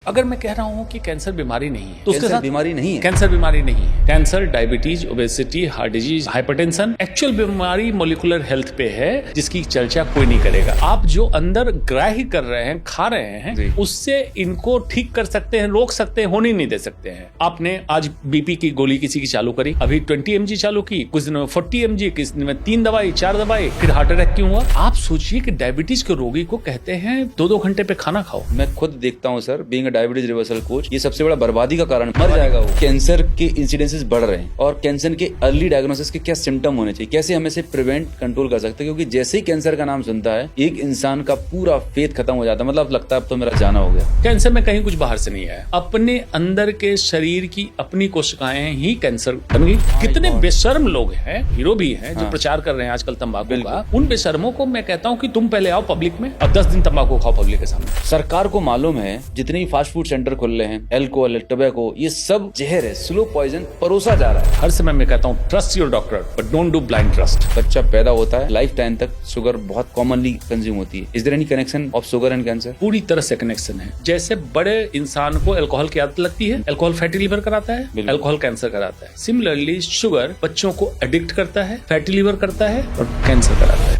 अगर मैं कह रहा हूं कि कैंसर बीमारी नहीं है तो उसके कैंसर साथ बीमारी नहीं है। कैंसर बीमारी नहीं है। Cancer, diabetes, obesity, heart disease, hypertension actual बीमारी मॉलिक्यूलर हेल्थ पे है, जिसकी चर्चा कोई नहीं करेगा। आप जो अंदर ग्राह्य कर रहे हैं, खा रहे हैं, उससे इनको ठीक कर सकते हैं, रोक सकते हैं, होने नहीं दे सकते हैं। आपने आज बीपी की गोली किसी की चालू करी, अभी 20 mg चालू की, कुछ दिनों में 40 mg, किस दिन में 3 दवाई 4 दवाई, फिर हार्ट अटैक क्यों हुआ? आप सोचिए कि डायबिटीज के रोगी को कहते हैं 2-2 घंटे पे खाना खाओ। मैं खुद देखता हूँ sir, being a diabetes reversal coach, ये सबसे बड़ा बर्बादी का कारण, मर जाएगा वो। कैंसर के इंसिडेंसेस बढ़ रहे हैं और कैंसर के अर्ली डायग्नोसिस के क्या सिम्टम होने चाहिए, कैसे हमें से प्रिवेंट कंट्रोल कर सकते हैं, क्योंकि जैसे ही कैंसर का नाम सुनता है एक इंसान का पूरा फेथ खत्म हो जाता है। मतलब लगता है अब तो मेरा जाना हो गया। कैंसर में कहीं कुछ बाहर से नहीं आया, अपने अंदर के शरीर की अपनी कोशिकाएं ही कैंसर बन गई। कितने बेशर्म लोग हैं, हीरो भी हैं, जो प्रचार कर रहे हैं आजकल तंबाकू का। उन बेशर्मों को मैं कहता हूं कि तुम पहले आओ पब्लिक में और 10 दिन तंबाकू खाओ पब्लिक के सामने। सरकार को मालूम है जितने भी फास्ट फूड सेंटर खुल रहे हैं, अल्कोहल, टोबैको, ये सब जहर है, स्लो पॉइजन परोसा जा रहा है। हर समय मैं कहता हूँ trust your doctor but don't do blind trust. बच्चा पैदा होता है, लाइफ टाइम तक शुगर बहुत कॉमनली कंज्यूम होती है। Is there any connection of sugar and cancer? पूरी तरह से कनेक्शन है। जैसे बड़े इंसान को अल्कोहल की आदत लगती है, अल्कोहल फैटी लिवर कराता है, अल्कोहल कैंसर कराता है। सिमिलरली शुगर बच्चों को एडिक्ट करता है, फैटी लिवर करता है और कैंसर कराता है।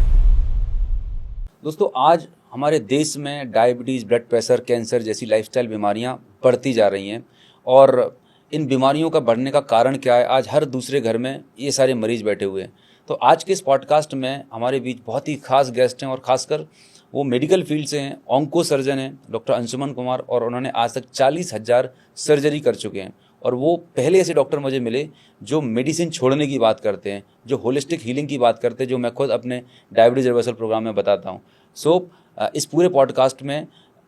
दोस्तों, आज हमारे देश में डायबिटीज, ब्लड प्रेशर, कैंसर जैसी लाइफस्टाइल बीमारियां बढ़ती जा रही हैं और इन बीमारियों का बढ़ने का कारण क्या है, आज हर दूसरे घर में ये सारे मरीज बैठे हुए हैं। तो आज के इस पॉडकास्ट में हमारे बीच बहुत ही खास गेस्ट हैं और खासकर वो मेडिकल फील्ड से हैं, ऑन्को सर्जन हैं डॉक्टर अंशुमन कुमार, और उन्होंने आज तक 40,000 सर्जरी कर चुके हैं। और वो पहले ऐसे डॉक्टर मुझे मिले जो मेडिसिन छोड़ने की बात करते हैं, जो होलिस्टिक हीलिंग की बात करते हैं, जो मैं खुद अपने डायबिटीज रिवर्सल प्रोग्राम में बताता हूँ। सो इस पूरे पॉडकास्ट में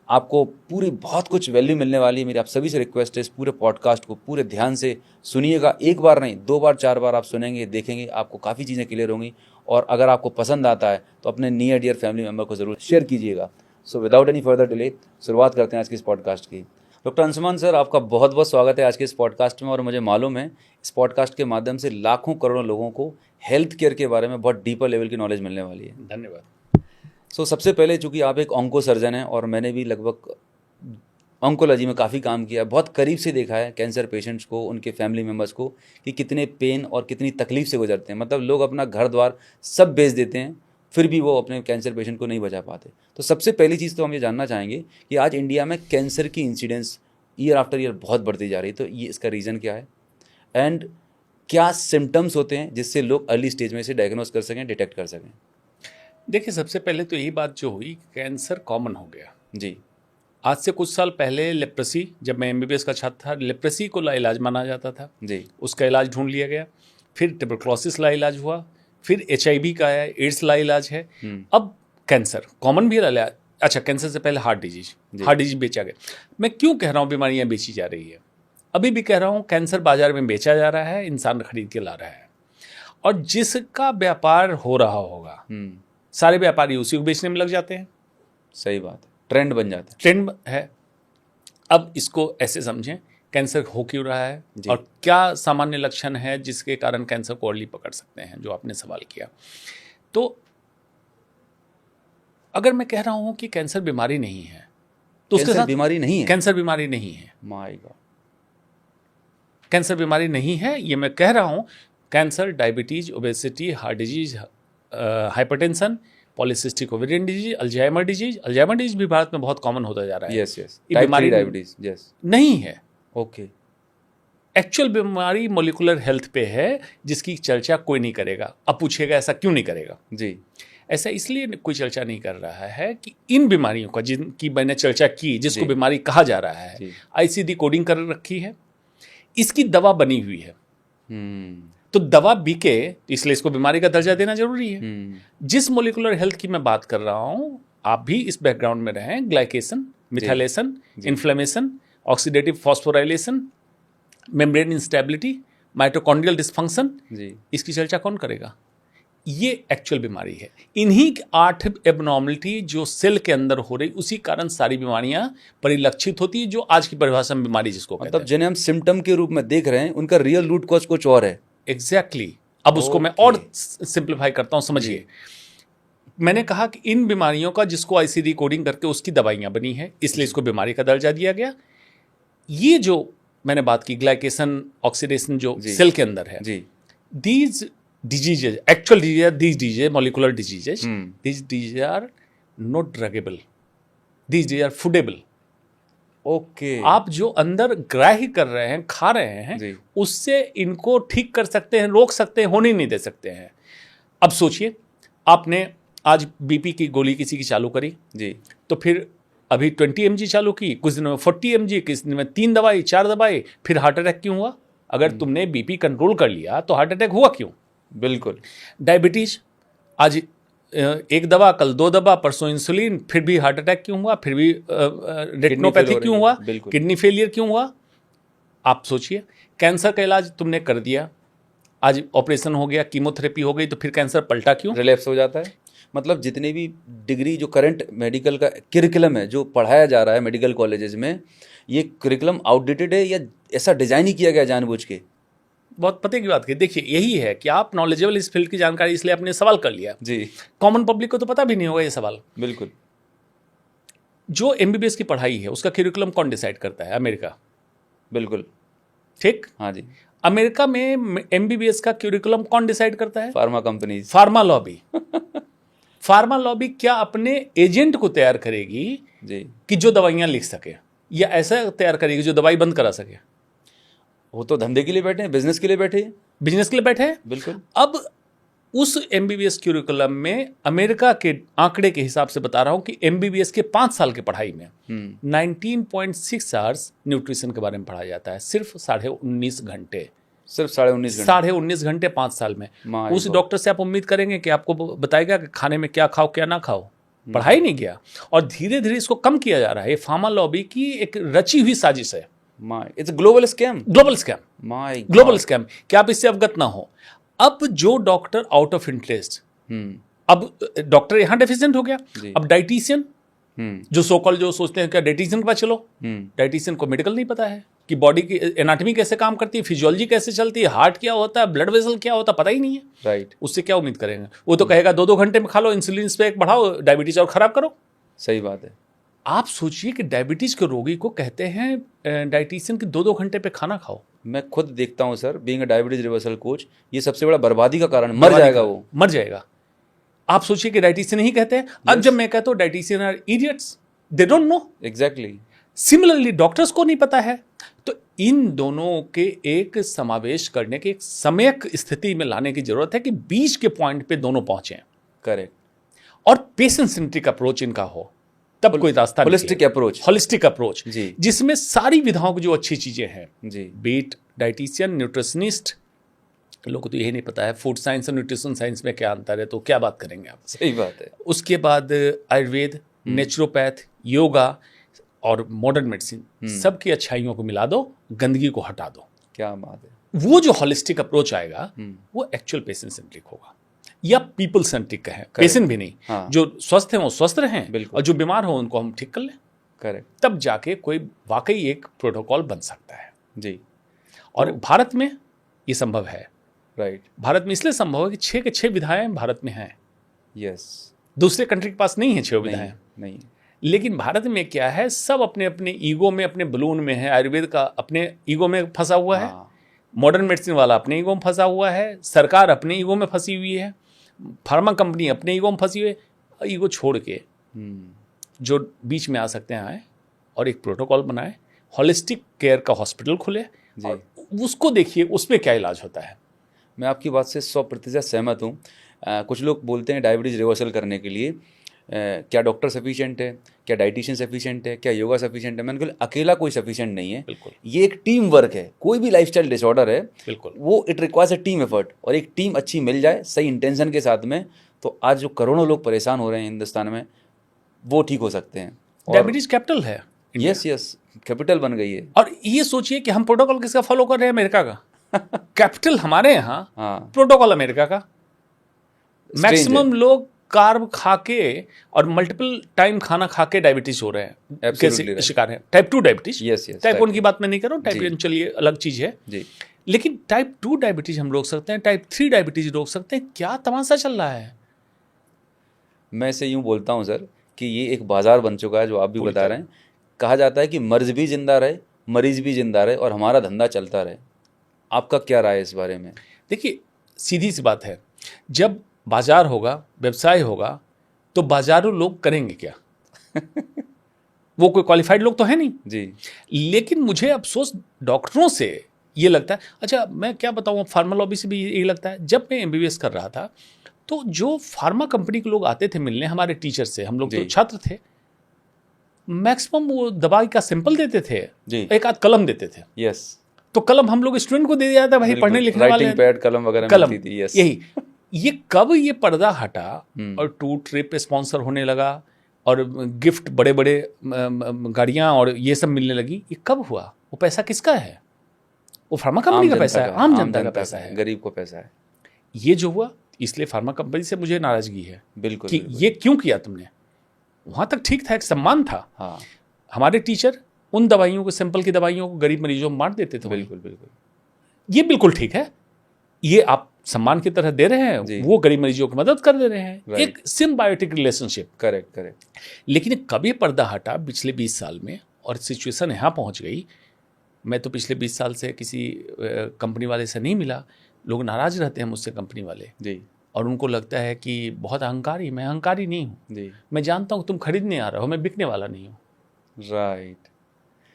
आपको पूरी बहुत कुछ वैल्यू मिलने वाली है। मेरी आप सभी से रिक्वेस्ट है, इस पूरे पॉडकास्ट को पूरे ध्यान से सुनिएगा। एक बार नहीं, 2 बार 4 बार आप सुनेंगे, देखेंगे, आपको काफ़ी चीज़ें क्लियर होंगी। और अगर आपको पसंद आता है तो अपने नियर डियर फैमिली मेम्बर को ज़रूर शेयर कीजिएगा। So without any further delay शुरुआत करते हैं आज की इस पॉडकास्ट की। डॉक्टर अंशुमन सर, आपका बहुत बहुत स्वागत है आज के इस पॉडकास्ट में। और मुझे मालूम है इस पॉडकास्ट के माध्यम से लाखों करोड़ों लोगों को हेल्थ केयर के बारे में बहुत डीपर लेवल की नॉलेज मिलने वाली है। धन्यवाद। सबसे पहले, चूंकि आप एक ऑन्को सर्जन हैं और मैंने भी लगभग ऑन्कोलॉजी में काफ़ी काम किया है, बहुत करीब से देखा है कैंसर पेशेंट्स को, उनके फैमिली मेम्बर्स को, कि कितने पेन और कितनी तकलीफ से गुजरते हैं। मतलब लोग अपना घर द्वार सब बेच देते हैं, फिर भी वो अपने कैंसर पेशेंट को नहीं बचा पाते। तो सबसे पहली चीज़ तो हम ये जानना चाहेंगे कि आज इंडिया में कैंसर की इंसिडेंस ईयर आफ्टर ईयर बहुत बढ़ती जा रही है, तो ये इसका रीज़न क्या है एंड क्या सिम्टम्स होते हैं जिससे लोग अर्ली स्टेज में इसे डायग्नोस कर सकें, डिटेक्ट कर सकें? देखिए, सबसे पहले तो यही बात जो हुई, कैंसर कॉमन हो गया जी। आज से कुछ साल पहले लेप्रेसी, जब मैं एमबीबीएस का छात्र था, लेप्रेसी को लाइलाज माना जाता था जी। उसका इलाज ढूंढ लिया गया। फिर ट्यूबरक्लोसिस लाइलाज हुआ, फिर HIV का है, एड्स लाइलाज है, अब कैंसर कॉमन भी इलाज। अच्छा, कैंसर से पहले हार्ट डिजीज बेचा गया। मैं क्यों कह रहा हूँ बीमारियाँ बेची जा रही है? अभी भी कह रहा हूँ, कैंसर बाजार में बेचा जा रहा है, इंसान खरीद के ला रहा है। और जिसका व्यापार हो रहा होगा, सारे व्यापारी उसी को बेचने में लग जाते हैं। सही बात है, ट्रेंड बन जाता है। ट्रेंड है। अब इसको ऐसे समझें, कैंसर हो क्यों रहा है और क्या सामान्य लक्षण है जिसके कारण कैंसर को अर्ली पकड़ सकते हैं, जो आपने सवाल किया। तो अगर मैं कह रहा हूं कि कैंसर बीमारी नहीं है तो उसके साथ बीमारी नहीं है, कैंसर बीमारी नहीं है, माय गॉड, कैंसर बीमारी नहीं है, ये मैं कह रहा हूं। Cancer, diabetes, obesity, heart disease, hypertension, polycystic ovarian disease, Alzheimer disease भी भारत में बहुत कॉमन होता जा रहा है। यस, ये बीमारी डायबिटीज नहीं है। ओके। एक्चुअल बीमारी मॉलिक्यूलर हेल्थ पे है, जिसकी चर्चा कोई नहीं करेगा। अब पूछेगा ऐसा क्यों नहीं करेगा जी? ऐसा इसलिए कोई चर्चा नहीं कर रहा है कि इन बीमारियों का, जिनकी मैंने चर्चा की, जिसको बीमारी कहा जा रहा है, ICD कोडिंग कर रखी है, इसकी दवा बनी हुई है। तो दवा बिके, इसलिए इसको बीमारी का दर्जा देना जरूरी है। जिस मोलिकुलर हेल्थ की मैं बात कर रहा हूं, आप भी इस बैकग्राउंड में रहें, glycation, methylation, inflammation, oxidative phosphorylation, membrane instability, mitochondrial dysfunction, इसकी चर्चा कौन करेगा? ये एक्चुअल बीमारी है। इन्हीं 8 एबनॉर्मलिटी जो सेल के अंदर हो रही, उसी कारण सारी बीमारियां परिलक्षित होती है, जो आज की परिभाषा में बीमारी जिसको कहते हैं। मतलब जिन्हें हम सिम्टम के रूप में देख रहे हैं, उनका रियल रूट कॉज कुछ और है। एग्जैक्टली। अब उसको मैं और सिंप्लीफाई करता हूं, समझिए। मैंने कहा कि इन बीमारियों का जिसको ICD कोडिंग करके उसकी दवाइयां बनी है, इसलिए इसको बीमारी का दर्जा दिया गया। ये जो मैंने बात की ग्लाइकेशन ऑक्सीडेशन जो सेल के अंदर है, जी, these diseases, actual diseases, these diseases, molecular diseases, these diseases are not druggable. These diseases are foodable. Okay, आप जो अंदर ग्राह्य कर रहे हैं, खा रहे हैं, जी, उससे इनको ठीक कर सकते हैं, रोक सकते हैं, होने नहीं दे सकते हैं। अब सोचिए, आपने आज बीपी की गोली किसी की चालू करी, जी, तो फिर अभी 20 mg चालू की, कुछ दिनों में 40 mg, किस दिन में 3 दवाई 4 दवाई, फिर हार्ट अटैक क्यों हुआ? अगर तुमने बीपी कंट्रोल कर लिया तो हार्ट अटैक हुआ क्यों? बिल्कुल, डायबिटीज, आज एक दवा, कल 2 दवा, परसों इंसुलिन, फिर भी हार्ट अटैक क्यों हुआ? फिर भी रेटिनोपैथी क्यों हुआ? किडनी फेलियर क्यों हुआ? आप सोचिए, कैंसर का इलाज तुमने कर दिया, आज ऑपरेशन हो गया, कीमोथेरेपी हो गई, तो फिर कैंसर पलटा क्यों? रिलैप्स हो जाता है। मतलब जितने भी डिग्री जो करंट मेडिकल का करिकुलम है जो पढ़ाया जा रहा है मेडिकल कॉलेजेस में, ये करिकुलम आउटडेटेड है या ऐसा डिजाइन ही किया गया जानबूझ के? बहुत पते की बात की। देखिए, यही है कि आप नॉलेजेबल इस फील्ड की जानकारी, इसलिए आपने सवाल कर लिया। जी, कॉमन पब्लिक को तो पता भी नहीं होगा ये सवाल। बिल्कुल, जो एमबीबीएस की पढ़ाई है उसका करिकुलम कौन डिसाइड करता है? अमेरिका। बिल्कुल, ठीक, हाँ जी, अमेरिका में एमबीबीएस का करिकुलम कौन डिसाइड करता है? Pharma companies, pharma lobby. Pharma lobby क्या अपने एजेंट को तैयार करेगी जी, कि जो दवाइयां लिख सके, या ऐसा तैयार करेगी जो दवाई बंद करा सके? वो तो धंधे के लिए बैठे हैं, बिजनेस के लिए बैठे हैं। बिजनेस के लिए बैठे हैं। बिल्कुल, अब उस एमबीबीएस क्यूरिकुलम में अमेरिका के आंकड़े के हिसाब से बता रहा हूं कि एमबीबीएस के 5 साल की पढ़ाई में 19.6 आवर्स न्यूट्रिशन के बारे में पढ़ाया जाता है, सिर्फ 19.5 घंटे। सिर्फ 19.5 घंटे, 19.5 घंटे 5 साल में। उस डॉक्टर से आप उम्मीद करेंगे कि आपको बताएगा कि खाने में क्या खाओ क्या ना खाओ? पढ़ाई नहीं किया। और धीरे धीरे इसको कम किया जा रहा है। ये फार्मा लॉबी की एक रची हुई साजिश है। It's global scam, global scam, my global scam. क्या आप इससे अवगत ना हो? अब जो डॉक्टर आउट ऑफ इंटरेस्ट, अब डॉक्टर यहां डेफिशिएंट हो गया, अब डाइटिशियन जो सोकॉल जो सोचते हैं क्या डाइटिशियन के पास चलो, डाइटिशियन को मेडिकल नहीं पता है कि बॉडी की एनाटॉमी कैसे काम करती है, फिजियोलॉजी कैसे चलती है, हार्ट क्या होता है, ब्लड वेसल क्या होता है, पता ही नहीं है। राइट, उससे क्या उम्मीद करेंगे? वो तो कहेगा 2-2 घंटे में खा लो, इंसुलिन स्पेक बढ़ाओ, डायबिटीज और खराब करो। सही बात है। आप सोचिए कि डायबिटीज के रोगी को कहते हैं डाइटिशियन कि 2-2 घंटे पे खाना खाओ। मैं खुद देखता हूँ sir, being a diabetes reversal coach, ये सबसे बड़ा बर्बादी का कारण, मर जाएगा वो, मर जाएगा। आप सोचिए कि डाइटिशियन ही कहते हैं। अब जब मैं कहता हूँ dietitian are idiots, they don't know. Exactly, similarly doctors को नहीं पता है। तो इन दोनों के एक समावेश करने के, एक सम्यक स्थिति में लाने की जरूरत है कि बीच के पॉइंट पे दोनों पहुंचे। करेक्ट, और पेशेंट सेंट्रिक अप्रोच इनका हो, तब कोई रास्ता होलिस्टिक अप्रोच, होलिस्टिक अप्रोच जी, जिसमें सारी विधाओं की जो अच्छी चीजें हैं, जी, बीट डाइटिशियन, न्यूट्रिशनिस्ट, लोगों को तो यही नहीं पता है फूड साइंस और न्यूट्रिशन साइंस में क्या अंतर है, तो क्या बात करेंगे आप? सही बात है। उसके बाद आयुर्वेद, नेचुरोपैथ, योगा और मॉडर्न मेडिसिन, सबकी अच्छाइयों को मिला दो, गंदगी को हटा दो। क्या बात है। वो जो होलिस्टिक अप्रोच आएगा वो एक्चुअल पेशेंट सेंट्रिक होगा, या पीपल सेंट्रिक कहें, पेशेंट भी नहीं। हाँ, जो स्वस्थ हैं वो स्वस्थ रहें, बिल्कुल, और जो बीमार हो उनको हम ठीक कर लें। करेक्ट, तब जाके कोई वाकई एक प्रोटोकॉल बन सकता है। जी, और भारत में ये संभव है। राइट, भारत में इसलिए संभव है कि 6 के 6 विधाएं भारत में हैं। यस, दूसरे कंट्री के पास नहीं है 6 विधाएं। नहीं, लेकिन भारत में क्या है, सब अपने अपने ईगो में, अपने बलून में है। आयुर्वेद का अपने ईगो में फंसा हुआ है, मॉडर्न मेडिसिन वाला अपने ईगो में फंसा हुआ है, सरकार अपने ईगो में फंसी हुई है, फार्मा कंपनी अपने ईगो में फंसी हुई है। ईगो छोड़ के जो बीच में आ सकते हैं आए और एक प्रोटोकॉल बनाए, होलिस्टिक केयर का हॉस्पिटल खुले, और उसको देखिए उसमें क्या इलाज होता है। मैं आपकी बात से 100% सहमत हूँ। कुछ लोग बोलते हैं डायबिटीज़ रिवर्सल करने के लिए क्या डॉक्टर सफिशिएंट है, क्या डाइटिशियन सफिशिएंट है, क्या योगा सफिशिएंट है? मैंने कहा अकेला कोई सफिशिएंट नहीं है, बिल्कुल, ये एक टीम वर्क है। कोई भी लाइफस्टाइल डिसऑर्डर है, बिल्कुल, वो it requires a team effort, और एक टीम अच्छी मिल जाए सही इंटेंशन के साथ में, तो आज जो करोड़ों लोग परेशान हो रहे हैं हिंदुस्तान में, वो ठीक हो सकते हैं। डायबिटीज कैपिटल है। यस, कैपिटल बन गई है। और ये सोचिए कि हम प्रोटोकॉल किसका फॉलो कर रहे हैं? अमेरिका का। कैपिटल हमारे यहाँ, हाँ, प्रोटोकॉल अमेरिका का। मैक्सिमम लोग कार्ब खा के और मल्टीपल टाइम खाना खा के डायबिटीज हो रहे हैं, कैसे शिकार हैं। टाइप 2 डायबिटीज, यस, टाइप 1 की बात मैं नहीं कर रहा हूँ, टाइप 1 चलिए अलग चीज है जी, लेकिन टाइप 2 डायबिटीज हम रोक सकते हैं, टाइप 3 डायबिटीज रोक सकते हैं। क्या तमाशा चल रहा है। मैं इसे यूँ बोलता हूँ सर कि ये एक बाजार बन चुका है, जो आप भी बता रहे हैं। कहा जाता है कि मर्ज भी जिंदा रहे मरीज भी जिंदा रहे और हमारा धंधा चलता रहे। आपका क्या राय है इस बारे में? देखिए, सीधी सी बात है, जब बाजार होगा, व्यवसाय होगा, तो बाजारू लोग करेंगे क्या? वो कोई क्वालिफाइड लोग तो है नहीं जी। लेकिन मुझे अफसोस डॉक्टरों से ये लगता है, अच्छा मैं क्या बताऊँ, फार्मा लॉबी से भी यही लगता है। जब मैं एमबीबीएस कर रहा था तो जो फार्मा कंपनी के लोग आते थे मिलने हमारे टीचर से, हम लोग तो जी। छात्र थे, मैक्सिमम वो दवाई का सैंपल देते थे, जी। एक आध कलम देते थे। यस। तो कलम हम लोग स्टूडेंट को दे दिया था, भाई पढ़ने लिखने वाले राइटिंग हैं। पैड, कलम वगैरह कलम, मिलती थी। यस। यही। ये कब ये पर्दा हटा और टू ट्रिप स्पॉन्सर होने लगा और गिफ्ट बड़े बड़े गाड़ियां और ये सब मिलने लगी, ये कब हुआ? वो पैसा किसका है? वो फार्मा कंपनी का पैसा है, आम जनता का पैसा है, गरीब को पैसा है। ये जो हुआ, इसलिए फार्मा कंपनी से मुझे नाराजगी है। बिल्कुल कि ये क्यों किया तुमने? वहां तक ठीक था, एक सम्मान था। हाँ, हमारे टीचर उन दवाइयों को, सैंपल की दवाइयों को गरीब मरीजों में बांट देते थे। बिल्कुल बिल्कुल। ये बिल्कुल ठीक है, ये आप सम्मान की तरह दे रहे हैं, वो गरीब मरीजों की मदद कर दे रहे हैं, एक सिम्बायोटिक रिलेशनशिप। Correct correct. लेकिन कब ये पर्दा हटा? पिछले 20 साल में, और सिचुएशन यहाँ पहुँच गई। मैं तो पिछले 20 साल से किसी कंपनी वाले से नहीं मिला, लोग नाराज रहते हैं मुझसे, कंपनी वाले जी। और उनको लगता है कि बहुत अहंकारी। मैं अहंकारी नहीं हूँ जी। मैं जानता हूँ तुम खरीदने आ रहे हो, मैं बिकने वाला नहीं हूँ। राइट।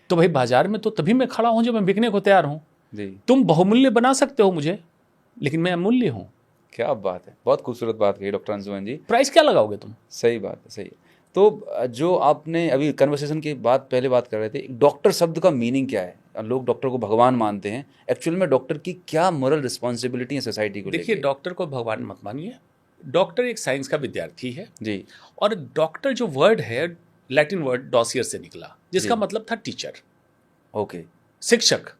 तो भाई बाजार में तो तभी मैं खड़ा हूँ जब मैं बिकने को तैयार हूँ। जी। तुम बहुमूल्य बना सकते हो मुझे, लेकिन मैं अमूल्य हूँ। क्या बात है, बहुत खूबसूरत बात कही डॉक्टर अंशुमन जी। प्राइस क्या लगाओगे तुम? सही बात है, सही है। तो जो आपने अभी कन्वर्सेशन की बात पहले बात कर रहे थे, डॉक्टर शब्द का मीनिंग क्या है? लोग डॉक्टर को भगवान मानते हैं, एक्चुअल में डॉक्टर की क्या मोरल रिस्पॉन्सिबिलिटी है सोसाइटी को? देखिए, डॉक्टर को भगवान मत मानिए। डॉक्टर एक साइंस का विद्यार्थी है जी। और डॉक्टर जो वर्ड है, लैटिन वर्ड डॉसियर से निकला, जिसका मतलब था टीचर। ओके। शिक्षक।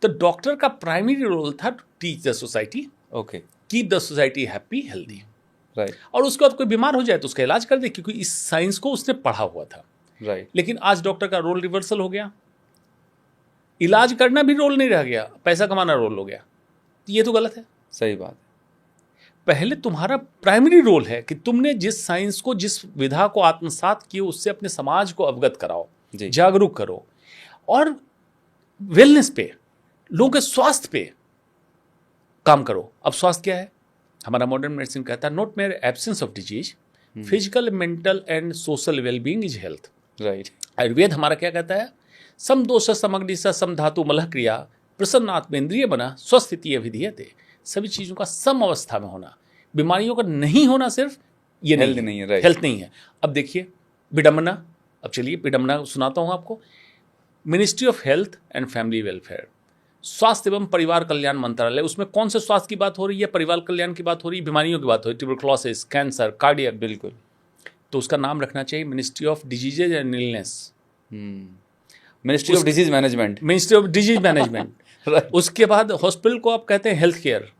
तो डॉक्टर का प्राइमरी रोल था to teach the society, okay, keep the society happy, healthy. Right. और उसके बाद कोई बीमार हो जाए तो उसका इलाज कर दे, क्योंकि इस साइंस को उसने पढ़ा हुआ था। राइट। लेकिन आज डॉक्टर का रोल रिवर्सल हो गया, इलाज करना भी रोल नहीं रह गया, पैसा कमाना रोल हो गया। ये तो गलत है। सही बात है। पहले तुम्हारा प्राइमरी रोल है कि तुमने जिस साइंस को, जिस विधा को आत्मसात किए, उससे अपने समाज को अवगत कराओ, जागरूक करो और वेलनेस पे, लोगों के स्वास्थ्य पे काम करो। अब स्वास्थ्य क्या है? हमारा मॉडर्न मेडिसिन कहता है, not mayor absence of disease, physical, mental and social wellbeing is health. Right. Ayurveda हमारा क्या कहता है? सम दोष समग्री सम धातु मलह क्रिया प्रसन्न आत्मेंद्रिय बना स्वस्थिति अभिधीयते। सभी चीज़ों का सम अवस्था में होना, बीमारियों का नहीं होना, सिर्फ ये हेल्थ नहीं है। हेल्थ नहीं है। अब देखिए विडम्बना, अब चलिए विडम्बना सुनाता हूँ आपको। Ministry of health and family welfare, स्वास्थ्य एवं परिवार कल्याण मंत्रालय, उसमें कौन से स्वास्थ्य की बात हो रही है? परिवार कल्याण की बात हो रही है, बीमारियों की बात हो रही है, ट्यूबरकुलोसिस, कैंसर, कार्डियक। बिल्कुल। तो उसका नाम रखना चाहिए ministry of diseases and illness, ministry of disease management, ministry of disease management. उसके बाद हॉस्पिटल को आप कहते हैं हेल्थ केयर।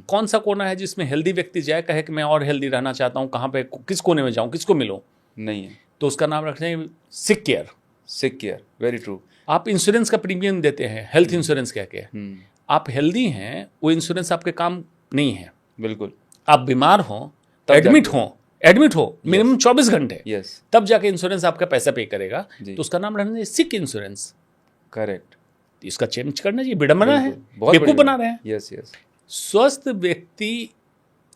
कौन सा कोना है जिसमें हेल्दी व्यक्ति जाए, कहे कि मैं और हेल्दी रहना चाहता हूँ, कहाँ पे, किस कोने में जाऊँ, किसको मिलूँ? नहीं है। तो उसका नाम रखते हैं सिक केयर। सिक केयर, वेरी ट्रू। आप इंश्योरेंस का प्रीमियम देते हैं, हेल्थ इंश्योरेंस कह के। आप हेल्दी हैं, वो इंश्योरेंस आपके काम नहीं है। बिल्कुल। आप बीमार हो, एडमिट हो मिनिमम 24 घंटे, तब जाके इंश्योरेंस आपका पैसा पे करेगा। तो उसका नाम रखना चाहिए सिक इंश्योरेंस। करेक्ट। इसका चेंज करना चाहिए, विडंबना है, बेवकूफ बना रहे हैं। Yes yes. स्वस्थ व्यक्ति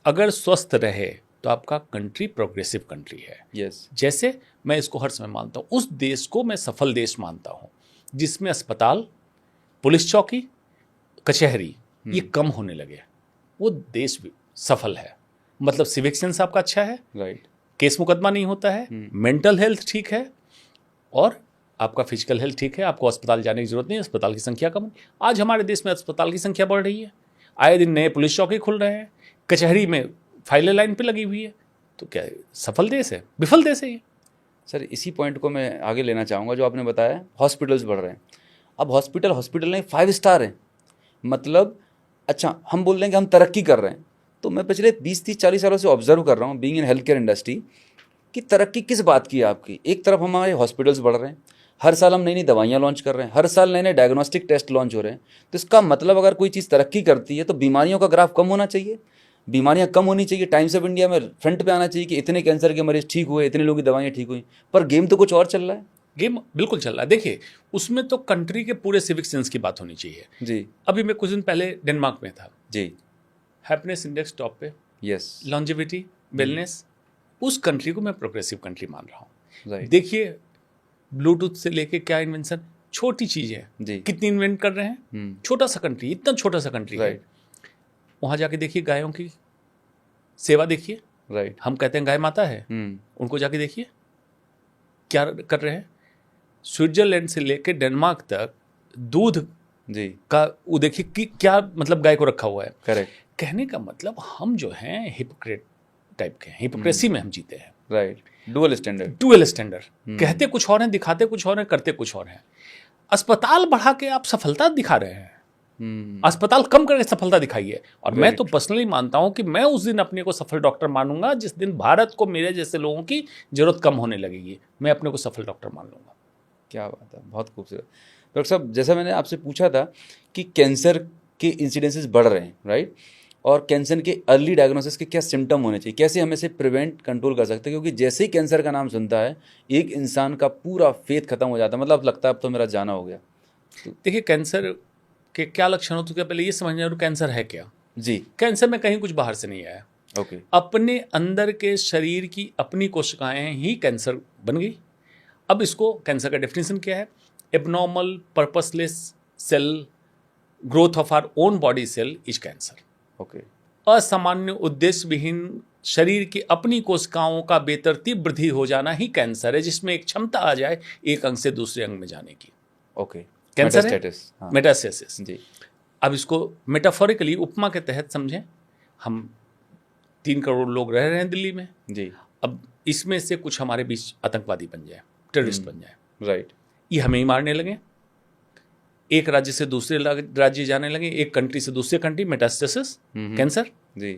अगर स्वस्थ रहे तो आपका कंट्री प्रोग्रेसिव कंट्री है। यस। जैसे मैं इसको हर समय मानता हूँ, उस देश को मैं सफल देश मानता हूँ जिसमें अस्पताल, पुलिस चौकी, कचहरी ये कम होने लगे, वो देश भी सफल है। मतलब सिविक सेंस आपका अच्छा है, राइट, केस मुकदमा नहीं होता है, मेंटल हेल्थ ठीक है और आपका फिजिकल हेल्थ ठीक है, आपको अस्पताल जाने की जरूरत नहीं है, अस्पताल की संख्या कम है। आज हमारे देश में अस्पताल की संख्या बढ़ रही है, आए दिन नए पुलिस चौकी खुल रहे हैं, कचहरी में फाइलें लाइन पे लगी हुई है। तो क्या सफल देश है, विफल देश है ये? सर इसी पॉइंट को मैं आगे लेना चाहूँगा जो आपने बताया, हॉस्पिटल्स बढ़ रहे हैं। अब हॉस्पिटल नहीं 5 स्टार हैं, मतलब अच्छा हम बोल रहे हैं कि हम तरक्की कर रहे हैं, तो मैं पिछले 20-30-40 सालों से ऑब्जर्व कर रहा हूँ being in health care industry कि तरक्की किस बात की है आपकी। एक तरफ हमारे हॉस्पिटल्स बढ़ रहे हैं, हर साल हम नई नई दवाइयाँ लॉन्च कर रहे हैं, हर साल नए नए डायग्नोस्टिक टेस्ट लॉन्च हो रहे हैं। तो इसका मतलब अगर कोई चीज़ तरक्की करती है तो बीमारियों का ग्राफ कम होना चाहिए, बीमारियां कम होनी चाहिए। टाइम्स ऑफ इंडिया में फ्रंट पे आना चाहिए कि इतने कैंसर के मरीज ठीक हुए, इतने लोगों की दवाइयाँ ठीक हुई, पर गेम तो कुछ और चल रहा है। गेम बिल्कुल चल रहा है। देखिए, उसमें तो कंट्री के पूरे सिविक सेंस की बात होनी चाहिए। जी अभी मैं कुछ दिन पहले डेनमार्क में था, जी हैप्पीनेस इंडेक्स टॉप पे, यस लॉन्जेविटी, वेलनेस, उस कंट्री को मैं प्रोग्रेसिव कंट्री मान रहा हूँ। राइट देखिए, ब्लूटूथ से लेके क्या इन्वेंशन, छोटी चीजें जी कितनी इन्वेंट कर रहे हैं। छोटा सा कंट्री, इतना छोटा सा कंट्री है। राइट वहां जाके देखिए गायों की सेवा, देखिए, राइट हम कहते हैं गाय माता है, उनको जाके देखिए क्या कर रहे हैं। स्विट्जरलैंड से लेके डेनमार्क तक दूध जी का वो देखिए कि क्या मतलब गाय को रखा हुआ है। करेक्ट कहने का मतलब हम जो हैं हिपोक्रेट टाइप के हैं, हिपोक्रेसी में हम जीते हैं। Right dual standard dual standard, कहते कुछ और हैं, दिखाते कुछ और हैं, करते कुछ और हैं। अस्पताल बढ़ा के आप सफलता दिखा रहे हैं, अस्पताल कम करके सफलता दिखाइए। और मैं तो पर्सनली मानता हूं कि मैं उस दिन अपने को सफल डॉक्टर मानूंगा जिस दिन भारत को मेरे जैसे लोगों की जरूरत कम होने लगेगी, मैं अपने को सफल डॉक्टर मान लूंगा। क्या बात है, बहुत खूबसूरत। डॉक्टर साहब, जैसा मैंने आपसे पूछा था कि कैंसर के इंसिडेंसेस बढ़ रहे हैं, राइट, और कैंसर के अर्ली डायग्नोसिस के क्या सिम्टम होने चाहिए, कैसे हम इसे प्रिवेंट कंट्रोल कर सकते हैं, क्योंकि जैसे ही कैंसर का नाम सुनता है एक इंसान का पूरा फेथ खत्म हो जाता है, मतलब लगता है अब तो मेरा जाना हो गया। देखिए, कैंसर के क्या लक्षण होते हैं, पहले ये समझना जरूर कैंसर है क्या। जी कैंसर में कहीं कुछ बाहर से नहीं आया, ओके अपने अंदर के शरीर की अपनी कोशिकाएं ही कैंसर बन गई। अब इसको कैंसर का डेफिनेशन क्या है, abnormal purposeless cell growth of our own body cell is cancer. Okay असामान्य उद्देश्य विहीन शरीर की अपनी कोशिकाओं का बेतरतीब वृद्धि हो जाना ही कैंसर है, जिसमें एक क्षमता आ जाए एक अंग से दूसरे अंग में जाने की। ओके कैंसर है, हाँ। मेटास्टेसिस। जी अब इसको मेटाफोरिकली उपमा के तहत समझें, हम 3 करोड़ लोग रह रहे हैं दिल्ली में। जी अब इसमें से कुछ हमारे बीच आतंकवादी बन जाए, टेररिस्ट बन जाए, राइट ये हमें ही मारने लगे, एक राज्य से दूसरे राज्य जाने लगे, एक कंट्री से दूसरे कंट्री, मेटास्टेसिस कैंसर। जी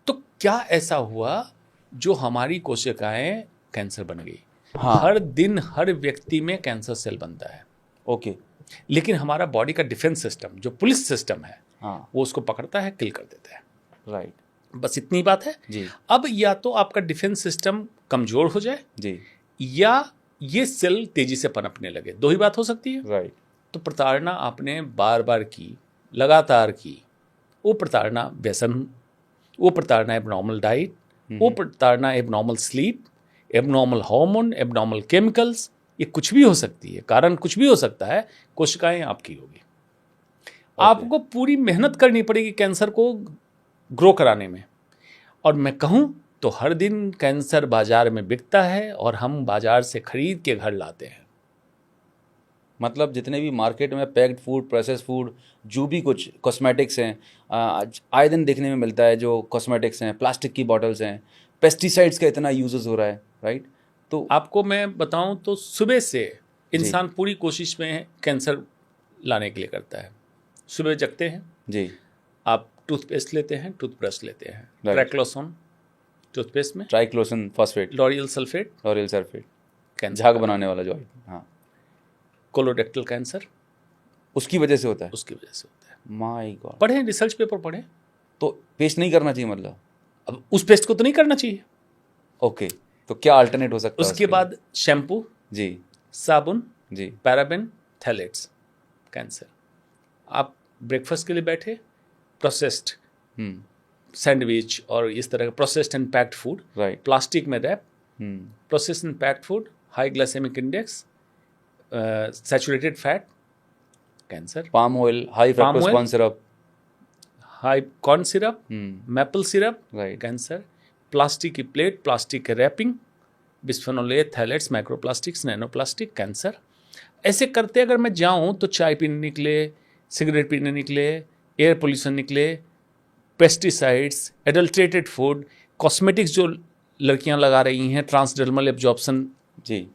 तो क्या ऐसा हुआ जो हमारी कोशिकाएं कैंसर बन गई? हाँ। हर दिन हर व्यक्ति में कैंसर सेल बनता है, ओके लेकिन हमारा बॉडी का डिफेंस सिस्टम जो पुलिस सिस्टम है हाँ वो उसको पकड़ता है, किल कर देता है। राइट बस इतनी बात है। जी अब या तो आपका डिफेंस सिस्टम कमजोर हो जाए जी या ये सेल तेजी से पनपने लगे, दो ही बात हो सकती है। राइट तो प्रताड़ना आपने बार बार की, लगातार की, वो प्रताड़ना व्यसन, वो प्रताड़ना एबनॉर्मल डाइट, वो प्रताड़ना abnormal sleep, abnormal hormone, abnormal chemicals, ये कुछ भी हो सकती है, कारण कुछ भी हो सकता है, कोशिकाएं आपकी होगी। आपको पूरी मेहनत करनी पड़ेगी कैंसर को ग्रो कराने में। और मैं कहूं तो हर दिन कैंसर बाजार में बिकता है और हम बाजार से खरीद के घर लाते हैं। मतलब जितने भी मार्केट में पैक्ड फूड, प्रोसेस फूड, जो भी कुछ कॉस्मेटिक्स हैं, आए दिन देखने में मिलता है, जो कॉस्मेटिक्स हैं, प्लास्टिक की बॉटल्स हैं, पेस्टिसाइड्स का इतना यूजेस हो रहा है, राइट। तो आपको मैं बताऊं तो सुबह से इंसान पूरी कोशिश में कैंसर लाने के लिए करता है। सुबह जगते हैं जी, आप टूथपेस्ट लेते हैं, टूथब्रश लेते हैं, Right. ट्रैक्लोसोन टूथपेस्ट में, triclosan phosphate, L'Oréal sulphate, L'Oréal sulphate, cancer झाग बनाने वाला जो है, हाँ, कोलोरेक्टल कैंसर उसकी वजह से होता है। उसकी वजह से होता है। My God. पढ़ें, रिसर्च पेपर पढ़ें। तो पेस्ट नहीं करना चाहिए मतलब? अब उस पेस्ट को तो नहीं करना चाहिए। ओके, तो क्या अल्टरनेट हो सकता है उसके बाद शैम्पू, जी साबुन, जी पैराबेन, थैलेट्स, कैंसर। आप ब्रेकफास्ट के लिए बैठे, प्रोसेस्ड सैंडविच और इस तरह का processed and packed food, right, plastic में wrap, processed and packed food, high glycemic index, saturated fat, cancer. Palm oil, high Palm fructose oil, corn syrup, high corn syrup, maple syrup, right, cancer. Plastic की plate, plastic के wrapping, bisphenol A, phthalates, microplastics, nanoplastic, cancer. ऐसे करते अगर मैं जाऊं तो चाय पीने निकले, सिगरेट पीने निकले, एयर पोल्यूशन निकले, पेस्टिसाइड्स, एडल्ट्रेटेड फूड, कॉस्मेटिक्स जो लड़कियां लगा रही हैं, ट्रांसडर्मल एब्जॉर्प्शन, जी,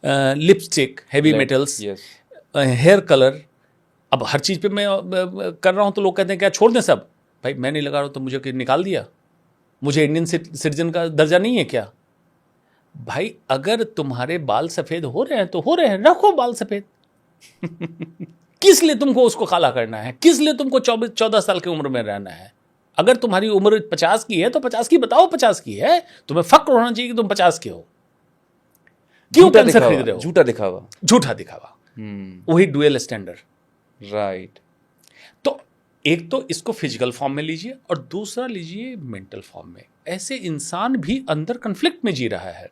lipstick, heavy metals, yes, hair colour. अब हर चीज़ पे मैं कर रहा हूं तो लोग कहते हैं क्या छोड़ दें सब? भाई मैं नहीं लगा रहा हूं तो मुझे कि निकाल दिया, मुझे इंडियन सिटीजन का दर्जा नहीं है क्या? भाई अगर तुम्हारे बाल सफ़ेद हो रहे हैं तो हो रहे हैं, रखो बाल सफ़ेद। किस लिए तुमको उसको काला करना है? किस लिए तुमको 14 साल की उम्र में रहना है? अगर तुम्हारी उम्र 50 की है तो 50 की बताओ 50 की है, तुम्हें फक्र होना चाहिए कि तुम 50 के हो। क्यों कैंसर खरीद रहे हो? झूठा दिखावा। झूठा दिखावा, वही डुअल स्टैंडर्ड। राइट। तो एक तो इसको फिजिकल फॉर्म में लीजिए और दूसरा लीजिए मेंटल फॉर्म में। ऐसे इंसान भी अंदर कन्फ्लिक्ट में जी रहा है,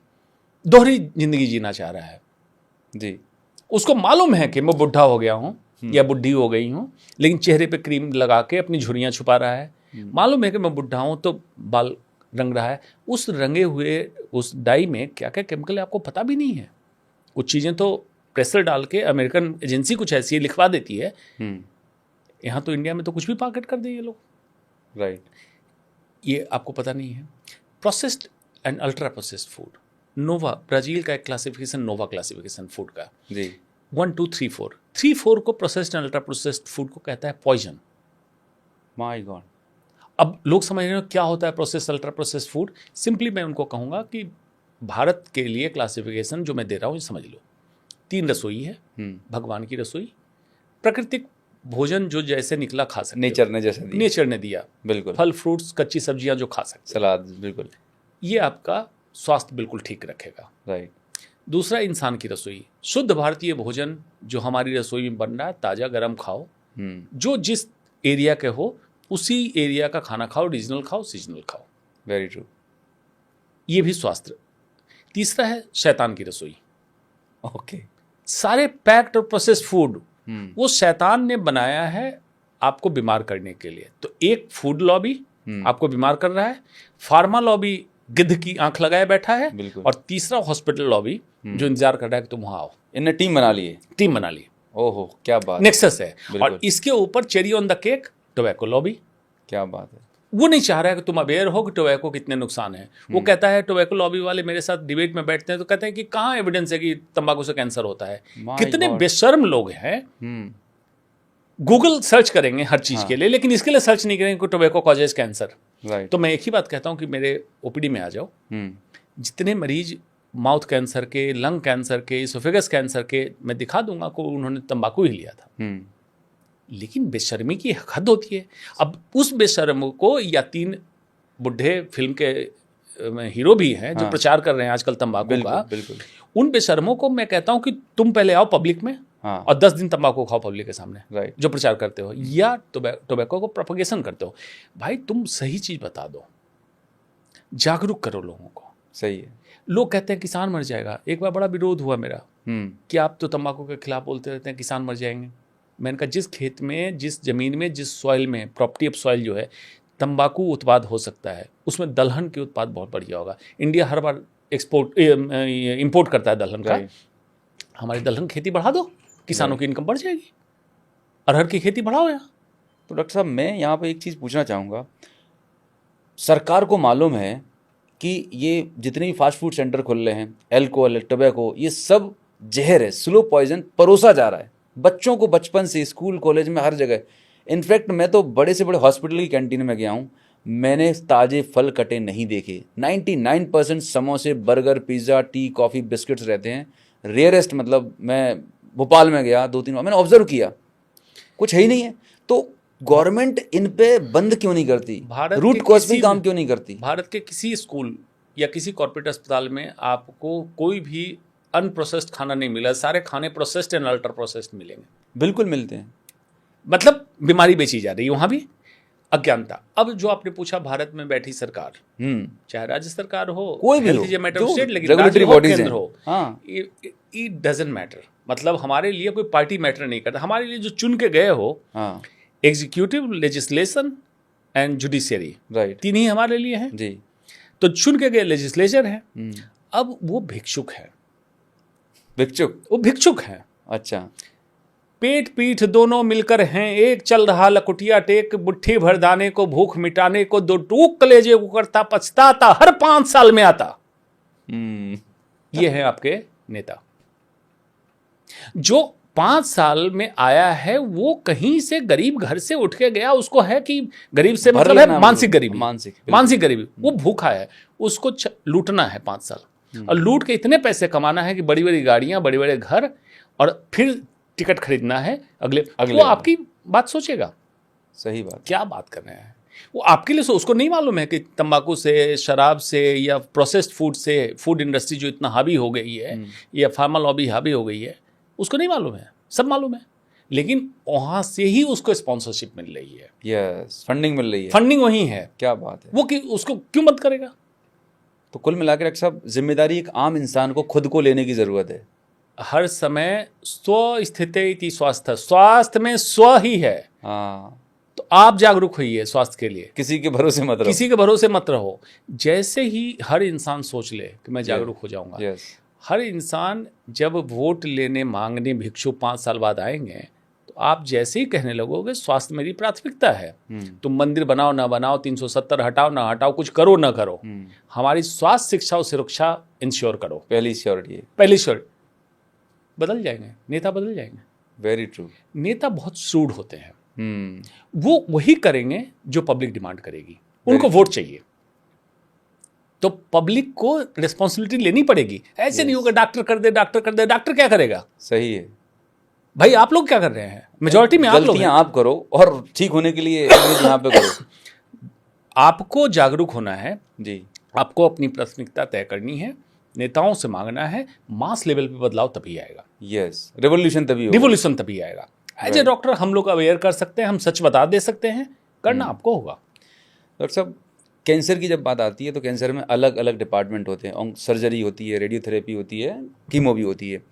दोहरी जिंदगी जीना चाह रहा है जी। उसको मालूम है कि मैं बुढ़ा हो गया हूं या बुढ़ी हो गई हूं, लेकिन चेहरे पे क्रीम लगा के अपनी झुर्रियां छुपा रहा है। मालूम है कि मैं बुढ़ा हूं तो बाल रंग रहा है। उस रंगे हुए उस डाई में क्या क्या केमिकल है आपको पता भी नहीं है। कुछ चीज़ें तो प्रेशर डाल के अमेरिकन एजेंसी कुछ ऐसी लिखवा देती है, यहाँ तो इंडिया में तो कुछ भी पैकेट कर दे ये लोग। राइट। ये आपको पता नहीं है। Processed and ultra processed food, Nova, Brazil का एक क्लासिफिकेशन, नोवा क्लासिफिकेशन फूड का जी। 1 2 3 4 3 4 को processed and ultra processed food को कहता है पॉइजन। My God. अब लोग समझ रहे हो क्या होता है processed ultra processed food. Simply मैं उनको कहूँगा कि भारत के लिए क्लासिफिकेशन जो मैं दे रहा हूँ समझ लो। 3 रसोई है, भगवान की रसोई, प्राकृतिक भोजन जो जैसे निकला खा सकते, नेचर ने जैसे दिया, नेचर ने दिया, बिल्कुल, फल फ्रूट्स कच्ची सब्जियां जो खा सकते, सलाद, बिल्कुल, ये आपका स्वास्थ्य बिल्कुल ठीक रखेगा। राइट। दूसरा इंसान की रसोई, शुद्ध भारतीय भोजन जो हमारी रसोई में बन रहा है, ताज़ा गरम खाओ, जो जिस एरिया के हो उसी एरिया का खाना खाओ, रीजनल खाओ, सीजनल खाओ। Very true. ये भी स्वास्थ्य। तीसरा है शैतान की रसोई। ओके। सारे पैक्ड और प्रोसेस्ड फूड वो शैतान ने बनाया है आपको बीमार करने के लिए। तो एक फूड लॉबी आपको बीमार कर रहा है, फार्मा लॉबी गिद्ध की आंख लगाए बैठा है, और तीसरा हॉस्पिटल लॉबी जो इंतजार कर रहा है कि तुम वहां आओ। इनने टीम बना ली है। टीम बना ली। ओहो, क्या बात, नेक्सस है। और इसके ऊपर cherry on the cake tobacco lobby. क्या बात है। वो नहीं चाह रहा है कि तुम अवेयर हो कि टोबैको कितने नुकसान है। वो कहता है, टोबैको लॉबी वाले मेरे साथ डिबेट में बैठते हैं तो कहते हैं कि कहाँ एविडेंस है कि तंबाकू से कैंसर होता है। कितने बेशर्म लोग हैं। गूगल सर्च करेंगे हर चीज के लिए, लेकिन इसके लिए सर्च नहीं करेंगे कि टोबैको कॉजेज कैंसर। तो मैं एक ही बात कहता हूँ कि मेरे ओपीडी में आ जाओ, जितने मरीज माउथ कैंसर के, लंग कैंसर के, इसोफेगस कैंसर के, मैं दिखा दूंगा को उन्होंने तंबाकू ही लिया था। लेकिन बेशर्मी की हद होती है। अब उस बेशर्म को, या 3 बुढ़े फिल्म के हीरो भी हैं जो प्रचार कर रहे हैं आजकल तंबाकू का, बिल्कुल। उन बेशर्मों को मैं कहता हूं कि तुम पहले आओ पब्लिक में और 10 दिन तंबाकू खाओ पब्लिक के सामने, जो प्रचार करते हो या टोबैको को प्रोपगेशन करते हो। भाई तुम सही चीज बता दो, जागरूक करो लोगों को। सही है। लोग कहते हैं किसान मर जाएगा। एक बार बड़ा विरोध हुआ मेरा कि आप तो तंबाकू के खिलाफ बोलते रहते हैं, किसान मर जाएंगे। मैंने कहा जिस खेत में, जिस जमीन में, जिस सॉइल में, प्रॉपर्टी ऑफ सॉइल जो है, तंबाकू उत्पाद हो सकता है, उसमें दलहन के उत्पाद बहुत बढ़िया होगा। इंडिया हर बार इंपोर्ट करता है दलहन का। हमारी दलहन खेती बढ़ा दो, किसानों की इनकम बढ़ जाएगी। अरहर की खेती बढ़ाओ यहाँ। तो डॉक्टर साहब, मैं यहाँ पे एक चीज़ पूछना चाहूँगा। सरकार को मालूम है कि ये जितने भी फास्ट फूड सेंटर खुल रहे हैं, एल्कोहल, टोबैको, ये सब जहर है, स्लो पॉइजन परोसा जा रहा है बच्चों को बचपन से, स्कूल कॉलेज में, हर जगह। इनफैक्ट मैं तो बड़े से बड़े हॉस्पिटल की कैंटीन में गया हूँ, मैंने ताज़े फल कटे नहीं देखे। 99% समोसे, burger, pizza, T, coffee, biscuits रहते हैं। रेयरेस्ट, मतलब मैं भोपाल में गया 2-3 बार, मैंने ऑब्जर्व किया कुछ है ही नहीं है। तो गवर्नमेंट इन पे बंद क्यों नहीं करती? रूट कॉज पे काम क्यों नहीं करती? भारत के किसी स्कूल या किसी कॉर्पोरेट अस्पताल में आपको कोई भी अनप्रोसेस्ड खाना नहीं मिला। सारे खाने प्रोसेस्ड एंड अल्ट्रा प्रोसेस्ड मिलेंगे। बिल्कुल मिलते हैं। मतलब बीमारी बेची जा रही है वहां भी, अज्ञानता। अब जो आपने पूछा, भारत में बैठी सरकार, चाहे राज्य सरकार हो, कोई भी हो, रेगुलेटरी बॉडीज हो, इट डजंट मैटर। मतलब हमारे लिए कोई पार्टी मैटर नहीं करता। हमारे लिए जो चुन के गए हो, executive, legislation and judiciary, right, 3 ही हमारे लिए हैं जी। तो चुन के गए लेजिस्लेचर है। अब वो भिक्षुक है। वो भिक्षुक है। अच्छा। पेट पीठ दोनों मिलकर हैं एक, चल रहा लकुटिया टेक, मुट्ठी भर दाने को भूख मिटाने को, 2 टूक कलेजे को करता पछताता, हर 5 साल में आता। ये है आपके नेता। जो 5 साल में आया है वो कहीं से गरीब घर से उठ के गया। उसको है कि गरीब से मतलब है मानसिक गरीबी, मानसिक गरीबी। वो भूखा है, उसको लूटना है 5 साल, और लूट के इतने पैसे कमाना है कि बड़ी बड़ी गाड़ियां, बड़े बड़े घर, और फिर टिकट खरीदना है अगले। वो आपकी बात सोचेगा। सही बात। क्या बात कर रहे हैं। वो आपके लिए उसको नहीं मालूम है कि तंबाकू से, शराब से या प्रोसेस्ड फूड से, फूड इंडस्ट्री जो इतना हावी हो गई है या फार्मा लॉबी हावी हो गई है, उसको नहीं मालूम है, सब मालूम है। लेकिन वहाँ से ही उसको स्पॉन्सरशिप मिल रही है, यस, फंडिंग मिल रही है, फंडिंग वही है। क्या बात है। वो कि उसको क्यों मत करेगा? तो कुल मिलाकर डॉक्टर साहब, जिम्मेदारी एक आम इंसान को खुद को लेने की ज़रूरत है। हर समय स्व स्थिति इति स्वास्थ्य, स्वास्थ्य में स्व ही है। हाँ, तो आप जागरूक होइए स्वास्थ्य के लिए, किसी के भरोसे मत रहो। किसी के भरोसे मत रहो। जैसे ही हर इंसान सोच ले कि मैं जागरूक हो जाऊंगा, यस, हर इंसान जब वोट लेने मांगने भिक्षु 5 साल बाद आएंगे, तो आप जैसे ही कहने लगोगे स्वास्थ्य मेरी प्राथमिकता है, तुम मंदिर बनाओ ना बनाओ, 370 हटाओ ना हटाओ, कुछ करो ना करो, हमारी स्वास्थ्य शिक्षा और सुरक्षा इंश्योर करो, पहली श्योरिटी है। पहली श्योरिटी। बदल जाएंगे, नेता बदल जाएंगे। Very true. नेता बहुत सूड होते हैं, वो वही करेंगे जो पब्लिक डिमांड करेगी, उनको वोट चाहिए, तो पब्लिक को रिस्पॉन्सिबिलिटी लेनी पड़ेगी। ऐसे नहीं होगा डॉक्टर कर दे, डॉक्टर कर दे, डॉक्टर क्या करेगा? सही है भाई, आप लोग क्या कर रहे हैं? मेजॉरिटी में आप लोग गलतियां आप करो और ठीक होने के लिए यहाँ पे करो। आपको जागरूक होना है जी, आपको अपनी प्राथमिकता तय करनी है, नेताओं से मांगना है, मास लेवल पे बदलाव तभी आएगा। यस, रेवोल्यूशन तभी होगा। रिवोल्यूशन तभी आएगा। एज ए डॉक्टर हम लोग अवेयर कर सकते हैं, हम सच बता दे सकते हैं, करना आपको होगा। डॉक्टर साहब, कैंसर की जब बात आती है तो कैंसर में अलग अलग डिपार्टमेंट होते हैं, सर्जरी होती है, रेडियोथेरेपी होती है, कीमो भी होती है।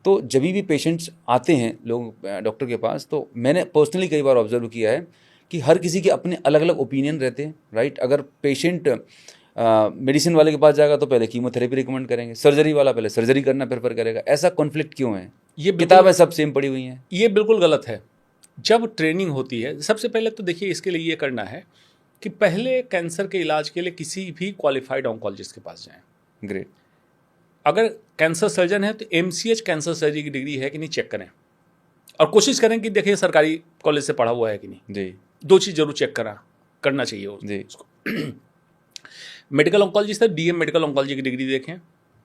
तो जब भी पेशेंट्स आते हैं लोग डॉक्टर के पास, तो मैंने पर्सनली कई बार ऑब्जर्व किया है कि हर किसी के अपने अलग अलग ओपिनियन रहते हैं, राइट। अगर पेशेंट मेडिसिन वाले के पास जाएगा तो पहले कीमोथेरेपी रिकमेंड करेंगे, सर्जरी वाला पहले सर्जरी करना प्रेफर करेगा। ऐसा कॉन्फ्लिक्ट क्यों है? ये किताबें सब सेम पड़ी हुई हैं। ये बिल्कुल गलत है। जब ट्रेनिंग होती है, सबसे पहले तो देखिए इसके लिए ये करना है कि पहले कैंसर के इलाज के लिए किसी भी क्वालिफाइड ऑन्कोलॉजिस्ट के पास जाएं। ग्रेट। अगर कैंसर सर्जन है तो MCH कैंसर सर्जरी की डिग्री है कि नहीं चेक करें, और कोशिश करें कि देखिए सरकारी कॉलेज से पढ़ा हुआ है कि नहीं। जी, 2 चीज़ जरूर चेक करना चाहिए उसको। मेडिकल ऑन्कोलॉजिस्ट है, DM मेडिकल ऑन्कोलॉजी की डिग्री देखें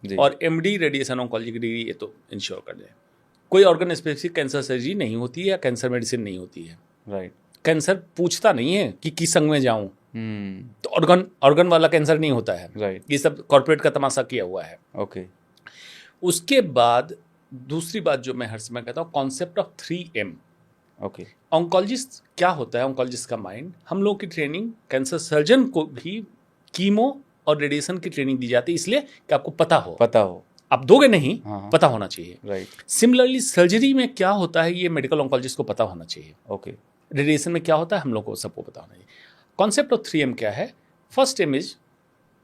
जी, और MD रेडिएशन ऑन्कोलॉजी की डिग्री, ये तो इंश्योर कर दें। कोई ऑर्गन स्पेसिफिक कैंसर सर्जरी नहीं होती है या कैंसर मेडिसिन नहीं होती है। राइट। कैंसर पूछता नहीं है कि किस संग में जाऊं, तो ऑर्गन वाला कैंसर नहीं होता है। राइट। ये सब कॉर्पोरेट का तमाशा किया हुआ है। ओके। उसके बाद दूसरी बात जो मैं हर समय कहता हूँ, concept of 3M। Okay. Oncologist क्या होता है? ऑन्कोलॉजिस्ट का माइंड। हम लोग की ट्रेनिंग कैंसर सर्जन को भी कीमो और रेडिएशन की ट्रेनिंग दी जाती है, इसलिए कि आपको पता हो। आप दोगे नहीं, हाँ। पता होना चाहिए। राइट। सिमिलरली सर्जरी में क्या होता है ये मेडिकल ऑन्कोलॉजिस्ट को पता होना चाहिए। ओके। रेडिएशन में क्या होता है हम लोग को सबको पता होना चाहिए। कॉन्सेप्ट ऑफ 3M क्या है? First M is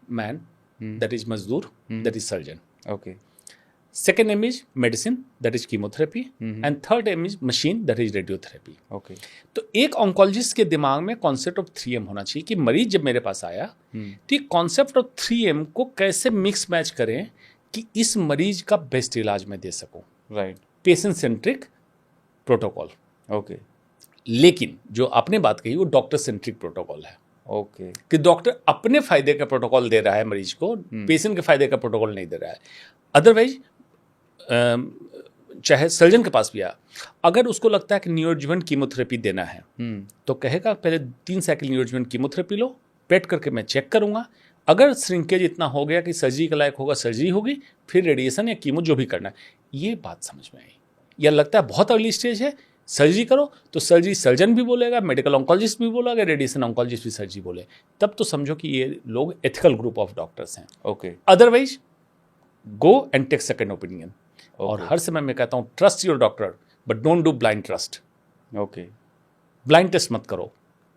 man, that is मजदूर, that is surgeon. Okay. Second M is medicine, that is chemotherapy, and third M is machine, that is radiotherapy. Okay. तो एक ऑन्कोलॉजिस्ट के दिमाग में कॉन्सेप्ट ऑफ 3M होना चाहिए कि मरीज जब मेरे पास आया तो ये कॉन्सेप्ट ऑफ 3M को कैसे मिक्स मैच करें कि इस मरीज का बेस्ट इलाज मैं दे सकूं। Right. Patient centric protocol. Okay. लेकिन जो आपने बात कही वो डॉक्टर सेंट्रिक प्रोटोकॉल है। ओके। कि डॉक्टर अपने फायदे का प्रोटोकॉल दे रहा है मरीज को, पेशेंट के फायदे का प्रोटोकॉल नहीं दे रहा है। अदरवाइज चाहे सर्जन के पास भी आ, अगर उसको लगता है कि न्यूरोएडजुवेंट कीमोथेरेपी देना है तो कहेगा पहले 3 साइकिल न्यूरोएडजुवेंट कीमोथेरेपी लो, पेट करके मैं चेक करूंगा, अगर श्रिंकेज इतना हो गया कि सर्जरी के लायक होगा सर्जरी होगी, फिर रेडिएशन या कीमो जो भी करना है। ये बात समझ में आई। या लगता है बहुत अर्ली स्टेज है, सर्जरी करो, तो सर्जरी सर्जन भी बोलेगा, मेडिकल ऑन्कोलॉजिस्ट भी बोलेगा, रेडिएशन ऑन्कोलॉजिस्ट भी सर्जरी बोले, तब तो समझो कि ये लोग एथिकल ग्रुप ऑफ डॉक्टर्स हैं। Okay. Otherwise go and take second opinion. और हर समय मैं कहता हूँ trust your doctor but don't do blind trust. Okay. Blind test मत करो,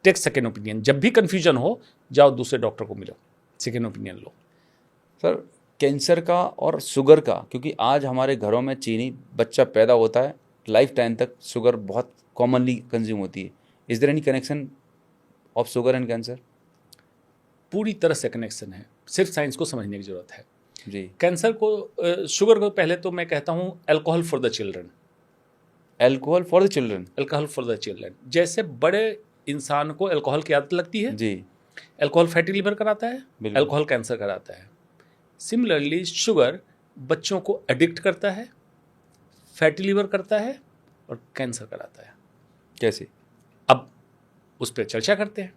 टेक सेकेंड ओपिनियन। जब भी कंफ्यूजन हो जाओ दूसरे डॉक्टर को मिलो, सेकेंड ओपिनियन लो। सर, कैंसर का और शुगर का, क्योंकि आज हमारे घरों में चीनी, बच्चा पैदा होता है लाइफ टाइम तक शुगर बहुत कॉमनली कंज्यूम होती है। Is there any connection of sugar and cancer? पूरी तरह से कनेक्शन है, सिर्फ साइंस को समझने की जरूरत है। जी। कैंसर को, शुगर को पहले तो मैं कहता हूँ alcohol for the children. Alcohol for the children? Alcohol for the children. जैसे बड़े इंसान को अल्कोहल की आदत लगती है, जी, अल्कोहल फैटी लिवर कराता है, बिल्कुल। अल्कोहल कैंसर कराता है। सिमिलरली शुगर बच्चों को एडिक्ट करता है, फैटी लिवर करता है और कैंसर कराता है। कैसे? अब उस पर चर्चा करते हैं।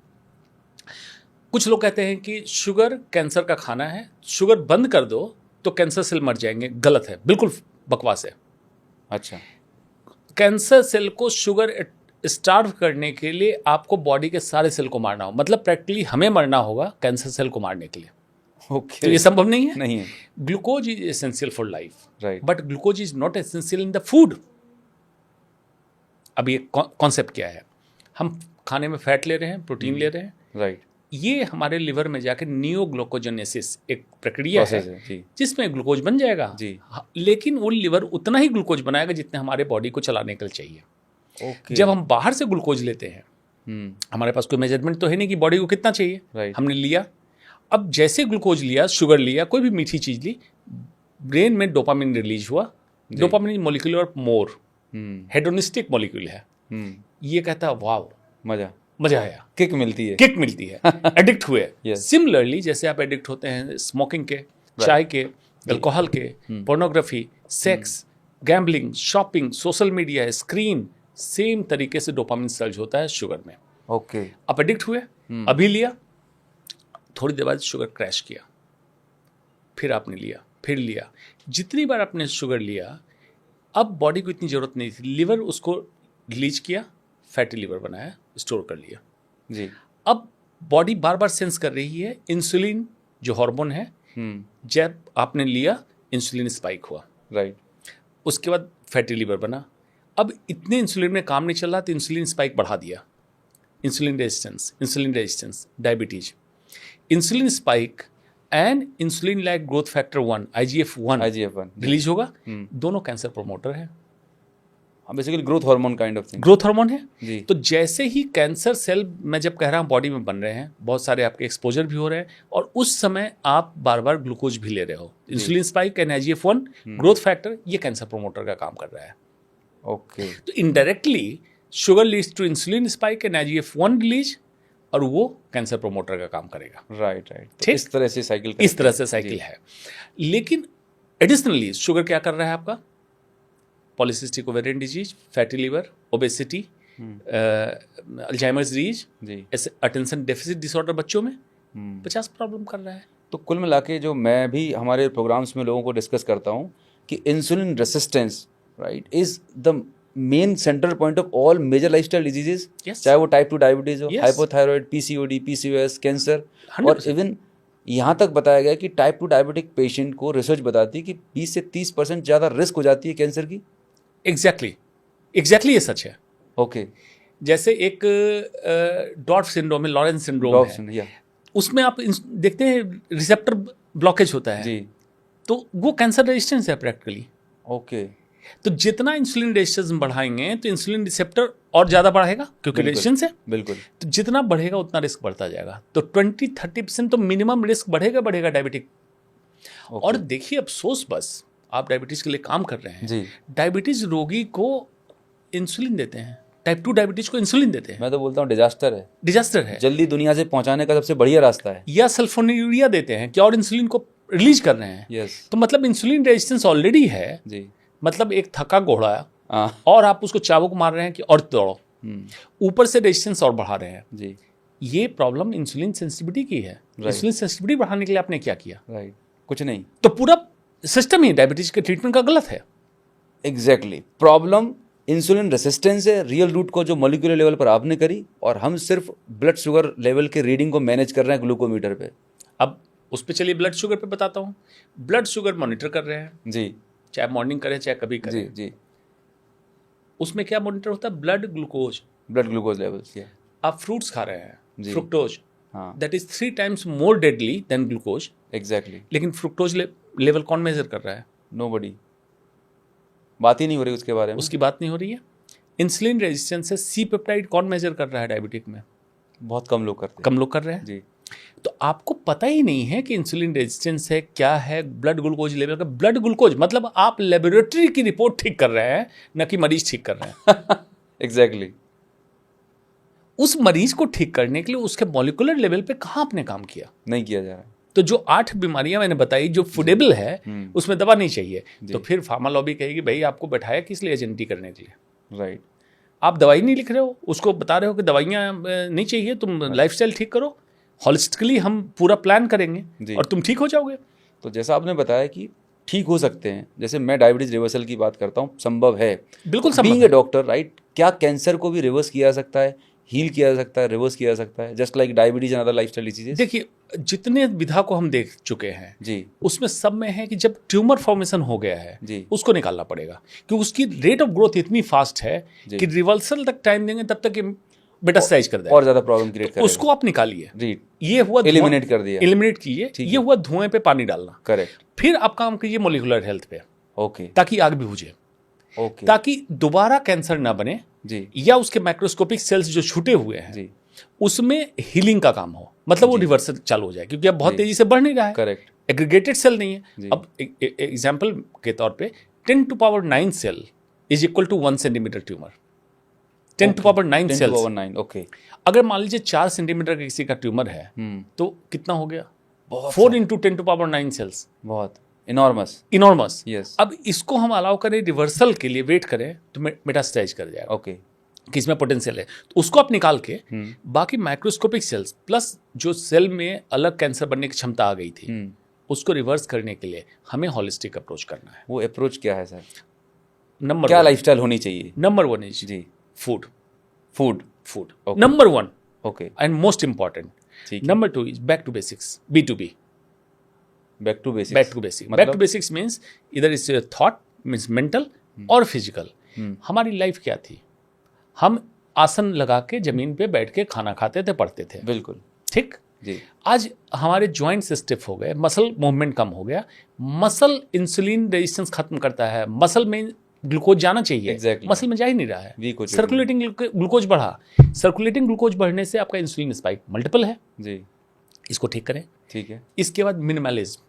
कुछ लोग कहते हैं कि शुगर कैंसर का खाना है, शुगर बंद कर दो तो कैंसर सेल मर जाएंगे। गलत है, बिल्कुल बकवास है। अच्छा, कैंसर सेल को शुगर स्टार्व करने के लिए आपको बॉडी के सारे सेल को मारना हो, मतलब प्रैक्टिकली हमें मरना होगा कैंसर सेल को मारने के लिए। ओके, तो ये संभव नहीं है। नहीं है। Glucose is essential for life, right, but glucose is not essential in the food. अब ये कॉन्सेप्ट क्या है? हम खाने में फैट ले रहे हैं, प्रोटीन ले रहे हैं, राइट, ये हमारे लिवर में जाकर नियोग्लूकोजेनेसिस एक प्रक्रिया है जी, जिसमें ग्लूकोज बन जाएगा जी। लेकिन वो लिवर उतना ही ग्लूकोज बनाएगा जितने हमारे बॉडी को चलाने के लिए चाहिए। ओके, जब हम बाहर से ग्लूकोज लेते हैं, हमारे पास कोई मेजरमेंट तो है नहीं कि बॉडी को कितना चाहिए, राइट, हमने लिया। अब जैसे ग्लूकोज लिया, शुगर लिया, कोई भी मीठी चीज ली, ब्रेन में डोपामिन रिलीज हुआ। डोपामिन मॉलिक्यूलर मोर हेडोनिस्टिक मॉलिक्यूल है। ये कहता है वाव, मजा आया, किक मिलती है, किक मिलती है, एडिक्ट हुए। Yes. सिमिलरली जैसे आप एडिक्ट होते हैं स्मोकिंग के, चाय के, अल्कोहल के, pornography, sex, gambling, shopping, social media, screen, same तरीके से डोपामिन सर्ज होता है शुगर में। ओके, आप एडिक्ट हुए, अभी लिया, थोड़ी देर बाद शुगर क्रैश किया, फिर आपने लिया, फिर लिया। जितनी बार आपने शुगर लिया, अब बॉडी को इतनी जरूरत नहीं थी, लिवर उसको रिलीज किया, फैटी लिवर बनाया, स्टोर कर लिया जी। अब बॉडी बार बार सेंस कर रही है, इंसुलिन जो हार्मोन है, जब आपने लिया इंसुलिन स्पाइक हुआ, राइट, उसके बाद फैटी लिवर बना। अब इतने इंसुलिन में काम नहीं चल रहा तो इंसुलिन स्पाइक बढ़ा दिया, insulin resistance, diabetes, insulin spike and insulin like growth factor 1 IGF-1 release होगा। दोनों कैंसर प्रोमोटर है, basically growth hormone kind of thing, growth hormone है जी। तो जैसे ही कैंसर सेल, मैं जब कह रहा हूँ बॉडी में बन रहे हैं, बहुत सारे आपके एक्सपोजर भी हो रहे हैं और उस समय आप बार बार ग्लूकोज भी ले रहे हो, insulin spike and IGF-1 growth factor, ये कैंसर प्रोमोटर का काम कर रहा है। ओके, तो indirectly sugar leads to insulin spike and IGF-1 release और वो कैंसर प्रोमोटर का काम करेगा। राइट, ठीक, इस तरह से साइकिल, इस तरह से साइकिल है। लेकिन एडिशनली शुगर क्या कर रहा है आपका? Polycystic ovarian disease, fatty liver, obesity, Alzheimer's disease, attention deficit disorder बच्चों में 50 प्रॉब्लम कर रहा है। तो कुल मिला के जो मैं भी हमारे प्रोग्राम्स में लोगों को डिस्कस करता हूँ कि insulin resistance, right, is the main central point of all major lifestyle diseases, चाहे वो टाइप 2 डायबिटीज हो, हाइपोथायराइड, PCOD, PCOS, कैंसर, और इवन यहाँ तक बताया गया कि टाइप 2 डायबिटिक पेशेंट को रिसर्च बताती है कि 20 से 30% ज़्यादा रिस्क हो जाती है कैंसर की। एग्जैक्टली ये सच है। ओके, जैसे एक डॉर्फ सिंड्रोम है, लॉरेंस सिंड्रोम है, उसमें आप देखते हैं रिसेप्टर ब्लॉकेज होता है जी, तो वो कैंसर रेजिस्टेंस है प्रैक्टिकली। ओके, तो जितना इंसुलिन रेजिस्टेंस बढ़ाएंगे तो इंसुलिन रिसेप्टर और ज़्यादा बढ़ेगा क्योंकि रेजिस्टेंस है, बिल्कुल, तो जितना बढ़ेगा उतना रिस्क बढ़ता जाएगा। तो 20-30% तो मिनिमम रिस्क बढ़ेगा डायबिटिक। और देखिए अफसोस, बस आप डायबिटीज के लिए काम कर रहे हैं जी, डायबिटीज रोगी को इंसुलिन देते हैं, टाइप 2 डायबिटीज को इंसुलिन देते हैं। मैं तो बोलता हूँ डिजास्टर है, जल्दी दुनिया से पहुंचाने का सबसे बढ़िया रास्ता है। या सल्फोनिलूरिया देते हैं कि और इंसुलिन को रिलीज कर रहे हैं। यस, तो मतलब इंसुलिन रेजिस्टेंस ऑलरेडी है जी, मतलब एक थका घोड़ा और आप उसको चाबुक मार रहे हैं कि और दौड़ो, ऊपर से रेजिस्टेंस और बढ़ा रहे हैं जी। ये प्रॉब्लम इंसुलिन सेंसिटिविटी की है। इंसुलिन सेंसिटिविटी बढ़ाने के लिए आपने क्या किया? राइट, कुछ नहीं। तो पूरा सिस्टम ही डायबिटीज के ट्रीटमेंट का गलत है। एग्जैक्टली, प्रॉब्लम इंसुलिन रेसिस्टेंस है, रियल रूट को जो मॉलिक्यूलर लेवल पर आपने करी, और हम सिर्फ ब्लड शुगर लेवल के रीडिंग को मैनेज कर रहे हैं ग्लूकोमीटर पे। अब उस पर चलिए ब्लड शुगर पे बताता हूँ। ब्लड शुगर मॉनिटर कर रहे हैं जी, चाहे मॉर्निंग करें चाहे कभी करें। जी, जी। उसमें क्या मॉनिटर होता है? Blood glucose levels. आप फ्रूट्स खा रहे हैं, जी। फ्रुक्टोज, हाँ, that is 3 times more deadly than glucose. Exactly, लेकिन फ्रुक्टोज लेवल कौन मेजर कर रहा है? नोबडी, बात ही नहीं हो रही उसके बारे में, उसकी बात नहीं हो रही है। इंसुलिन रेजिस्टेंस से सी पेप्टाइड कौन मेजर कर रहा है डायबिटिक में? बहुत कम लोग करते हैं। कम लोग कर रहे हैं जी, तो आपको पता ही नहीं है कि इंसुलिन रेजिस्टेंस है क्या है, ब्लड ग्लूकोज लेवल का। ब्लड ग्लूकोज मतलब आप लेबोरेटरी की रिपोर्ट ठीक कर रहे हैं, न कि मरीज ठीक कर रहे हैं। एग्जैक्टली, उस मरीज को ठीक करने के लिए उसके मॉलिक्यूलर लेवल पे कहाँ आपने काम किया? नहीं किया जा रहा है। तो जो 8 बीमारियां मैंने बताई जो फूडेबल है उसमें दवा नहीं चाहिए, तो फिर फार्मा लॉबी कहेगी भाई आपको बैठाया किस लिए एजेंटी करने के लिए? राइट, आप दवाई नहीं लिख रहे हो, उसको बता रहे हो कि दवाइयाँ नहीं चाहिए, तुम लाइफस्टाइल ठीक करो। हॉलिस्टिकली हम पूरा प्लान करेंगे जी। और तुम ठीक हो जाओगे। तो जैसा आपने बताया कि ठीक हो सकते हैं, जैसे मैं डायबिटीज रिवर्सल की बात करता हूँ, संभव है, बिल्कुल संभव बीइंग है। ए डॉक्टर, राइट, क्या कैंसर को भी रिवर्स किया जा सकता है, हील किया जा सकता है, रिवर्स किया जा सकता है, just like diabetes and other lifestyle diseases? देखिए, जितने विधा को हम देख चुके हैं जी उसमें सब में है कि जब ट्यूमर फॉर्मेशन हो गया है जी उसको निकालना पड़ेगा, क्योंकि उसकी रेट ऑफ ग्रोथ इतनी फास्ट है जी। कि रिवर्सल तक टाइम देंगे तब तक मेटास्टाइज कर देगा, और ज्यादा प्रॉब्लम क्रिएट करेगा। उसको आप निकालिए। जी, ये हुआ एलिमिनेट कर दिया, एलिमिनेट कीजिए। ठीक ये हुआ धुएं पे पानी डालना। करेक्ट, फिर आप काम कीजिए मॉलिक्यूलर हेल्थ पे, ओके ताकि आग भी बुझे, ओके ताकि दोबारा कैंसर ना बने, जी या उसके माइक्रोस्कोपिक सेल्स जो छूटे हुए हैं जी, उसमें हीलिंग का काम हो, मतलब वो रिवर्सल चालू हो जाए, क्योंकि अब बहुत जी। तेजी से बढ़ नहीं रहा है, करेक्ट, एग्रीगेटेड सेल नहीं जी। है। अब एग्जाम्पल के तौर पे 10⁹ cell is equal to 1 centimetre tumor. 10⁹ 10 cells. to 9, okay. अगर मान लीजिए 4 सेंटीमीटर का किसी का ट्यूमर है तो कितना हो गया? बहुत 4 इंटू 10⁹ सेल्स, बहुत इनॉर्मस, इनॉर्मस। यस, अब इसको हम अलाउ करें रिवर्सल के लिए, वेट करें तो मेटास्टाइज कर जाएगा, ओके, कि इसमें पोटेंशियल है, तो उसको आप निकाल के बाकी माइक्रोस्कोपिक सेल्स प्लस जो सेल में अलग कैंसर बनने की क्षमता आ गई थी उसको रिवर्स करने के लिए हमें हॉलिस्टिक अप्रोच करना है। वो अप्रोच क्या है सर? नंबर क्या लाइफस्टाइल होनी चाहिए? नंबर 1 इज जी, food. Food, food Okay. Number 1 okay, and most important. ठीक है, number 2 is back to basics, B2B, back to basics, back to basics. Back to basics means इधर इज थॉट, मीन्स मेंटल और फिजिकल। हमारी लाइफ क्या थी? हम आसन लगा के जमीन पे बैठ के खाना खाते थे, पढ़ते थे, बिल्कुल ठीक। जी, आज हमारे जॉइंट्स स्टिफ हो गए, मसल मूवमेंट कम हो गया, मसल इंसुलिन रेजिस्टेंस खत्म करता है, मसल में ग्लूकोज जाना चाहिए, Exactly. मसल में जा ही नहीं रहा है, वीक हो चुकी सर्कुलेटिंग ग्लूकोज बढ़ा, सर्कुलेटिंग ग्लूकोज बढ़ने से आपका इंसुलिन स्पाइक मल्टीपल है, जी, इसको ठीक करें। ठीक है, इसके बाद minimalism,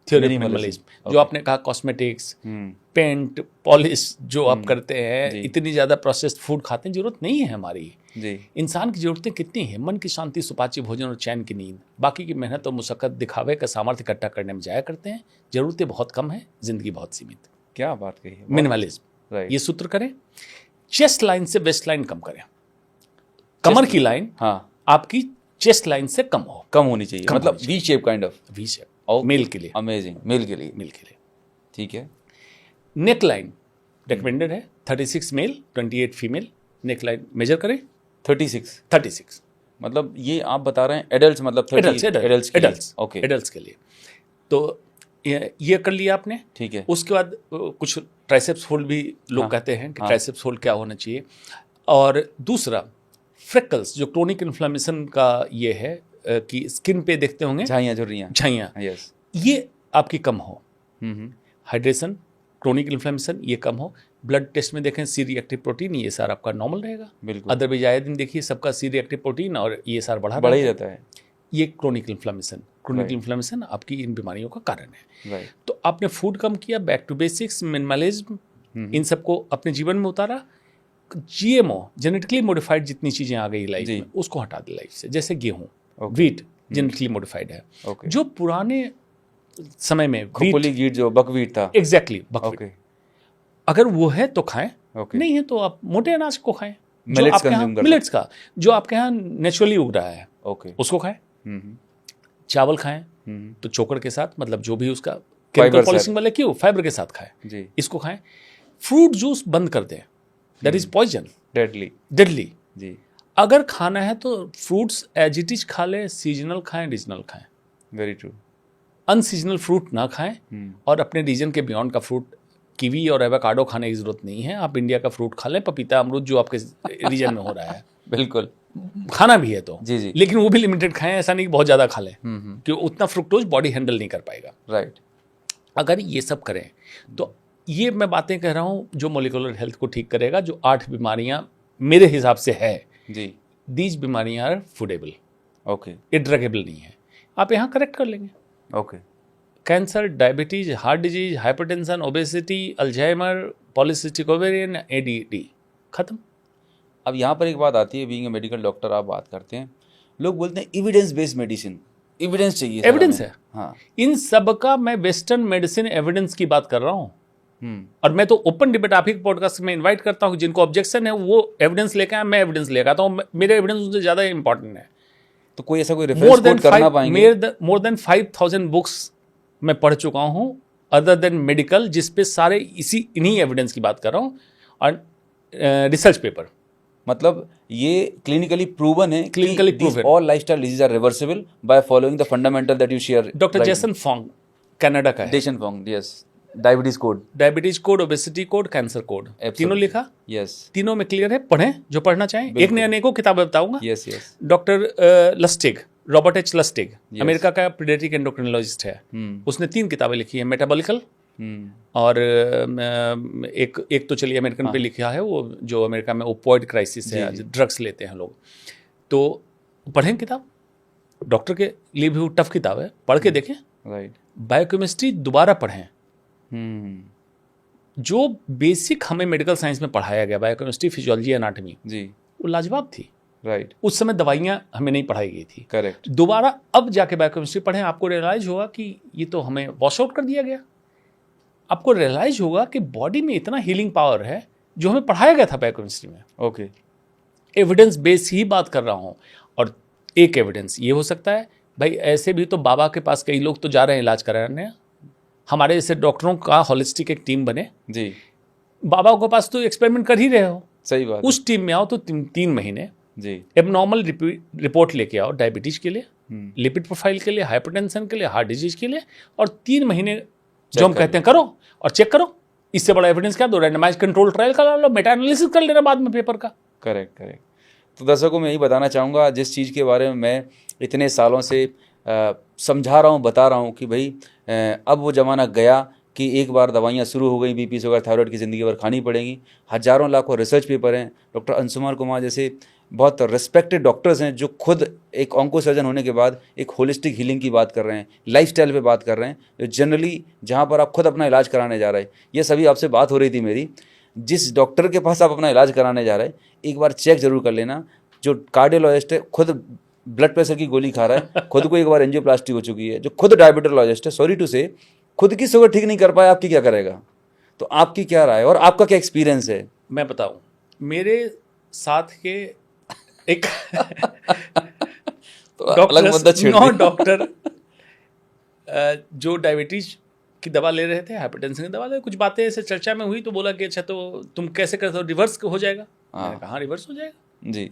theory of Minimalism, minimalism, जो आपने कहा कॉस्मेटिक्स, हम्म, पेंट, पॉलिश जो आप करते हैं, जी। इतनी ज़्यादा प्रोसेस्ड फूड खाते हैं, जरूरत नहीं है हमारी। जी, इंसान की जरूरतें कितनी हैं? मन की शांति, सुपाच्य भोजन और चैन की नींद। बाकी की मेहनत और मुशक्कत दिखावे का सामर्थ्य इकट्ठा करने में जाया करते हैं। जरूरतें बहुत कम है, जिंदगी बहुत सीमित। क्या बात कही है, मिनिमलिज्म, राइट, ये सूत्र करें। चेस्ट लाइन से वेस्ट लाइन कम करें, कमर की लाइन हाँ, आपकी चेस्ट लाइन से कम हो, कम होनी चाहिए, कम मतलब होनी V shape kind of, V shape, Okay. Male के लिए, अमेजिंग, मेल के लिए, मेल के लिए। ठीक है, नेक लाइन रिकमेंडेड है 36 male 28 female. Neck line measure करें 36, मतलब ये आप बता रहे हैं एडल्ट्स, मतलब 30 एडल्ट्स, ओके, एडल्ट्स के लिए। तो ये कर लिया आपने। ठीक है, उसके बाद कुछ ट्राइसेप्स होल्ड भी लोग हाँ, कहते हैं कि हाँ। ट्राइसेप्स होल्ड क्या होना चाहिए। और दूसरा फ्रेकल्स, जो क्रोनिक इन्फ्लेमेशन का ये है कि स्किन पे देखते होंगे झाइयाँ झुर्रियाँ, झाइयाँ, यस, ये आपकी कम हो। हम्म, हाइड्रेशन, क्रोनिक इन्फ्लेमेशन ये कम हो। ब्लड टेस्ट में देखें सी रिएक्टिव प्रोटीन, ये सारा आपका नॉर्मल रहेगा। बिल्कुल, अदरवाइज आए दिन देखिए सबका सी रिएक्टिव प्रोटीन और ये सारा बढ़ा बड़ा ही रहता रहता है, ये chronic inflammation. Chronic Right. Inflammation आपकी इन बीमारियों का कारण है। राइट, तो आपने फूड कम किया, बैक टू बेसिक्स, मिनिमलिज्म, इन सबको अपने जीवन में उतारा। जीएमओ, जेनेटिकली मॉडिफाइड जितनी चीजें आ गई लाइफ जी। में, उसको हटा दे लाइफ से। जैसे गेहूं, Okay. वीट जेनेटिकली मॉडिफाइड है। ओके, जो पुराने समय में खोपली गीट जो बकवीट था, एग्जैक्टली बकव्हीट, ओके, अगर वो है तो खाएं, ओके, नहीं है तो आप मोटे अनाज को खाएं, जो Millets आपके यहाँ consume कर मिलेट्स का, जो आपके यहाँ नेचुरली उग रहा है ओके, उसको खाएं। हम्म, चावल खाएं हम्म, तो चोकर के साथ, मतलब जो भी उसका Fiber केमिकल से। पॉलिशिंग वाले क्यों, फाइबर के साथ खाएं, जी, इसको खाएं। फ्रूट जूस बंद कर दें, that is poison, deadly, deadly. जी, अगर खाना है तो फ्रूट्स एज इट इज खा लें, सीजनल खाएं, रीजनल खाएं। वेरी ट्रू, अनसीजनल फ्रूट ना खाएं और अपने रीजन के बियॉन्ड का फ्रूट, कीवी और एवोकाडो खाने की जरूरत नहीं है। आप इंडिया का फ्रूट खा लें, पपीता, अमरूद, जो आपके रीजन में हो रहा है, बिल्कुल, खाना भी है तो जी, जी, लेकिन वो भी लिमिटेड खाएं, ऐसा नहीं कि बहुत ज़्यादा खा लें, हम्म, कि उतना फ्रुक्टोज बॉडी हैंडल नहीं कर पाएगा। राइट, अगर ये सब करें तो ये मैं बातें कह रहा हूँ जो मोलिकुलर हेल्थ को ठीक करेगा, जो 8 बीमारियाँ मेरे हिसाब से है। जी, दीज बीमारियाँ आर फूडेबल, ओके, ये ड्रगेबल नहीं है, आप यहाँ करेक्ट कर लेंगे। Okay, cancer, diabetes, heart disease, hypertension, obesity, Alzheimer, polycystic ovarian, ADD, खत्म। अब यहाँ पर एक बात आती है, बीइंग ए मेडिकल डॉक्टर आप बात करते हैं, लोग बोलते हैं एविडेंस बेस्ड मेडिसिन, एविडेंस चाहिए सर एविडेंस हमें। है, हाँ, इन सब का मैं वेस्टर्न मेडिसिन एविडेंस की बात कर रहा हूँ। हम्म, और मैं तो ओपन डिबेट आप ही के पॉडकास्ट में इनवाइट करता हूँ, जिनको ऑब्जेक्शन है वो एविडेंस लेकर आए, मैं एविडेंस लेकर आता हूँ, मेरे एविडेंस उनसे ज़्यादा इंपॉर्टेंट है। तो कोई ऐसा कोई रेफरेंस कोट करना पाएंगे? मोर देन 5000 बुक्स मैं पढ़ चुका हूँ अदर देन मेडिकल, जिस पे सारे इन्हीं एविडेंस की बात कर रहा हूँ, और रिसर्च पेपर। मतलब ये क्लिनिकली प्रूवन है, clinically proven, all lifestyle disease are reversible by following the fundamental that you share. Doctor Jason Fung Canada का है। Jason Fung, yes. Diabetes code, obesity code, cancer code, Absolutely. तीनों लिखा। Yes, तीनों में clear है, पढ़ें जो पढ़ना चाहें। एक ने अनेकों किताबें बताऊंगा। Yes yes. Doctor Lustig, Robert H Lustig, Yes. America का पीडियाट्रिक एंडोक्रिनोलॉजिस्ट है। उसने 3 किताबें लिखी है, मेटाबॉलिकल, और एक तो चलिए अमेरिकन पे लिखा है, वो जो अमेरिका में ओपोइड क्राइसिस है, ड्रग्स लेते हैं लोग, तो पढ़ें किताब। डॉक्टर के लिए भी वो टफ किताब है, पढ़ के देखें। राइट। बायोकेमिस्ट्री दोबारा पढ़ें। जो बेसिक हमें मेडिकल साइंस में पढ़ाया गया, बायोकेमिस्ट्री, फिजियोलॉजी, एनाटॉमी, जी, वो लाजवाब थी। राइट। उस समय दवाइयाँ हमें नहीं पढ़ाई गई थी। करेक्ट। दोबारा अब जाके बायोकेमिस्ट्री पढ़ें, आपको रियलाइज होगा कि ये तो हमें वॉश आउट कर दिया गया। आपको रियलाइज होगा कि बॉडी में इतना हीलिंग पावर है जो हमें पढ़ाया गया था बायोकेमिस्ट्री में। ओके। एविडेंस बेस ही बात कर रहा हूँ। और एक एविडेंस ये हो सकता है, भाई ऐसे भी तो बाबा के पास कई लोग तो जा रहे हैं इलाज कराने, हमारे जैसे डॉक्टरों का हॉलिस्टिक एक टीम बने जी। बाबा के पास तो एक्सपेरिमेंट कर ही रहे हो, सही बात। उस टीम में आओ तो 3 महीने जी, एबनॉर्मल रिपोर्ट लेके आओ, डायबिटीज के लिए, लिपिड प्रोफाइल के लिए, हाइपरटेंशन के लिए, हार्ट डिजीज के लिए, और 3 महीने जो हम कहते हैं करो और चेक करो। इससे बड़ा एविडेंस क्या दो? रैंडमाइज कंट्रोल ट्रायल करा लो, मेटा एनालिसिस कर लेना बाद में पेपर का। Correct correct. तो दर्शकों मैं यही बताना चाहूँगा, जिस चीज़ के बारे में मैं इतने सालों से समझा रहा हूँ, बता रहा हूँ कि भाई अब वो ज़माना गया कि एक बार दवाइयाँ शुरू हो गई, बीपी शुगर थायराइड की ज़िंदगी भर खानी पड़ेंगी। हज़ारों लाखों रिसर्च पेपर हैं। डॉक्टर अंशुमान कुमार जैसे बहुत रिस्पेक्टेड डॉक्टर्स हैं जो खुद एक ऑन्को सर्जन होने के बाद एक होलिस्टिक हीलिंग की बात कर रहे हैं, लाइफस्टाइल पे बात कर रहे हैं, जो जनरली जहाँ पर आप खुद अपना इलाज कराने जा रहे हैं। ये सभी आपसे बात हो रही थी मेरी, जिस डॉक्टर के पास आप अपना इलाज कराने जा रहे हैं एक बार चेक जरूर कर लेना। जो कार्डियोलॉजिस्ट है, खुद ब्लड प्रेशर की गोली खा रहा है, खुद को एक बार एंजियोप्लास्टी हो चुकी है, जो खुद डायबिटोलॉजिस्ट है, सॉरी टू से, खुद की शुगर ठीक नहीं कर पाया, आपकी क्या करेगा? तो आपकी क्या राय और आपका क्या एक्सपीरियंस है? मैं बताऊं, मेरे साथ के एक डॉक्टर जो डायबिटीज की दवा ले रहे थे, हाइपरटेंशन की दवा ले, कुछ बातें ऐसे चर्चा में हुई तो बोला कि अच्छा तो तुम कैसे करते हो, रिवर्स हो जाएगा? मैंने कहा रिवर्स हो जाएगा जी।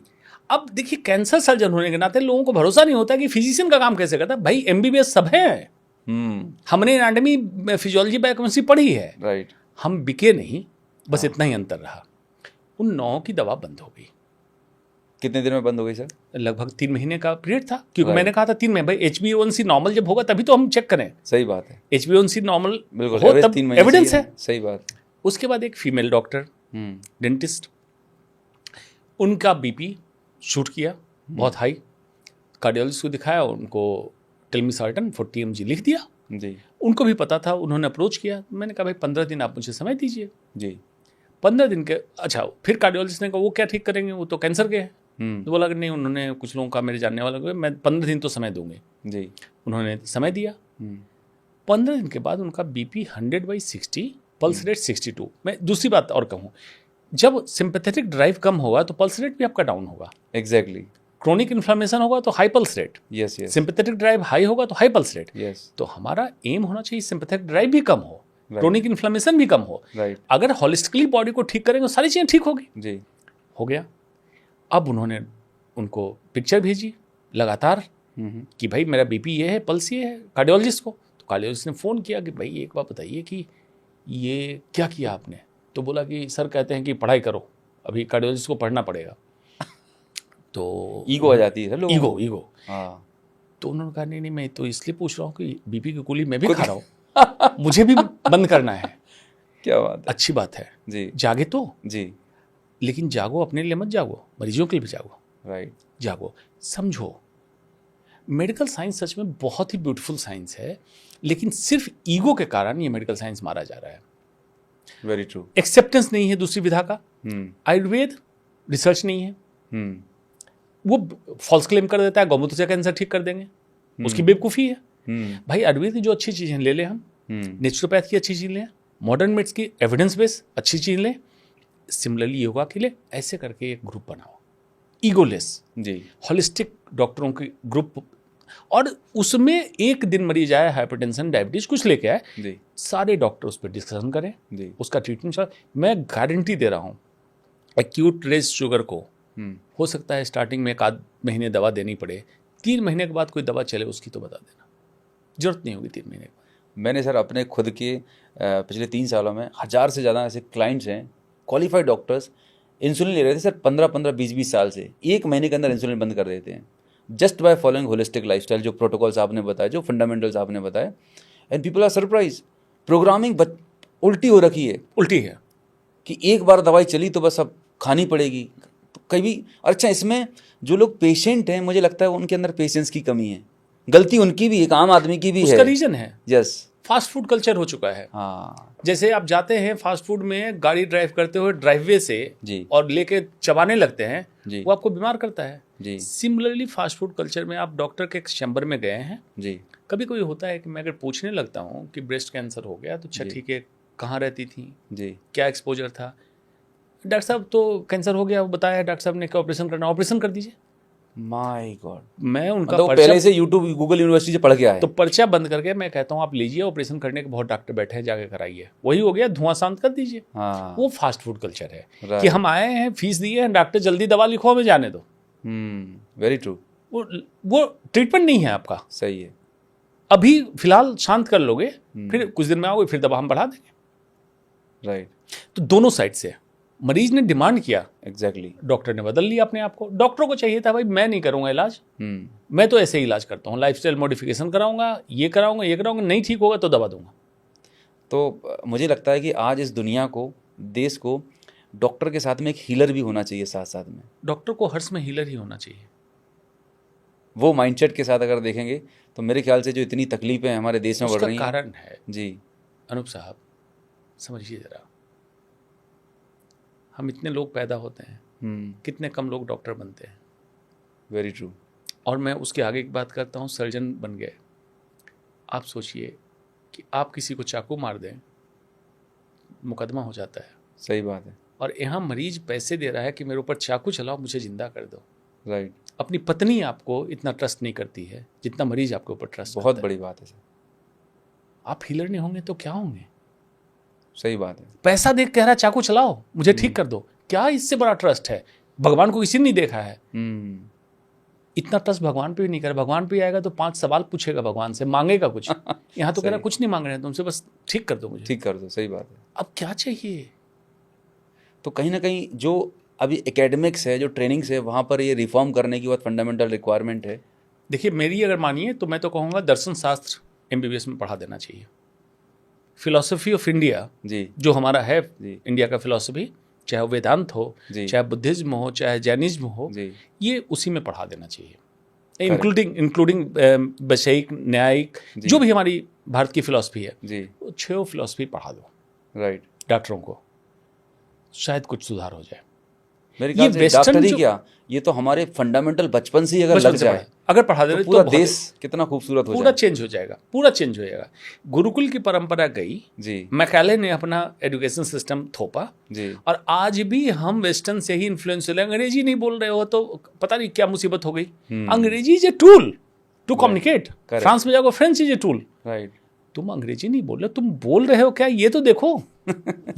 अब देखिए, कैंसर सर्जन होने के नाते लोगों को भरोसा नहीं होता कि फिजिशियन का काम कैसे करता है। भाई MBBS सब है, हमने एनाटॉमी, फिजियोलॉजी, बायोकेमिस्ट्री पढ़ी है, राइट। हम बिके नहीं, बस इतना ही अंतर रहा। उन 9 की दवा बंद हो गई। कितने दिन में बंद हो गई सर? लगभग 3 महीने का पीरियड था, क्योंकि मैंने कहा था 3 महीने, भाई HbA1c नॉर्मल जब होगा तभी तो हम चेक करें। सही बात है, HbA1c नॉर्मल बिल्कुल हो तब एविडेंस है। सही बात। उसके बाद एक फीमेल डॉक्टर, डेंटिस्ट, उनका बीपी शूट किया बहुत हाई, कार्डियोलॉजिस्ट को दिखाया, उनको टेलमिसार्टन 40 mg लिख दिया जी। उनको भी पता था, उन्होंने अप्रोच किया। मैंने कहा भाई 15 दिन आप मुझे समय दीजिए जी। 15 दिन के, अच्छा फिर कार्डियोलॉजिस्ट ने कहा वो क्या ठीक करेंगे, वो तो कैंसर के हैं। तो बोला कि नहीं, उन्होंने कुछ लोगों का, मेरे जानने वाला को, मैं 15 दिन तो समय दूंगी जी। उन्होंने समय दिया। 15 दिन के बाद उनका बीपी 100/60, पल्स रेट 62। मैं दूसरी बात और कहूँ, जब सिंपैथेटिक ड्राइव कम होगा तो पल्स रेट भी आपका डाउन होगा। एग्जैक्टली। क्रोनिक इन्फ्लेमेशन होगा तो high pulse rate, yes yes. Sympathetic drive high होगा तो हाई पल्स रेट। यस। तो हमारा एम होना चाहिए सिंपैथेटिक ड्राइव भी कम हो, क्रोनिक इन्फ्लेमेशन भी कम हो। राइट। अगर होलिस्टिकली बॉडी को ठीक करेंगे तो सारी चीज़ें ठीक होगी जी। हो गया। अब उन्होंने उनको पिक्चर भेजी लगातार कि भाई मेरा बीपी ये है, पल्स ये है, कार्डियोलॉजिस्ट को। तो कार्डियोलॉजिस्ट ने फ़ोन किया कि भाई एक बात बताइए कि ये क्या किया आपने? तो बोला कि सर कहते हैं कि पढ़ाई करो, अभी कार्डियोलॉजिस्ट को पढ़ना पड़ेगा। तो ईगो आ जाती है लोगों को। ईगो। हाँ। तो उन्होंने कहा नहीं मैं तो इसलिए पूछ रहा हूँ कि बीपी की गोली मैं भी खा रहा हूँ, मुझे भी बंद करना है। क्या बात है, अच्छी बात है जी। जागे तो जी, लेकिन जागो, अपने लिए मत जागो, मरीजों के लिए भी जागो। राइट। जागो, समझो मेडिकल साइंस सच में बहुत ही ब्यूटीफुल साइंस है, लेकिन सिर्फ ईगो के कारण ये मेडिकल साइंस मारा जा रहा है। Very true. एक्सेप्टेंस नहीं है दूसरी विधा का। आयुर्वेद रिसर्च नहीं है, वो फॉल्स क्लेम कर देता है गौमूत्र से कैंसर ठीक कर देंगे, उसकी बेवकूफ़ी है। भाई आयुर्वेद की जो अच्छी चीज़ें ले लें हम, नेचुरोपैथ की अच्छी चीज़ लें, मॉडर्न मेड्स की एविडेंस बेस अच्छी चीज़ लें, सिमिलरली योगा के लिए ऐसे करके एक ग्रुप बनाओ। ईगोलेस, जी, होलिस्टिक डॉक्टरों के ग्रुप, और उसमें एक दिन मरीज आया हाइपरटेंशन, डायबिटीज कुछ लेके आए, जी, सारे डॉक्टर उस पर डिस्कशन करें, जी, उसका ट्रीटमेंट चला। मैं गारंटी दे रहा हूँ, एक्यूट रेज शुगर को हो सकता है स्टार्टिंग में 1 आध महीने दवा देनी पड़े, 3 महीने के बाद कोई दवा चले उसकी तो बता देना, जरूरत नहीं होगी 3 महीने के बाद। मैंने सर अपने खुद के पिछले 3 सालों में 1000 से ज़्यादा ऐसे क्लाइंट्स हैं, क्वालिफाइड डॉक्टर्स, इंसुलिन ले रहे थे सर 15-15, 20-20 साल से, 1 महीने के अंदर इंसुलिन बंद कर देते हैं, just by following holistic lifestyle, जो प्रोटोकॉल्स आपने बताए, जो फंडामेंटल्स आपने बताए, and people are surprise. Programming उल्टी हो रखी है उल्टी है कि एक बार दवाई चली तो बस अब खानी पड़ेगी। तो कभी अच्छा, इसमें जो लोग पेशेंट हैं, मुझे लगता है उनके अंदर पेशेंस की कमी है, गलती उनकी भी, एक आम आदमी की भी है। उसका रीजन है यस, फास्ट फूड कल्चर हो चुका है। हाँ जैसे आप जाते हैं फास्ट फूड में, गाड़ी ड्राइव करते हुए ड्राइववे से जी, और लेके चबाने लगते हैं, जी, वो आपको बीमार करता है। जी, सिमिलरली फास्ट फूड कल्चर में आप डॉक्टर के चैम्बर में गए हैं, जी, कभी कोई होता है कि मैं अगर पूछने लगता हूँ कि ब्रेस्ट कैंसर हो गया तो अच्छा जी। ठीक है, कहाँ रहती थी, जी, क्या एक्सपोजर था, डॉक्टर साहब तो कैंसर हो गया, वो बताया डॉक्टर साहब ने, क्या ऑपरेशन करना, ऑपरेशन कर दीजिए। माय गॉड, मैं उनका मतलब पहले से यूट्यूब गूगल यूनिवर्सिटी से पढ़ के आए। तो पर्चा बंद करके मैं कहता हूँ आप लीजिए, ऑपरेशन करने के बहुत डॉक्टर बैठे हैं, जाके कराइए, वही हो गया, धुआं शांत कर दीजिए। हाँ, वो फास्ट फूड कल्चर है Right. कि हम आए हैं, फीस दिए हैं, डॉक्टर जल्दी दवा लिखो, हमें जाने दो। वेरी ट्रू, वो ट्रीटमेंट नहीं है आपका। सही है, अभी फिलहाल शांत कर लोगे, फिर कुछ दिन में आओगे, फिर दवा हम बढ़ा देंगे। राइट, तो दोनों साइड से मरीज ने डिमांड किया, एग्जैक्टली, डॉक्टर ने बदल लिया अपने आप को। डॉक्टरों को चाहिए था भाई मैं नहीं करूंगा इलाज, मैं तो ऐसे ही इलाज करता हूँ, लाइफस्टाइल मॉडिफिकेशन कराऊंगा, ये कराऊंगा, नहीं ठीक होगा तो दवा दूंगा। तो मुझे लगता है कि आज इस दुनिया को, देश को, डॉक्टर के साथ में एक हीलर भी होना चाहिए साथ साथ में। डॉक्टर को हर समय हीलर ही होना चाहिए। वो माइंडसेट के साथ अगर देखेंगे तो मेरे ख्याल से जो इतनी तकलीफें हमारे देश में बढ़ उसका रही हैं, कारण है जी, अनूप साहब, समझिए जरा, हम इतने लोग पैदा होते हैं, कितने कम लोग डॉक्टर बनते हैं। Very true. और मैं उसके आगे एक बात करता हूँ, सर्जन बन गए। आप सोचिए कि आप किसी को चाकू मार दें, मुकदमा हो जाता है। सही बात है, और यहाँ मरीज पैसे दे रहा है कि मेरे ऊपर चाकू चलाओ, मुझे जिंदा कर दो। राइट, अपनी पत्नी आपको इतना ट्रस्ट नहीं करती है जितना मरीज आपके ऊपर ट्रस्ट बहुत करता बड़ी बात है सर, है। आप हीलर नहीं होंगे तो क्या होंगे? सही बात है, पैसा देख कह रहा चाकू चलाओ, मुझे ठीक कर दो, क्या इससे बड़ा ट्रस्ट है? भगवान को किसी ने नहीं देखा है, इतना ट्रस्ट भगवान पे भी नहीं कर। भगवान पे आएगा तो 5 सवाल पूछेगा भगवान से, मांगेगा कुछ। यहाँ तो कह रहा कुछ नहीं मांग रहे हैं तुमसे, बस ठीक कर दो मुझे। ठीक कर दो, सही बात है। अब क्या चाहिए? तो कहीं ना कहीं जो अभी एकेडमिक्स है, जो ट्रेनिंग्स है, वहाँ पर ये रिफॉर्म करने की बहुत फंडामेंटल रिक्वायरमेंट है। देखिए मेरी अगर मानिए तो मैं तो कहूँगा दर्शन शास्त्र MBBS में पढ़ा देना चाहिए। फिलॉसफी ऑफ इंडिया जी, जो हमारा है, जी, इंडिया का फिलॉसफी, चाहे वेदांत हो, जी, चाहे बुद्धिज्म हो, चाहे जैनिज्म हो, जी, ये उसी में पढ़ा देना चाहिए। इंक्लूडिंग वैषयिक, न्यायिक, जी, जो भी हमारी भारत की फिलॉसफी है, जी, वो 6 फिलॉसफी पढ़ा दो राइट। डॉक्टरों को, शायद कुछ सुधार हो जाए। मेरे ख्याल से वेस्टर्न डॉक्टरी जो- क्या, ये तो हमारे फंडामेंटल बचपन से ही अगर बचपन लग से जाए पढ़ा- अगर पढ़ा दे तो तो पूरा बहुत- देश कितना खूबसूरत हो पूरा जाए। चेंज हो जाएगा, पूरा चेंज हो जाएगा। गुरुकुल की परंपरा गई, जी, मैकाले ने अपना एजुकेशन सिस्टम थोपा, जी, और आज भी हम वेस्टर्न से ही इन्फ्लुएंस हो रहे हैं। अंग्रेजी नहीं बोल रहे हो तो पता नहीं क्या मुसीबत हो गई। Angrezi is a tool to communicate. France में जाओ, French is a tool. Right, तुम अंग्रेजी नहीं बोल रहे, तुम बोल रहे हो क्या, ये तो देखो।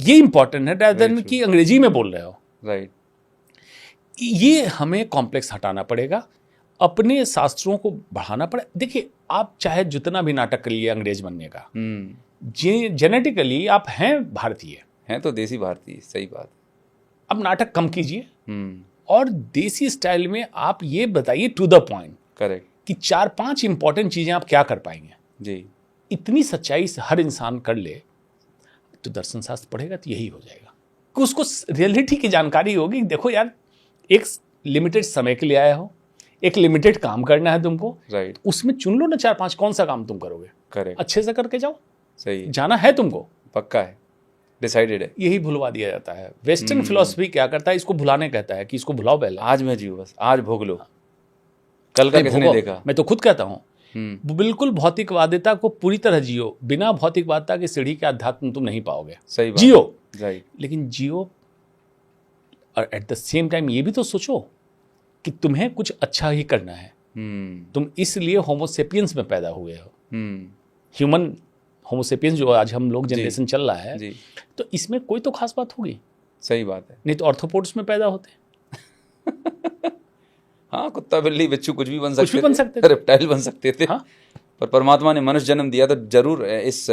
ये इंपॉर्टेंट है rather than कि अंग्रेजी में बोल रहे हो। राइट, ये हमें कॉम्प्लेक्स हटाना पड़ेगा, अपने शास्त्रों को बढ़ाना पड़े। देखिए आप चाहे जितना भी नाटक कर लिए अंग्रेज बनने का, जेनेटिकली आप हैं भारतीय, हैं तो देसी भारतीय, सही बात। अब नाटक कम कीजिए और देसी स्टाइल में आप ये बताइए टू द पॉइंट करेक्ट, कि 4-5 इंपॉर्टेंट चीजें आप क्या कर पाएंगे। जी, इतनी सच्चाई से हर इंसान कर ले तो दर्शन शास्त्र पढ़ेगा तो यही हो जाएगा कि उसको रियलिटी की जानकारी होगी। देखो यार, एक लिमिटेड समय के लिए आया हो, एक लिमिटेड काम करना है तुमको, राइट, उसमें चुन लो ना 4-5 कौन सा काम तुम करोगे, करेक्ट, अच्छे से करके जाओ। सही है, जाना है तुमको, पक्का है, डिसाइडेड है। यही भुलवा दिया जाता है। वेस्टर्न फिलॉसफी क्या करता है, इसको भुलाने कहता है कि इसको भुलाओ पहले। आज मैं जियो, बस आज भोग लो, कल का किसने भोगो। देखा। मैं तो खुद कहता हूँ बिल्कुल भौतिकवादिता को पूरी तरह जियो, बिना भौतिकवादिता की सीढ़ी के अध्यात्म तुम नहीं पाओगे। सही बात, जियो, राइट, लेकिन जियो और एट द सेम टाइम ये भी तो सोचो कि तुम्हें कुछ अच्छा ही करना है, तुम इसलिए होमोसेपियंस में पैदा हुए हो, ह्यूमन होमोसेपियंस जो आज हम लोग जनरेशन चल रहा है, तो इसमें कोई तो खास बात होगी। सही बात है। नहीं तो ऑर्थोपोड्स में पैदा होते हाँ, कुत्ता बिल्ली बिच्छू कुछ भी बन सकते थे, रेप्टाइल बन सकते थे। हाँ? पर परमात्मा ने मनुष्य जन्म दिया तो जरूर इस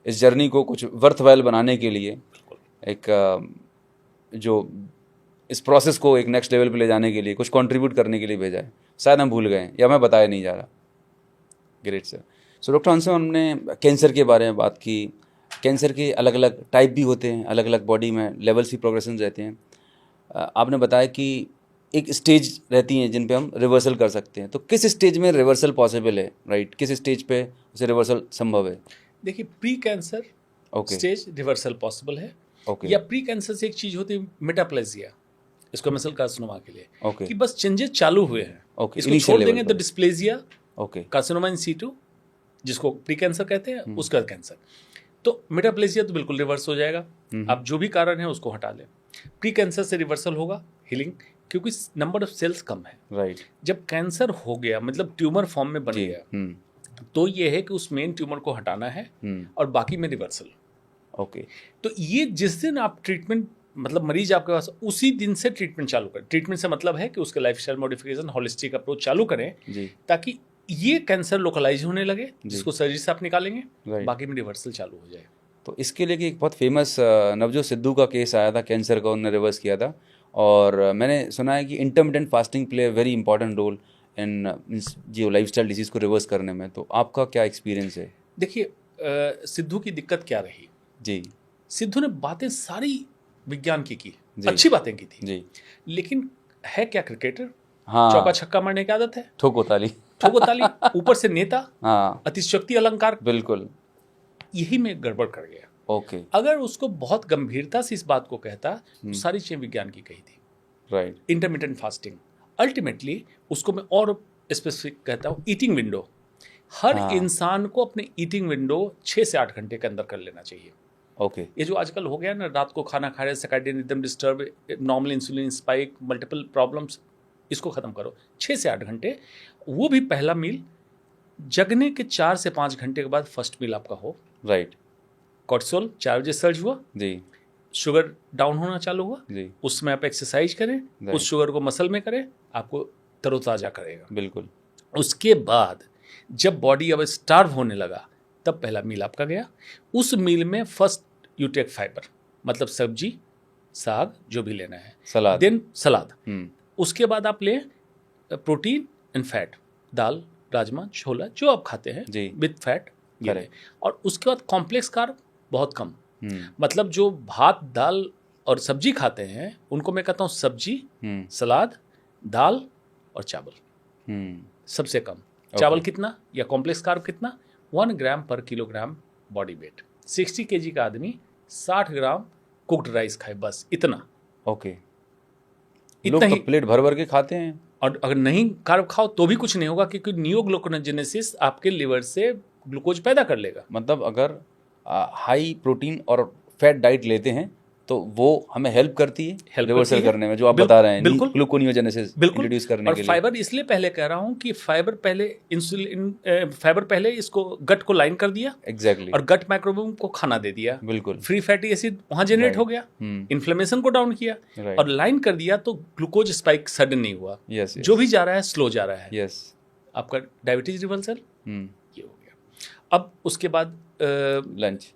जर्नी को कुछ वर्थवैल बनाने के लिए, एक जो इस प्रोसेस को एक नेक्स्ट लेवल पे ले जाने के लिए, कुछ कंट्रीब्यूट करने के लिए भेजा है। शायद हम भूल गए या मैं बताया नहीं जा रहा। Great sir. सो डॉक्टर हंस, हमने कैंसर के बारे में बात की। कैंसर के अलग अलग टाइप भी होते हैं, अलग अलग बॉडी में लेवल्स भी प्रोग्रेशन रहते हैं। आपने बताया कि एक स्टेज रहती हैं जिन पे हम रिवर्सल कर सकते हैं। तो किस स्टेज में रिवर्सल पॉसिबल है, राइट? किस स्टेज पे उसे रिवर्सल संभव है? देखिए, pre cancer stage reversal possible है। या प्री कैंसर से एक चीज होती है मेटाप्लेजिया, इसको मसल कार्सिनोमा के लिए, कि बस चेंजेस चालू हुए हैं, इसको छोड़ देंगे तो डिस्प्लेजिया, कार्सिनोमा इन सीटू, जिसको प्री कैंसर कहते हैं, उसका कैंसर। तो मेटाप्लेजिया तो बिल्कुल रिवर्स हो जाएगा, आप जो भी कारण है उसको हटा लें। प्री कैंसर से रिवर्सल होगा, हीलिंग, क्योंकि नंबर ऑफ सेल्स कम है। राइट। जब कैंसर हो गया, मतलब ट्यूमर फॉर्म में बन गया, तो ये है कि उस मेन ट्यूमर को हटाना है और बाकी में रिवर्सल। तो ये जिस दिन आप ट्रीटमेंट, मतलब मरीज आपके पास, उसी दिन से ट्रीटमेंट चालू करें। ट्रीटमेंट से मतलब है कि उसके लाइफस्टाइल मॉडिफिकेशन, होलिस्टिक अप्रोच चालू करें, ताकि ये कैंसर लोकलाइज होने लगे, जिसको सर्जरी से आप निकालेंगे, बाकी में रिवर्सल चालू हो जाए। तो इसके लिए एक बहुत फेमस नवजोत सिद्धू का केस आया था, कैंसर का उन्होंने रिवर्स किया था। और मैंने सुना है कि intermittent fasting play very important role in जो लाइफस्टाइल डिजीज को रिवर्स करने में। तो आपका क्या एक्सपीरियंस है? देखिए, सिद्धू की दिक्कत क्या रही जी? सिद्धू ने बातें सारी विज्ञान की अच्छी बातें की थी जी, लेकिन है क्या क्रिकेटर? हाँ, चौका छक्का मारने की आदत है, ठोको ताली, ऊपर से नेता, हाँ, अतिशक्ति अलंकार, बिल्कुल। यही में गड़बड़ कर गया। अगर उसको बहुत गंभीरता से इस बात को कहता तो सारी चीजें विज्ञान की कही थी। राइट। इंटरमिटेंट फास्टिंग, अल्टीमेटली उसको मैं और स्पेसिफिक कहता हूँ, ईटिंग विंडो। हर इंसान को अपने ईटिंग विंडो 6 से 8 घंटे के अंदर कर लेना चाहिए। ये जो आजकल हो गया ना, रात को खाना खा रहे, circadian rhythm disturb, normal insulin spike, multiple problems, इसको खत्म करो 6 से 8 घंटे। वो भी पहला मील जगने के 4 से 5 घंटे के बाद फर्स्ट मील आपका हो। राइट। कोर्टिसोल 4 बजे सर्ज हुआ जी, शुगर डाउन होना चालू हुआ जी, उसमें आप एक्सरसाइज करें, उस शुगर को मसल में करें, आपको तरोताजा करेगा। बिल्कुल। उसके बाद जब बॉडी अब स्टार्व होने लगा, तब पहला मील आपका गया। उस मील में फर्स्ट यू टेक फाइबर, मतलब सब्जी, साग, जो भी लेना है, सलाद, देन सलाद। उसके बाद आप लें प्रोटीन एंड फैट, दाल, राजमा, छोला, जो आप खाते हैं विथ फैट, और उसके बाद कॉम्प्लेक्स कार्ब बहुत कम। मतलब जो भात, दाल और सब्जी खाते हैं, उनको मैं कहता हूँ सब्जी, सलाद, दाल और चावल। सबसे कम चावल कितना या कॉम्प्लेक्स कार्ब कितना? 1 ग्राम पर किलोग्राम बॉडी वेट। 60 kg का आदमी 60 ग्राम कुक्ड राइस खाए, बस इतना। लोग तो प्लेट भर भर के खाते हैं, और अगर नहीं कार्ब खाओ तो भी कुछ नहीं होगा, क्योंकि नियोग्लूकोनेजेनेसिस आपके लिवर से ग्लूकोज पैदा कर लेगा। मतलब अगर हाई प्रोटीन और फैट डाइट लेते हैं तो वो हमें हेल्प करती है रिवर्सल करने में, जो आप बता रहे हैं, ग्लूकोनियोजेनेसिस इंट्रोड्यूस करने के लिए। और फाइबर इसलिए पहले कह रहा हूं कि फाइबर पहले फाइबर पहले इसको गट को लाइन कर दिया, एग्जैक्टली, और गट माइक्रोबियोम को खाना दे दिया, बिल्कुल। फ्री फैटी एसिड वहां जनरेट हो गया, इन्फ्लेमेशन को डाउन किया, और लाइन कर दिया, तो ग्लूकोज स्पाइक सडन नहीं हुआ। जो भी जा रहा है स्लो जा रहा है। आपका डायबिटीज रिवर्सल ये हो गया। अब उसके बाद लंच,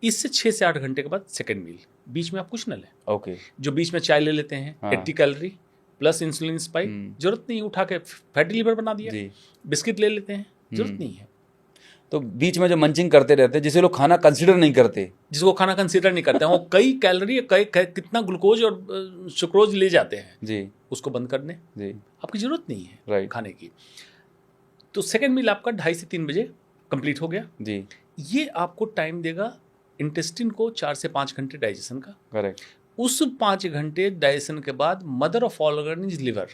इससे 6 से 8 घंटे के बाद सेकेंड मील। बीच में आप कुछ न लें। जो बीच में चाय ले लेते हैं, 80 कैलोरी प्लस इंसुलिन स्पाइक, जरूरत नहीं, उठा के फैटी लिवर बना दिया। बिस्किट ले लेते हैं, जरूरत नहीं है। तो बीच में जो मंचिंग करते रहते हैं, जिसे लोग खाना कंसीडर नहीं करते, जिसको खाना कंसीडर नहीं करते हैं, वो कई कैलोरी, कितना ग्लूकोज और सुक्रोज ले जाते हैं जी, उसको बंद करने आपकी जरूरत नहीं है खाने की। तो सेकेंड मील आपका 2:30 से 3 बजे कंप्लीट हो गया जी। ये आपको टाइम देगा इंटेस्टिन को 4 से 5 घंटे डाइजेशन का। करेक्ट। उस 5 घंटे डाइजेशन के बाद mother of all organ is liver.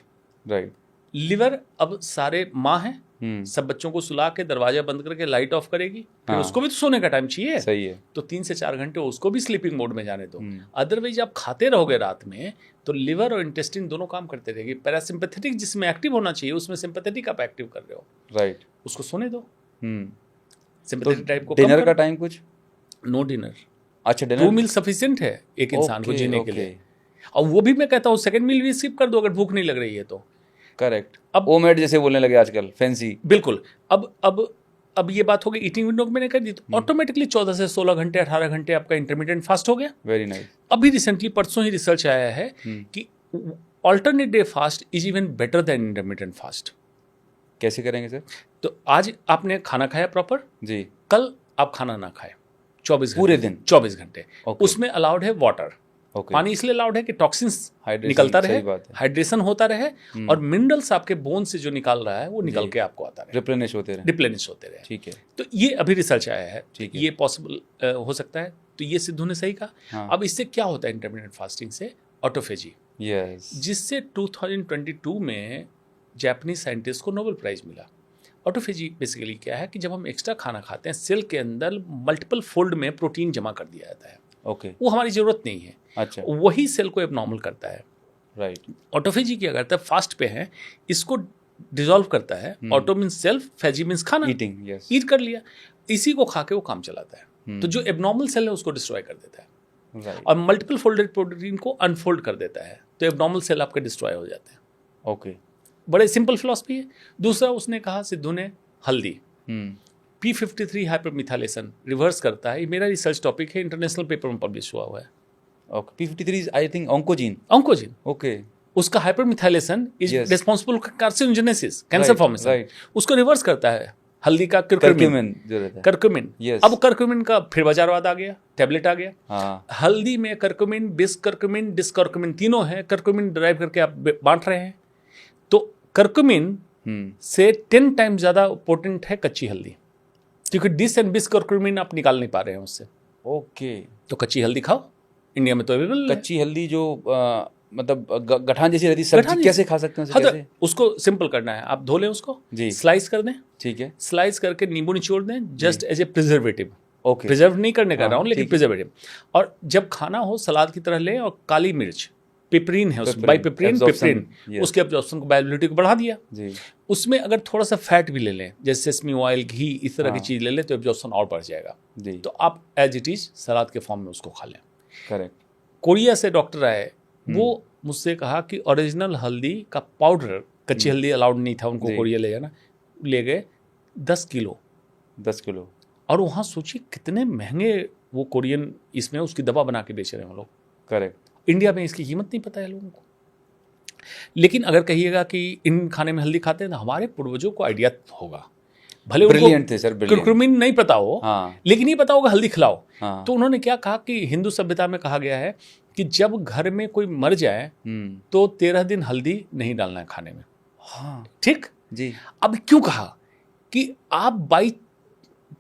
Right. Liver अब सारे माँ हैं, सब बच्चों को सुला के दरवाजा बंद करके लाइट ऑफ करेगी, फिर हाँ। उसको भी तो सोने का टाइम चाहिए। सही है। तो 3 से 4 घंटे उसको भी स्लीपिंग मोड में जाने दो। अदरवाइज आप खाते रहोगे रात में तो लिवर और इंटेस्टाइन दोनों काम करते रहेगी। पैरासिम्पैथेटिक जिसमें एक्टिव होना चाहिए उसमें सिंपैथेटिक आप एक्टिव कर रहे हो। राइट। उसको सोने दो। तो सिंपैथेटिक टाइप को कम डिनर का करो। टाइम कुछ? No dinner. अच्छा, 2 डिनर मील सफिशिएंट है एक इंसान को ओके, जीने के ओके। लिए। और वो भी मैं कहता हूँ सेकंड मील भी स्किप कर दो अगर भूख नहीं लग रही है तो। करेक्ट। अब- ओमेड जैसे बोलने लगे आजकल, फैंसी। बिल्कुल। अब ये बात हो गई ईटिंग विंडो मैंने कर दी तो ऑटोमेटिकली 14 से 16 घंटे 18 घंटे आपका इंटरमीडिएट फास्ट हो गया। Very nice. अभी रिसेंटली परसों ही रिसर्च आया है कि alternate day fast is even better than intermediate fast. कैसे करेंगे सर? तो आज आपने खाना खाया प्रॉपर, जी। कल आप खाना ना खाएं 24 पूरे घंटे, दिन? 24 घंटे। ओके। उसमें अलाउड है वाटर। ओके। पानी इसलिए अलाउड है कि टॉक्सिन्स हाइड्रेशन, निकलता सही रहे, बात है। हाइड्रेशन होता रहे और मिनरल्स आपके बोन से जो निकाल रहा है वो निकल जी। के आपको आता रहे, रिप्लेनिश होते रहे। रिप्लेनिश होते रहे। ठीक है। तो ये अभी रिसर्च आया है, ठीक है। ये पॉसिबल हो सकता है। तो ये सिद्धू ने सही कहा। हाँ। अब इससे क्या होता है इंटरमीडिएट फास्टिंग से? Autophagy, yes. जिससे 2022 में जापानीज साइंटिस्ट को नोबेल प्राइज मिला। ऑटोफेजी बेसिकली क्या है कि जब हम एक्स्ट्रा खाना खाते हैं सेल के अंदर मल्टीपल फोल्ड में प्रोटीन जमा कर दिया जाता है। ओके। वो हमारी जरूरत नहीं है, अच्छा। वही सेल को एबनॉर्मल करता है। राइट। ऑटोफेजी क्या करता है? फास्ट पे है, इसको डिसॉल्व करता है। ऑटो मीन्स सेल्फ, फेजी मीन्स खाना, ईटिंग। यस। ईट कर लिया, इसी को खा के वो काम चलाता है। तो जो एबनॉर्मल सेल है उसको डिस्ट्रॉय कर देता है राइट। और मल्टीपल फोल्डेड प्रोटीन को अनफोल्ड कर देता है। तो एबनॉर्मल सेल आपके डिस्ट्रॉय हो जाते हैं। ओके। बड़े सिंपल फिलॉसफी है। दूसरा उसने कहा, सिद्धू ने, हल्दी P53 हाइपरमिथाइलेशन रिवर्स करता है। ये मेरा रिसर्च टॉपिक है, इंटरनेशनल पेपर में पब्लिश हुआ है। Okay. P53 I think oncogene. Oncogene, okay. उसका hypermethylation is Yes. Responsible carcinogenesis, cancer Right, formation. right. उसको रिवर्स करता है हल्दी का कर्क्यूमिन। कर्क्यूमिन जो रहता है। कर्क्यूमिन। Yes. अब कर्क्यूमिन का फिर बाजारवाद आ गया, टैबलेट आ गया। हाँ। हल्दी में कर्क्यूमिन, बिस्कर्क्यूमिन, डिस्कर्क्यूमिन तीनों है। कर्क्यूमिन ड्राइव करके आप बांट रहे हैं। तो कर्क्यूमिन से 10 टाइम ज्यादा पोटेंट है कच्ची हल्दी, क्योंकि डिस एंड बिस्कर्क्यूमिन आप निकाल नहीं पा रहे हैं उससे। ओके। तो कच्ची हल्दी खाओ, इंडिया में तो अवेलेबल है। कच्ची हल्दी जो मतलब गठान जैसी रहती गठान सब्जी, जैसी। कैसे खा सकते हैं उसे? हाँ, तो कैसे? उसको सिंपल करना है, आप धो लें उसको, जी। स्लाइस कर दें, ठीक है। स्लाइस करके नींबू निचोड़ दें, just as a preservative. Okay. Preserve नहीं करने का हाँ, रहा हूँ, लेकिन ठीक है। प्रिजर्वेटिव। और जब खाना हो सलाद की तरह लें, और काली मिर्च, पिपरीन है उसमें, पिपरीन, बाइपिपरीन, absorption, पिपरीन, yes. उसके एब्जॉर्प्शन को, बायोबिलिटी को बढ़ा दिया। जी। उसमें अगर थोड़ा सा फैट भी ले लें, जैसे सेसमी ऑयल, घी, इस तरह की हाँ। चीज़ ले लें तो एब्जॉर्प्शन और बढ़ जाएगा। जी। तो आप एज इट इज सलाद के फॉर्म में उसको खा लें। करेक्ट। कोरिया से डॉक्टर आए, वो मुझसे कहा कि ओरिजिनल हल्दी का पाउडर, कच्ची हल्दी अलाउड नहीं था उनको, जी। कोरिया ले जाना, ले गए 10 किलो। 10 किलो। और वहाँ सोचिए कितने महंगे वो कोरियन इसमें उसकी दवा बना के बेच रहे हैं वो लोग। करेक्ट। इंडिया में इसकी कीमत नहीं पता है लोगों को। लेकिन अगर कहिएगा कि इन खाने में हल्दी खाते हैं, तो हमारे पूर्वजों को आइडिया होगा, भले ब्रिलियंट थे सर, ब्रिलियंट। कुरकुमिन नहीं पता हो, हाँ। लेकिन ये पता होगा हल्दी खिलाओ। हाँ। तो उन्होंने क्या कहा कि हिंदू सभ्यता में कहा गया है कि जब घर में कोई मर जाए तो 13 दिन हल्दी नहीं डालना है खाने में। हाँ। ठीक। जी। अब क्यों कहा कि आप बाई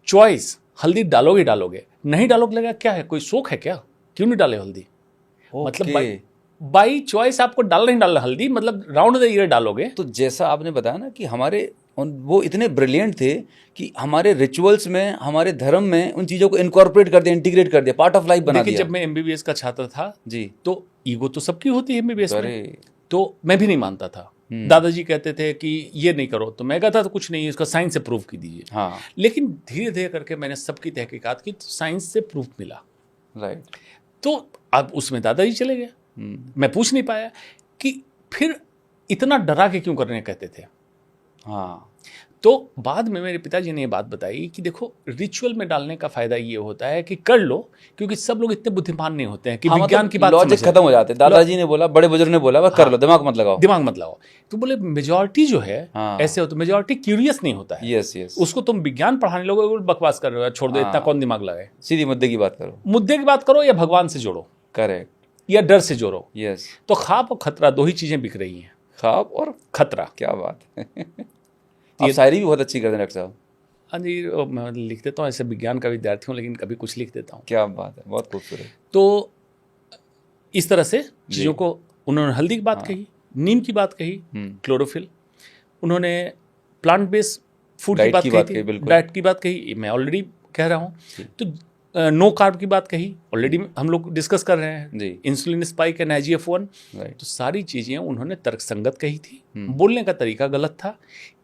चॉइस हल्दी डालोगे, नहीं डालोगे लगा क्या है, कोई शौक है क्या, क्यों नहीं डाले हल्दी? मतलब बाई चॉइस आपको नहीं डालना हल्दी, मतलब राउंड द ईयर डालोगे। तो जैसा आपने बताया ना कि हमारे वो इतने ब्रिलियंट थे कि हमारे रिचुअल्स में, हमारे धर्म में उन चीज़ों को इनकॉर्पोरेट कर दिया, इंटीग्रेट कर दिया, पार्ट ऑफ लाइफ बना देखिए, दिया। जब मैं एमबीबीएस का छात्र था जी, तो ईगो तो सबकी होती है एमबीबीएस में, अरे तो मैं भी नहीं मानता था। दादाजी कहते थे कि ये नहीं करो, तो मैं कहता था कुछ नहीं, इसका साइंस से प्रूफ कीजिए। हाँ। लेकिन धीरे धीरे करके मैंने सबकी तहकीकात की, तो साइंस से प्रूफ मिला। राइट। तो अब उसमें दादाजी चले गए, मैं पूछ नहीं पाया कि फिर इतना डरा के क्यों करने कहते थे। हाँ। तो बाद में मेरे पिताजी ने ये बात बताई कि देखो, रिचुअल में डालने का फायदा ये होता है कि कर लो, क्योंकि सब लोग इतने बुद्धिमान नहीं होते हैं कि हाँ, विज्ञान की बात लॉजिक खत्म हो जाते हैं। दादाजी ने बोला, बड़े बुजुर्ग ने बोला, बस कर लो, दिमाग मत लगाओ, दिमाग मत लगाओ। तो बोले मेजॉरिटी जो है हाँ। ऐसे हो, तो मेजॉरिटी क्यूरियस नहीं होता है। Yes yes. उसको तुम विज्ञान पढ़ाने लोगे, बकवास कर रहे हो, छोड़ दो, इतना कौन दिमाग लगाए। सीधी मुद्दे की बात करो, मुद्दे की बात करो, या भगवान से जोड़ो, करेक्ट, या डर से जोड़ो। यस। तो ख्वाब और खतरा दो ही चीजें बिक रही हैं। ख्वाब और खतरा। क्या बात है। आप शायरी भी बहुत अच्छी करते हैं डॉक्टर साहब। हाँ जी, मैं लिख देता हूँ, ऐसे विज्ञान का विद्यार्थी हूँ, लेकिन कभी कुछ लिख देता हूँ। क्या बात है, बहुत खूबसूरत। तो इस तरह से चीज़ों को उन्होंने हल्दी की बात कही, नीम की बात कही, क्लोरोफिल। उन्होंने प्लांट बेस्ड फूड की बात कही थी, डाइट की बात कही, मैं ऑलरेडी कह रहा हूँ। तो नो कार्ब की बात कही, ऑलरेडी हम लोग डिस्कस कर रहे हैं, इंसुलिन स्पाइक एंड IGF-1। तो सारी चीज़ें उन्होंने तर्कसंगत कही थी, बोलने का तरीका गलत था,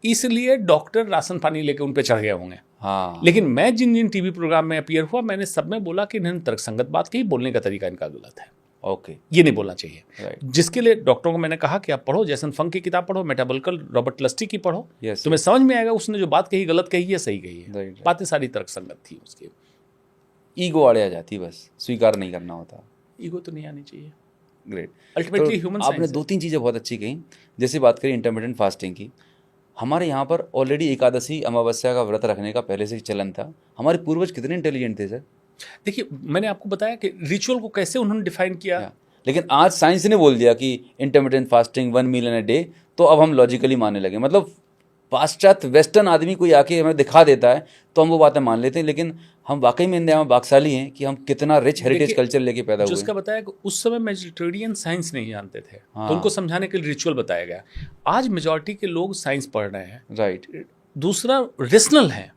इसलिए डॉक्टर राशन पानी लेके उन पे चढ़ गए होंगे। हाँ। लेकिन मैं जिन जिन टीवी प्रोग्राम में अपीयर हुआ, मैंने सब में बोला कि इन्होंने तर्कसंगत बात कही, बोलने का तरीका इनका गलत है। ओके, ये नहीं बोलना चाहिए। जिसके लिए डॉक्टरों को मैंने कहा कि आप पढ़ो, जैसन फंक की किताब पढ़ो, मेटाबॉलिकल रॉबर्ट लस्टी की पढ़ो, तुम्हें समझ में आएगा उसने जो बात कही गलत कही है सही कही है। बातें सारी तर्कसंगत थी। उसकी ईगो आड़े आ जाती, बस स्वीकार नहीं करना होता। ईगो तो नहीं आनी चाहिए। ग्रेट। Ultimately human science. आपने 2-3 चीज़ें बहुत अच्छी कही। जैसे बात करी इंटरमिटेंट फास्टिंग की, हमारे यहाँ पर ऑलरेडी एकादशी अमावस्या का व्रत रखने का पहले से चलन था। हमारे पूर्वज कितने इंटेलिजेंट थे सर। देखिए, मैंने आपको बताया कि रिचुअल को कैसे उन्होंने डिफाइन किया, लेकिन आज साइंस ने बोल दिया कि intermittent fasting 1 meal in a day, तो अब हम लॉजिकली मानने लगे। मतलब पाश्चात्य वेस्टर्न आदमी कोई आके हमें दिखा देता है तो हम वो बातें मान लेते हैं, लेकिन हम वाकई में इंडिया में भाग्यशाली हैं कि हम कितना रिच हेरिटेज कल्चर लेके पैदा हुए। जिसका बताया कि उस समय मेडिटेरियन साइंस नहीं जानते थे, तो उनको समझाने के लिए रिचुअल बताया गया। आज मेजॉरिटी के लोग साइंस पढ़ रहे हैं, राइट। दूसरा रेशनल है,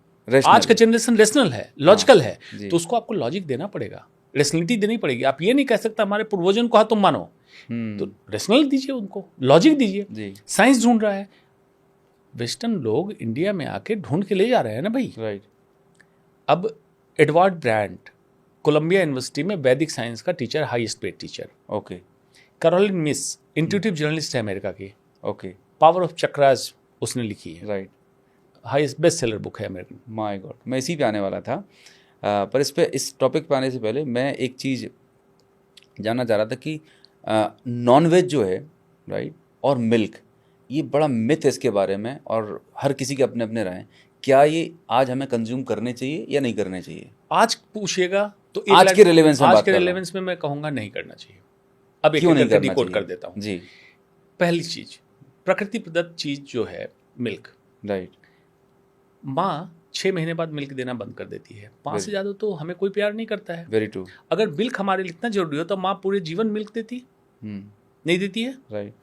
आज का जनरेशन रेशनल है, लॉजिकल है, तो उसको आपको लॉजिक देना पड़ेगा, रेशनलिटी देनी पड़ेगी। आप ये नहीं कह सकते हमारे पूर्वजों को तुम मानो, तो रेशनल दीजिए, उनको लॉजिक दीजिए। साइंस ढूंढ रहा है, वेस्टर्न लोग इंडिया में आके ढूंढ के ले जा रहे हैं ना भाई। राइट। अब एडवर्ड ब्रांड कोलंबिया यूनिवर्सिटी में वैदिक साइंस का teacher, highest paid teacher. Okay. Caroline Myss intuitive journalist है अमेरिका की। ओके। पावर ऑफ चक्रास उसने लिखी है। Right. Highest best seller book है अमेरिकन। माय गॉड, मैं इसी पे आने वाला था। पर इस टॉपिक पे आने से पहले मैं एक चीज़ जानना चाह रहा था कि नॉनवेज जो है, राइट, और मिल्क, ये बड़ा मिथ है इसके बारे में, और हर किसी के अपने अपने राय। क्या ये आज हमें कंज्यूम करने चाहिए या नहीं करने चाहिए? आज पूछिएगा तो आज के रिलेवेंस में मैं कहूँगा नहीं करना चाहिए। अब एक करके डिकोड कर देता हूँ। जी। पहली चीज, प्रकृति प्रदत्त चीज जो है मिल्क, राइट। माँ 6 महीने बाद मिल्क देना बंद कर देती है। 5 से ज़्यादा तो हमें कोई प्यार नहीं करता है। Very true. अगर मिल्क हमारे लिए इतना जरूरी हो तो माँ पूरे जीवन मिल्क देती, नहीं देती है। राइट।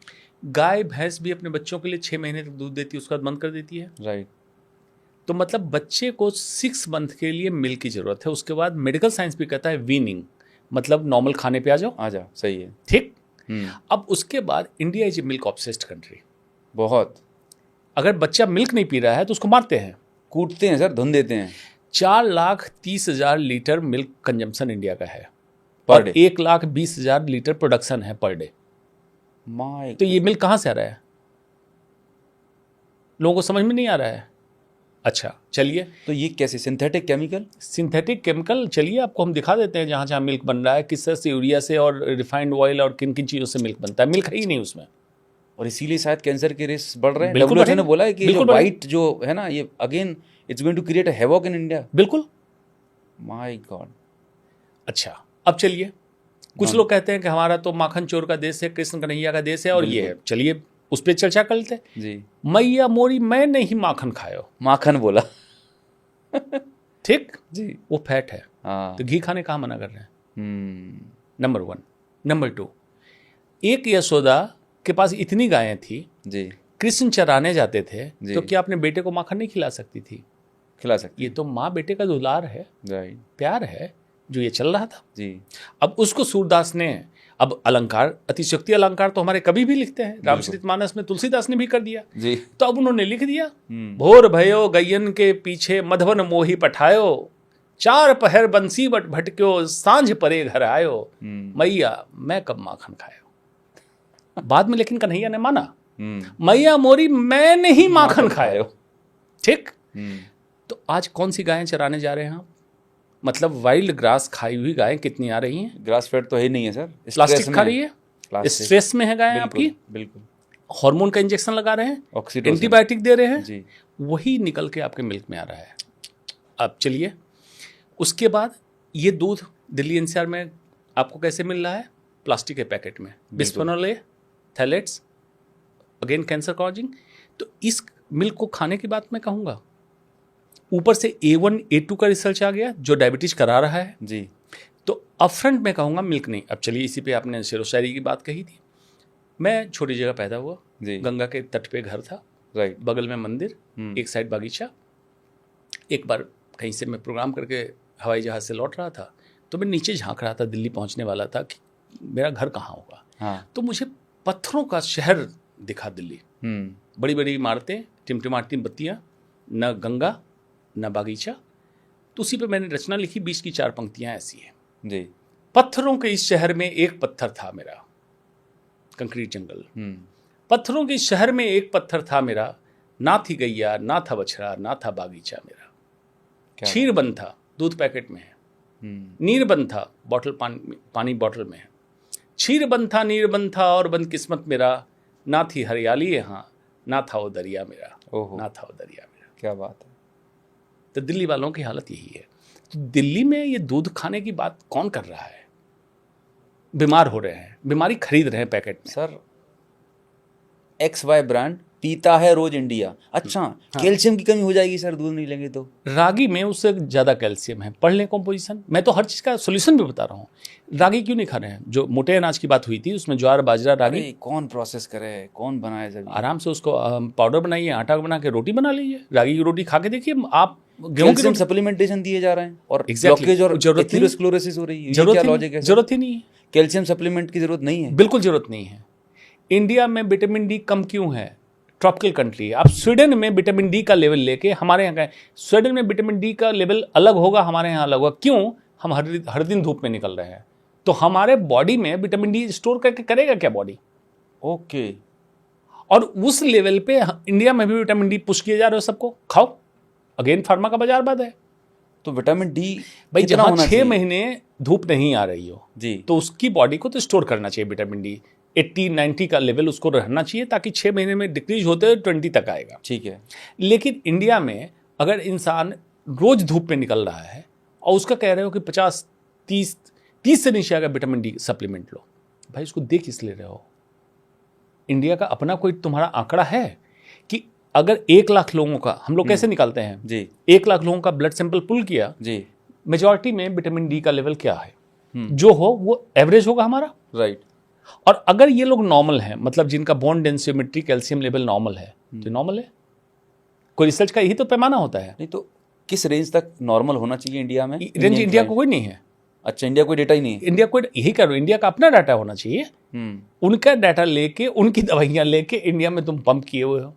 गाय भैंस भी अपने बच्चों के लिए 6 महीने तक दूध देती है, उसके बाद बंद कर देती है। राइट। तो मतलब बच्चे को 6 मंथ के लिए मिल्क की जरूरत है। उसके बाद मेडिकल साइंस भी कहता है वीनिंग, मतलब नॉर्मल खाने पे आ जाओ। सही है। ठीक। अब उसके बाद India is a milk obsessed country. बहुत। अगर बच्चा मिल्क नहीं पी रहा है तो उसको मारते हैं, कूटते हैं सर, धुन देते हैं। 4,30,000 लीटर मिल्क कंजम्पशन इंडिया का है पर डे। 1,20,000 लीटर प्रोडक्शन है पर डे। तो ये मिल्क कहाँ से आ रहा है? लोगों को समझ में नहीं आ रहा है। अच्छा चलिए, तो ये कैसे सिंथेटिक केमिकल चलिए आपको हम दिखा देते हैं जहाँ जहाँ मिल्क बन रहा है, किस तरह से यूरिया से और रिफाइंड ऑयल और किन किन चीज़ों से मिल्क बनता है। मिल्क है ही नहीं उसमें, और इसीलिए शायद कैंसर के रिस्क बढ़ रहे हैं। WHO ने बोला है कि जो वाइट जो है ना, ये again it's going to create a havoc in India. बिल्कुल। My God. अच्छा अब चलिए, कुछ लोग कहते हैं कि हमारा तो माखन चोर का देश है, कृष्ण कन्हैया का देश है, और ये है। चलिए उस पर चर्चा कर लेते हैं जी। मैया मोरी मैं नहीं माखन खायो, माखन बोला। ठीक जी। वो फैट है। हाँ। तो घी खाने कहाँ मना कर रहे हैं? नंबर 1। नंबर 2, एक यशोदा के पास इतनी गायें थी जी, कृष्ण चराने जाते थे, तो क्या अपने बेटे को माखन नहीं खिला सकती थी? खिला सकती। ये तो माँ बेटे का दुलार है, राइट, प्यार है, जो ये चल रहा था जी। अब उसको सूरदास ने, अब अलंकार, अतिशयोक्ति अलंकार तो हमारे कभी भी लिखते हैं, रामचरितमानस में तुलसीदास ने भी कर दिया जी। तो अब उन्होंने लिख दिया, भोर भयो गैयन के पीछे मधवन मोही पठायो, 4 पहर बंसी बट भटक्यो, सांझ परे घर आयो, मैया मैं कब माखन खायो। बाद में लेकिन कन्हैया ने माना, मैया मोरी मैं नहीं माखन खायो। ठीक। तो आज कौन सी गायें चराने जा रहे हैं आप? मतलब वाइल्ड ग्रास खाई हुई गायें कितनी आ रही हैं? ग्रास फेड तो है नहीं है सर, प्लास्टिक खा रही है, स्ट्रेस में है गायें आपकी, बिल्कुल। हार्मोन का इंजेक्शन लगा रहे हैं, एंटीबायोटिक दे रहे हैं, वही निकल के आपके मिल्क में आ रहा है। अब चलिए, उसके बाद ये दूध दिल्ली एनसीआर में आपको कैसे मिल रहा है? प्लास्टिक के पैकेट में, बिस्फेनोल A, phthalates, again cancer causing. तो इस मिल्क को खाने की बात मैं कहूँगा। ऊपर से A1 A2 का रिसर्च आ गया जो डायबिटीज करा रहा है जी। तो अपफ्रंट में कहूँगा मिल्क नहीं। अब चलिए, इसी पे आपने शेरो शायरी की बात कही थी। मैं छोटी जगह पैदा हुआ जी, गंगा के तट पे घर था राइट। बगल में मंदिर, एक साइड बागीचा। एक बार कहीं से मैं प्रोग्राम करके हवाई जहाज से लौट रहा था, तो मैं नीचे झांक रहा था, दिल्ली पहुंचने वाला था कि मेरा घर कहाँ होगा। हाँ। तो मुझे पत्थरों का शहर दिखा दिल्ली, बड़ी बड़ी इमारतें, टिमटिमाती बत्तियाँ, न गंगा न बागीचा। तो उसी पे मैंने रचना लिखी, बीच की 4 पंक्तियाँ ऐसी हैं जी। पत्थरों के इस शहर में एक पत्थर था मेरा, कंक्रीट जंगल। पत्थरों के इस शहर में एक पत्थर था मेरा, ना थी गैया ना था बछड़ा ना था बागीचा मेरा। क्षीर बंद था, दूध पैकेट में है। नीर बंद था, बॉटल पानी बॉटल में है। क्षीर बंद था, नीर बंद था और बंद किस्मत मेरा, ना थी हरियाली यहाँ ना था वो दरिया मेरा, ना था वो दरिया मेरा। क्या बात है। तो दिल्ली वालों की हालत यही है। तो दिल्ली में ये दूध खाने की बात कौन कर रहा है? बीमार हो रहे हैं, बीमारी खरीद रहे हैं पैकेट में। सर XY ब्रांड पीता है रोज इंडिया। अच्छा, कैल्शियम की कमी हो जाएगी सर दूध नहीं लेंगे तो? रागी में उससे ज़्यादा कैल्शियम है, पढ़ लें कंपोजिशन। मैं तो हर चीज़ का सोल्यूशन भी बता रहा हूँ। रागी क्यों नहीं खा रहे हैं? जो मोटे अनाज की बात हुई थी उसमें ज्वार बाजरा रागी, कौन प्रोसेस करे, कौन बनाए सर? आराम से उसको पाउडर बनाइए, आटा बना के रोटी बना लीजिए। रागी की रोटी खा के देखिए आप। कैल्शियम सप्लीमेंटेशन दिए जा रहे हैं और ब्लॉकेज और एथेरोस्क्लेरोसिस हो रही है। क्या लॉजिक है? जरूरत ही नहीं है, कैल्शियम सप्लीमेंट की जरूरत नहीं है, बिल्कुल जरूरत नहीं है। इंडिया में विटामिन डी कम क्यों है? Tropical country. आप स्वीडन में विटामिन डी का लेवल लेके हमारे यहाँ का, स्वीडन में विटामिन डी का लेवल अलग होगा, हमारे यहाँ अलग होगा। क्यों? हम हर दिन धूप में निकल रहे हैं, तो हमारे बॉडी में विटामिन डी स्टोर करके करेगा क्या बॉडी? ओके। और उस लेवल पे इंडिया में भी विटामिन डी पुश किए जा रहे हो, सबको खाओ। अगेन फार्मा का बाजार बंद है। तो विटामिन डी भाई जहाँ 6 महीने धूप नहीं आ रही हो जी, तो उसकी बॉडी को तो स्टोर करना चाहिए विटामिन डी। 80-90 का लेवल उसको रहना चाहिए, ताकि 6 महीने में डिक्रीज होते हुए 20 तक आएगा। ठीक है। लेकिन इंडिया में अगर इंसान रोज धूप में निकल रहा है और उसका कह रहे हो कि 50-30 से नीचे अगर विटामिन डी सप्लीमेंट लो, भाई उसको दे किस ले रहे हो? इंडिया का अपना कोई तुम्हारा आंकड़ा है कि अगर 1 लाख लोगों का, हम लोग कैसे निकालते हैं जी, 1 लाख लोगों का ब्लड सैंपल पुल किया जी, मेजॉरिटी में विटामिन डी का लेवल क्या है? जो हो वो एवरेज होगा हमारा, राइट। और अगर ये लोग नॉर्मल हैं, मतलब जिनका बोन डेंसियोमेट्री कैल्शियम लेवल नॉर्मल है, तो नॉर्मल है। कोई रिसर्च का यही तो पैमाना होता है। नहीं तो किस रेंज तक नॉर्मल होना चाहिए इंडिया में? रेंज इंडिया को कोई नहीं है। अच्छा, इंडिया कोई डेटा ही नहीं है? इंडिया कोई, यही करो, इंडिया का अपना डाटा होना चाहिए। उनका डाटा लेके, उनकी दवाइयाँ लेके इंडिया में तुम पंप किए हुए हो।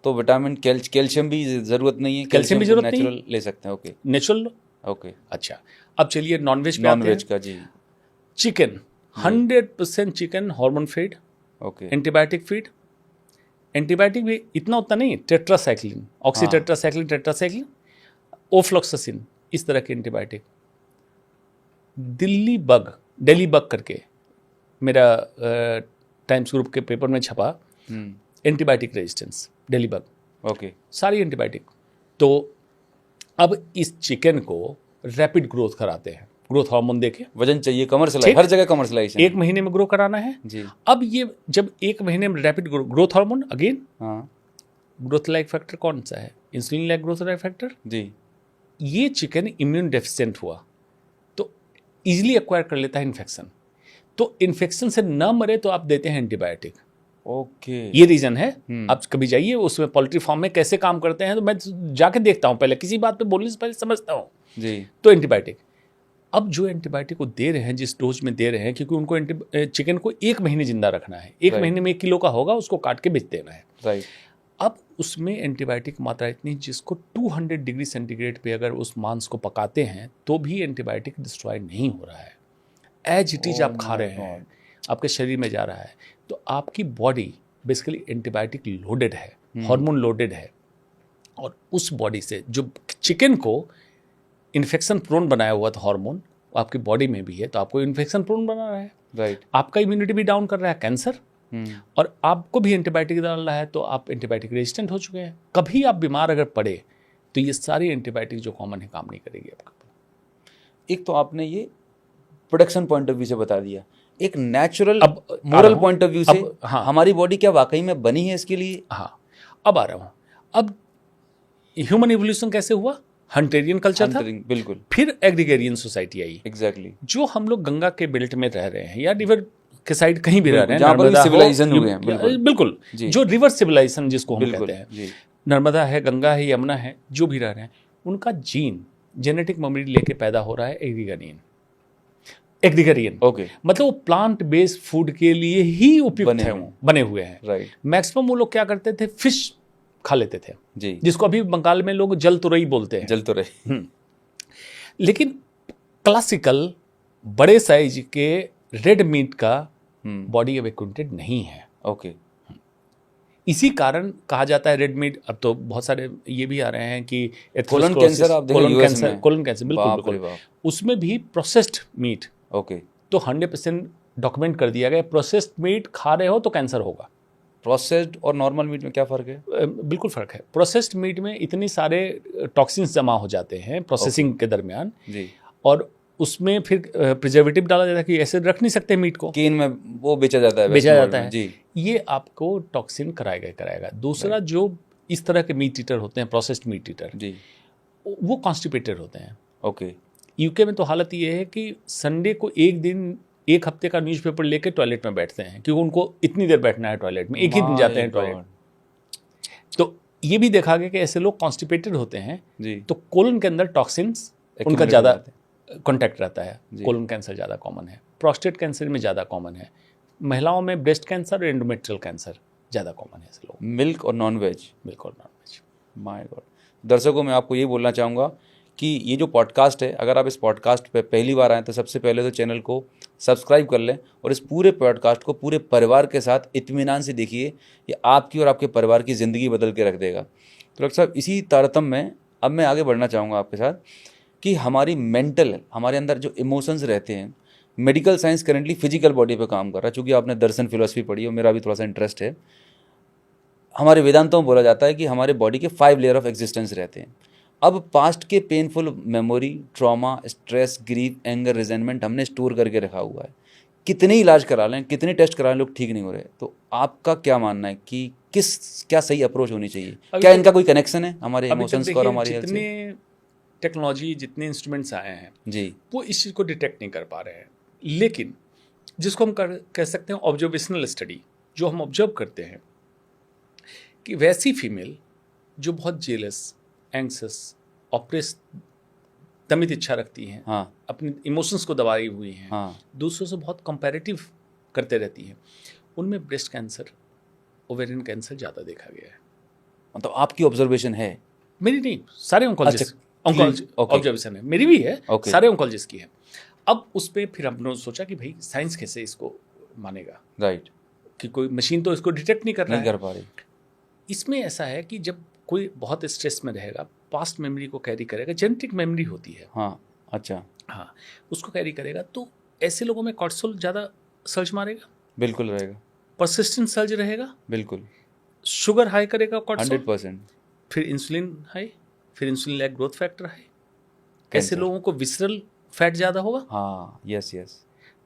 तो विटामिन कैल्शियम भी जरूरत नहीं है? कैल्शियम भी जरूरत नहीं, नेचुरल ले सकते हैं। Okay, natural. ओके। अच्छा, अब चलिए नॉनवेज का। जी, chicken 100% chicken hormone feed, okay, antibiotic feed. Antibiotic भी इतना उतना नहीं, टेट्रासाइक्लिन, ऑक्सीटेट्रासाइक्लिन, ओफ्लॉक्सासिन, इस तरह के एंटीबायोटिक। दिल्ली बग करके मेरा टाइम्स ग्रुप के पेपर में छपा, antibiotic resistance, Delhi bug, okay, सारी एंटीबायोटिक। तो अब इस चिकन को रैपिड ग्रोथ कराते हैं, ग्रोथ हार्मोन देके। वजन चाहिए, कमर्शियलाइज, हर जगह कमर्शियलाइजेशन। 1 महीने में ग्रो कराना है जी। अब ये जब 1 महीने में रैपिड ग्रोथ हार्मोन, अगेन हाँ, ग्रोथ लाइक फैक्टर कौन सा है? Insulin like growth like factor. जी। ये चिकन इम्यून डेफिशिएंट हुआ तो इजीली एक्वायर कर लेता है इन्फेक्शन। तो इन्फेक्शन से न मरे तो आप देते हैं एंटीबायोटिक। ओके, ये रीजन है। आप कभी जाइए उसमें, पोल्ट्री फार्म में कैसे काम करते हैं, तो मैं जाके देखता हूँ, पहले किसी बात पे बोलने से पहले समझता हूँ जी। तो एंटीबायोटिक। अब जो एंटीबायोटिक को दे रहे हैं, जिस डोज में दे रहे हैं, क्योंकि उनको चिकन को 1 महीने जिंदा रखना है, 1 महीने में 1 किलो का होगा, उसको काट के बेच देना है। राइट। अब उसमें एंटीबायोटिक मात्रा इतनी, जिसको 200 डिग्री सेंटीग्रेड पे अगर उस मांस को पकाते हैं तो भी एंटीबायोटिक डिस्ट्रॉय नहीं हो रहा है। एज इट इज आप खा रहे हैं, आपके शरीर में जा रहा है। तो आपकी बॉडी बेसिकली एंटीबायोटिक लोडेड है, हार्मोन लोडेड है, और उस बॉडी से जो चिकन को इन्फेक्शन प्रोन बनाया हुआ था हार्मोन, आपकी बॉडी में भी है, तो आपको इन्फेक्शन प्रोन बना रहा है। राइट। आपका इम्यूनिटी भी डाउन कर रहा है, कैंसर, और आपको भी एंटीबायोटिक डाल रहा है, तो आप एंटीबायोटिक रेजिस्टेंट हो चुके हैं। कभी आप बीमार अगर पड़े तो ये सारी एंटीबायोटिक जो कॉमन है काम नहीं करेगी आपका। एक तो आपने ये प्रोडक्शन पॉइंट ऑफ व्यू से बता दिया, एक नेचुरल अब मोरल पॉइंट ऑफ व्यू से हाँ, हमारी बॉडी क्या वाकई में बनी है इसके लिए? हाँ, अब आ रहा हूँ। अब ह्यूमन इवोल्यूशन कैसे हुआ? हंटेरियन कल्चर था, बिल्कुल, फिर एग्रीगेरियन सोसाइटी आई। एग्जैक्टली। जो हम लोग गंगा के बेल्ट में रह रहे हैं या रिवर के साइड कहीं भी रह रहे हैं, जहाँ पर नर्मदा हो, civilization हुए हैं, बिल्कुल। बिल्कुल जी। जो रिवर सिविलाइजेशन जिसको हम बिल्कुल, कहते हैं, जी। नर्मदा है, गंगा है, यमुना है, जो भी रह रहे हैं, उनका जीन जेनेटिक मेमोरी लेके पैदा हो रहा है एग्रीगेरियन। ओके, मतलब वो प्लांट बेस्ड फूड के लिए ही उपयुक्त बने है, हुए वो बने हुए हैं। राइट, मैक्सिमम वो लोग क्या करते थे, फिश खा लेते थे, जी। जिसको अभी बंगाल में लोग जल तुरई बोलते हैं। जल तो रहे। लेकिन क्लासिकल बड़े साइज के रेड मीट का बॉडी अब एक्विंटेड नहीं है। ओके, इसी कारण कहा जाता है रेड मीट। अब तो बहुत सारे ये भी आ रहे हैं कि कोलन कैंसर आप देखें US में। कोलन कैंसर, बिल्कुल बाप रे बिल्कुल, बाप। उसमें भी प्रोसेस्ड मीट ओके, तो 100% डॉक्यूमेंट कर दिया गया, प्रोसेस्ड मीट खा रहे हो तो कैंसर होगा। प्रोसेस्ड और नॉर्मल मीट में क्या फ़र्क है? बिल्कुल फ़र्क है। प्रोसेस्ड मीट में इतने सारे टॉक्सिन्स जमा हो जाते हैं प्रोसेसिंग के दरमियान, जी। और उसमें फिर प्रिजर्वेटिव डाला जाता है कि ऐसे रख नहीं सकते मीट को, केन में वो बेचा जाता है, बेचा Western जाता world है। में, जी। ये आपको टॉक्सिन कराएगा। दूसरा, जो इस तरह के मीट ईटर होते हैं, प्रोसेस्ड मीट ईटर, जी। वो कॉन्स्टिपेटेड होते हैं। ओके, यूके में तो हालत ये है कि संडे को एक हफ्ते का न्यूज़पेपर लेके टॉयलेट में बैठते हैं, क्योंकि उनको इतनी देर बैठना है टॉयलेट में, एक ही दिन जाते हैं My टॉयलेट। God। तो ये भी देखा गया कि ऐसे लोग कॉन्स्टिपेटेड होते हैं, जी। तो कोलन के अंदर टॉक्सिन्स उनका Accumulate ज़्यादा हो जाते कॉन्टैक्ट रहता है। जी। कोलन कैंसर ज़्यादा कॉमन है, प्रोस्टेट कैंसर में ज़्यादा कॉमन है, महिलाओं में ब्रेस्ट कैंसर और एंडोमेट्रियल कैंसर ज़्यादा कॉमन है ऐसे लोग। मिल्क और नॉन वेज। बिल्कुल नॉनवेज। My God. दर्शकों, मैं आपको ये बोलना चाहूँगा कि ये जो पॉडकास्ट है, अगर आप इस पॉडकास्ट पे पहली बार आएँ तो सबसे पहले तो चैनल को सब्सक्राइब कर लें, और इस पूरे पॉडकास्ट को पूरे परिवार के साथ इत्मीनान से देखिए। ये आपकी और आपके परिवार की ज़िंदगी बदल के रख देगा। तो डॉक्टर साहब, इसी तारतम्य में अब मैं आगे बढ़ना चाहूँगा आपके साथ कि हमारी मेंटल, हमारे अंदर जो इमोशंस रहते हैं, medical science currently physical body पे काम कर रहा है। चूँकि आपने दर्शन फिलोसफी पढ़ी और मेरा भी थोड़ा सा इंटरेस्ट है। हमारे वेदांतों में बोला जाता है कि हमारे बॉडी के 5 लेयर ऑफ एग्जिस्टेंस रहते हैं। अब पास्ट के painful memory, trauma, stress, grief, anger, resentment हमने स्टोर करके रखा हुआ है। कितने इलाज करा लें, कितने टेस्ट करा लें, लोग ठीक नहीं हो रहे। तो आपका क्या मानना है कि क्या सही अप्रोच होनी चाहिए? क्या इनका कोई कनेक्शन है हमारे इमोशंस का और हमारी हेल्थ से? जितने टेक्नोलॉजी, जितने इंस्ट्रूमेंट्स आए हैं जी, वो इस चीज़ को डिटेक्ट नहीं कर पा रहे हैं। लेकिन जिसको हम कह सकते हैं ऑब्जर्वेशनल स्टडी, जो हम ऑब्जर्व करते हैं कि वैसी फीमेल जो बहुत जेलस, एंग्सस, ऑप्रेस, दमित इच्छा रखती हैं, हाँ, अपने इमोशंस को दबाई हुई हैं, हाँ, दूसरों से बहुत कंपैरेटिव करते रहती हैं, उनमें ब्रेस्ट कैंसर, ओवेरियन कैंसर ज़्यादा देखा गया है। मतलब आपकी ऑब्जर्वेशन है? मेरी नहीं, सारे ऑन्कोलॉजिस्ट okay. ऑब्जर्वेशन है, मेरी भी है, Okay. सारे ऑन्कोलॉजिस्ट की है। अब उस पर फिर हमने सोचा कि भाई साइंस कैसे इसको मानेगा, राइट, कि कोई मशीन तो इसको डिटेक्ट नहीं कर रहा नहीं कर है। पा रही। इसमें ऐसा है कि जब कोई बहुत स्ट्रेस में रहेगा, पास्ट मेमोरी को कैरी करेगा, जेनेटिक मेमोरी होती है, हाँ, अच्छा, हाँ, उसको कैरी करेगा, तो ऐसे लोगों में कॉर्टिसोल ज़्यादा सर्ज मारेगा, बिल्कुल रहेगा, परसिस्टेंट सर्ज रहेगा, बिल्कुल, शुगर हाई करेगा कॉर्टिसोल, 100%। फिर इंसुलिन हाई, फिर insulin like growth factor high. ऐसे लोगों को विसरल फैट ज़्यादा होगा। हाँ, यस यस।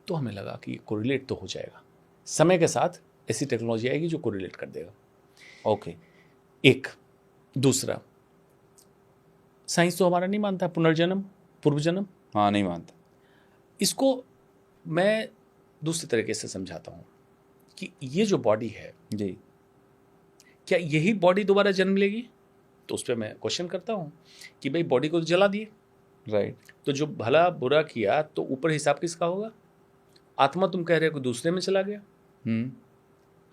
तो हमें लगा कि कोरिलेट तो हो जाएगा, समय के साथ ऐसी टेक्नोलॉजी आएगी जो कोरिलेट कर देगा। ओके, एक दूसरा, साइंस तो हमारा नहीं मानता पुनर्जन्म, पूर्व जन्म। हाँ, नहीं मानता। इसको मैं दूसरे तरीके से समझाता हूँ कि ये जो बॉडी है, जी, क्या यही बॉडी दोबारा जन्म लेगी? तो उस पर मैं क्वेश्चन करता हूँ कि भाई बॉडी को तो जला दिए, राइट, तो जो भला बुरा किया तो ऊपर हिसाब किसका होगा? आत्मा तुम कह रहे हो कि दूसरे में चला गया,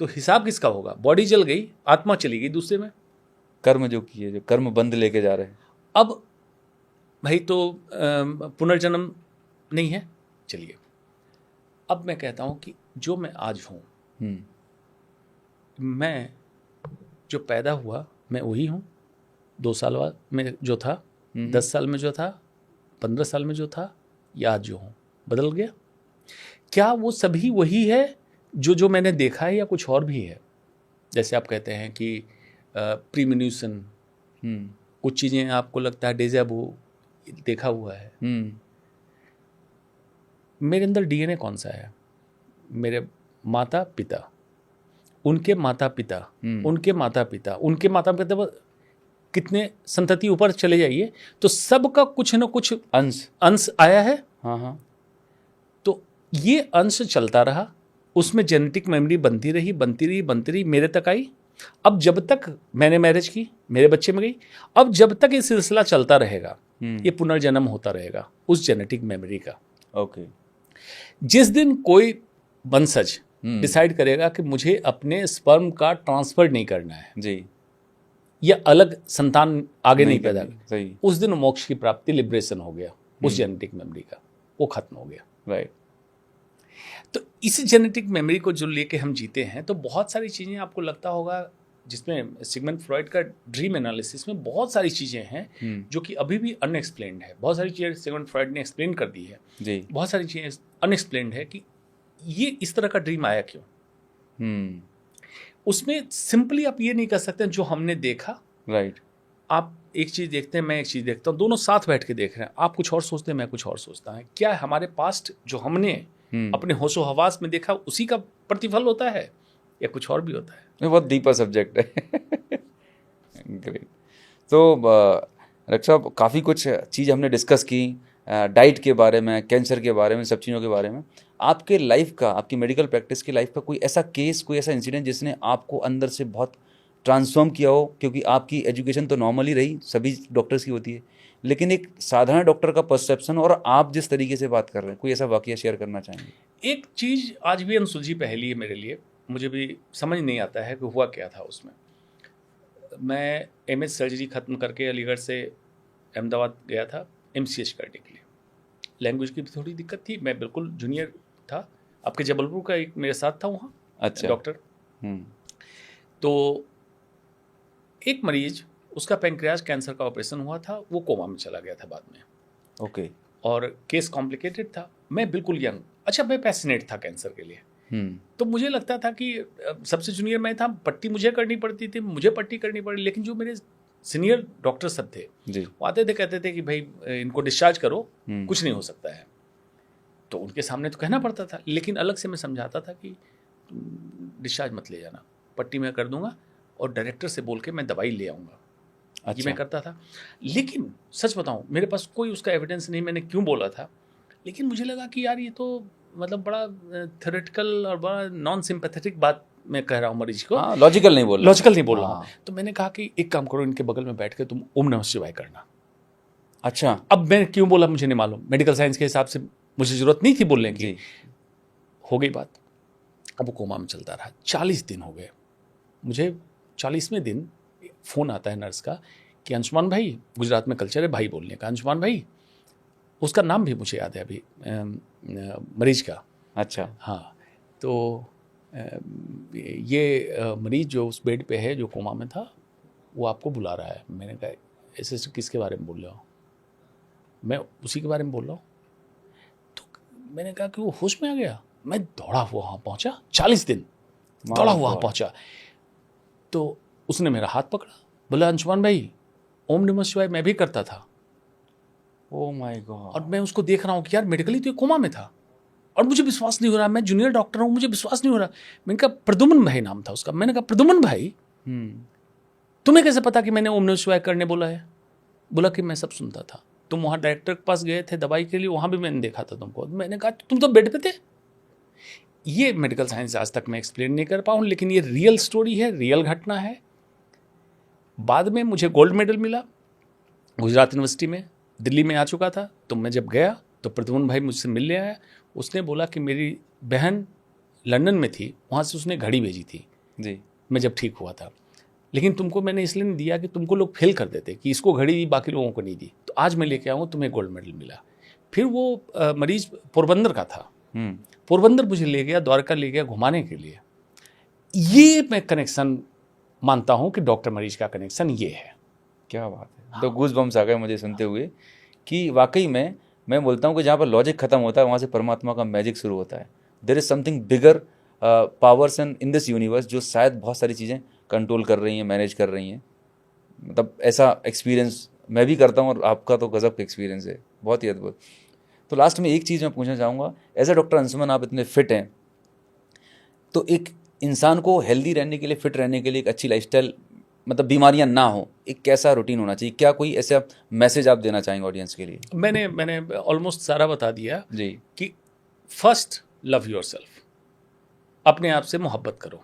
तो हिसाब किसका होगा? बॉडी जल गई, आत्मा चली गई दूसरे में। कर्म जो किए, जो कर्म बंद लेके जा रहे हैं। अब भाई तो पुनर्जन्म नहीं है। चलिए, अब मैं कहता हूँ कि जो मैं आज हूँ, मैं जो पैदा हुआ मैं वही हूँ। 2 साल बाद में जो था, 10 साल में जो था, 15 साल में जो था, या आज जो हूँ, बदल गया? क्या वो सभी वही है जो मैंने देखा है, या कुछ और भी है? जैसे आप कहते हैं कि प्रीमिन्यूशन, कुछ चीज़ें आपको लगता है डेजा वू देखा हुआ है। मेरे अंदर डीएनए कौन सा है? मेरे माता पिता, उनके माता पिता, उनके माता पिता, उनके माता पिता, कितने संतति ऊपर चले जाइए तो सबका कुछ न कुछ अंश आया है। हाँ हाँ। तो ये अंश चलता रहा, उसमें जेनेटिक मेमोरी बनती रही मेरे तक आई। अब जब तक मैंने मैरिज की, मेरे बच्चे में गई, अब जब तक ये सिलसिला चलता रहेगा, ये पुनर्जन्म होता रहेगा उस जेनेटिक मेमोरी का। ओके। जिस दिन कोई वंशज डिसाइड करेगा कि मुझे अपने स्पर्म का ट्रांसफर नहीं करना है जी, या अलग संतान आगे नहीं पैदा, सही, उस दिन मोक्ष की प्राप्ति, लिबरेशन हो गया उस जेनेटिक मेमोरी का, वो खत्म हो गया। राइट। तो इस जेनेटिक मेमोरी को जो लेके हम जीते हैं, तो बहुत सारी चीज़ें आपको लगता होगा, जिसमें सिगमंड फ्रॉइड का ड्रीम एनालिसिस में बहुत सारी चीज़ें हैं जो कि अभी भी अनएक्सप्लेन्ड है। बहुत सारी चीज़ें सिगमंड फ्रॉइड ने एक्सप्लेन कर दी है जी। बहुत सारी चीज़ें अनएक्सप्लेन्ड है कि ये इस तरह का ड्रीम आया क्यों। उसमें सिंपली आप ये नहीं कर सकते जो हमने देखा। राइट। आप एक चीज़ देखते हैं, मैं एक चीज़ देखता हूँ, दोनों साथ बैठ के देख रहे हैं, आप कुछ और सोचते हैं, मैं कुछ और सोचता हूँ। क्या हमारे पास्ट जो हमने अपने होशो हवास में देखा उसी का प्रतिफल होता है या कुछ और भी होता है? ये बहुत डीपर सब्जेक्ट है। ग्रेट। तो डॉक्टर साहब, काफ़ी कुछ चीज़ हमने डिस्कस की, डाइट के बारे में, कैंसर के बारे में, सब चीज़ों के बारे में। आपके लाइफ का, आपकी मेडिकल प्रैक्टिस की लाइफ का कोई ऐसा केस, कोई ऐसा इंसिडेंट जिसने आपको अंदर से बहुत ट्रांसफॉर्म किया हो? क्योंकि आपकी एजुकेशन तो नॉर्मल ही रही, सभी डॉक्टर्स की होती है, लेकिन एक साधारण डॉक्टर का परसेप्शन और आप जिस तरीके से बात कर रहे हैं, कोई ऐसा वाकया शेयर करना चाहेंगे? एक चीज़ आज भी अनसुलझी पहेली है मेरे लिए, मुझे भी समझ नहीं आता है कि हुआ क्या था उसमें। मैं एमएस सर्जरी ख़त्म करके अलीगढ़ से अहमदाबाद गया था एमसीएच करने के लिए। लैंग्वेज की भी थोड़ी दिक्कत थी, मैं बिल्कुल जूनियर था। आपके जबलपुर का एक मेरे साथ था वहाँ, अच्छा, डॉक्टर। तो एक मरीज, उसका पैंक्रियाज कैंसर का ऑपरेशन हुआ था, वो कोमा में चला गया था बाद में। ओके। और केस कॉम्प्लिकेटेड था। मैं बिल्कुल यंग, अच्छा मैं पैशनेट था कैंसर के लिए। तो मुझे लगता था कि सबसे जूनियर मैं था, पट्टी मुझे करनी पड़ती थी, मुझे पट्टी करनी पड़ी। लेकिन जो मेरे सीनियर डॉक्टर सब थे जी, वो आते थे, कहते थे कि भाई इनको डिस्चार्ज करो, कुछ नहीं हो सकता है। तो उनके सामने तो कहना पड़ता था, लेकिन अलग से मैं समझाता था कि डिस्चार्ज मत ले जाना, पट्टी मैं कर दूंगा और डायरेक्टर से बोल के मैं दवाई ले आऊँगा। अच्छा, ये मैं करता था। लेकिन सच बताऊं, मेरे पास कोई उसका एविडेंस नहीं मैंने क्यों बोला था, लेकिन मुझे लगा कि यार ये तो मतलब बड़ा थ्योरेटिकल और बड़ा नॉन सिंपैथेटिक बात मैं कह रहा हूँ मरीज को। हाँ, लॉजिकल नहीं बोल रहा, लॉजिकल नहीं बोल रहा हूँ। तो मैंने कहा कि एक काम करो, इनके बगल में बैठ के तुम ओम नमः शिवाय करना। अच्छा, अब मैं क्यों बोला मुझे नहीं मालूम, मेडिकल साइंस के हिसाब से मुझे जरूरत नहीं थी बोलने की। हो गई बात। अब वो कोमा में चलता रहा, 40 दिन हो गए। मुझे 40वें दिन फ़ोन आता है नर्स का कि अंशुमान भाई, गुजरात में कल्चर है भाई बोलने का, अंशुमान भाई, उसका नाम भी मुझे याद है अभी, मरीज का। अच्छा, हाँ। तो ये मरीज जो उस बेड पे है, जो कोमा में था, वो आपको बुला रहा है। मैंने कहा ऐसे किसके बारे में बोल रहा हूँ? मैं उसी के बारे में बोल रहा हूँ। तो मैंने कहा कि वो होश में आ गया। मैं दौड़ा हुआ वहाँ पहुँचा, 40 दिन दौड़ा हुआ वहाँ पहुँचा। तो उसने मेरा हाथ पकड़ा, बोला अंशुमान भाई, ओम नमः शिवाय मैं भी करता था। Oh my God. और मैं उसको देख रहा हूँ कि यार मेडिकली तो ये कोमा में था और मुझे विश्वास नहीं हो रहा, मैं जूनियर डॉक्टर हूँ, मुझे विश्वास नहीं हो रहा। मैंने कहा प्रद्युम्न भाई नाम था उसका। मैंने कहा प्रद्युम्न भाई, तुम्हें कैसे पता कि मैंने ओम नमः शिवाय करने बोला है? बोला कि मैं सब सुनता था, तुम वहाँ डायरेक्टर के पास गए थे दवाई के लिए, वहाँ भी मैंने देखा था तुमको। मैंने कहा तुम तो बेड पे थे। ये मेडिकल साइंस आज तक मैं एक्सप्लेन नहीं कर पाऊँ, लेकिन ये रियल स्टोरी है, रियल घटना है। बाद में मुझे गोल्ड मेडल मिला गुजरात यूनिवर्सिटी में, दिल्ली में आ चुका था। तो मैं जब गया तो प्रद्युम्न भाई मुझसे मिलने आया। उसने बोला कि मेरी बहन लंदन में थी, वहाँ से उसने घड़ी भेजी थी जी, मैं जब ठीक हुआ था, लेकिन तुमको मैंने इसलिए नहीं दिया कि तुमको लोग फेल कर देते कि इसको घड़ी दी, बाकी लोगों को नहीं दी। तो आज मैं लेके आऊँ, तुम्हें गोल्ड मेडल मिला। फिर वो मरीज पोरबंदर का था, पोरबंदर मुझे ले गया, द्वारका ले गया घुमाने के लिए। ये मैं कनेक्शन मानता हूँ कि डॉक्टर मरीज का कनेक्शन ये है। क्या बात है। हाँ। तो गूज बम्स आ गए मुझे सुनते हुए कि वाकई में मैं बोलता हूँ कि जहाँ पर लॉजिक खत्म होता है वहाँ से परमात्मा का मैजिक शुरू होता है। There is something bigger powers in this universe जो शायद बहुत सारी चीज़ें कंट्रोल कर रही हैं, मैनेज कर रही हैं। मतलब ऐसा एक्सपीरियंस मैं भी करता हूँ और आपका तो गजब का एक्सपीरियंस है, बहुत ही अद्भुत। तो लास्ट में एक चीज़ मैं पूछना चाहूँगा, एज ए डॉक्टर अंशुमन आप इतने फिट हैं, तो एक इंसान को हेल्दी रहने के लिए, फिट रहने के लिए, एक अच्छी लाइफस्टाइल, मतलब बीमारियां ना हो, एक कैसा रूटीन होना चाहिए? क्या कोई ऐसा मैसेज आप देना चाहेंगे ऑडियंस के लिए? मैंने ऑलमोस्ट सारा बता दिया जी। कि फर्स्ट लव योरसेल्फ, अपने आप से मोहब्बत करो।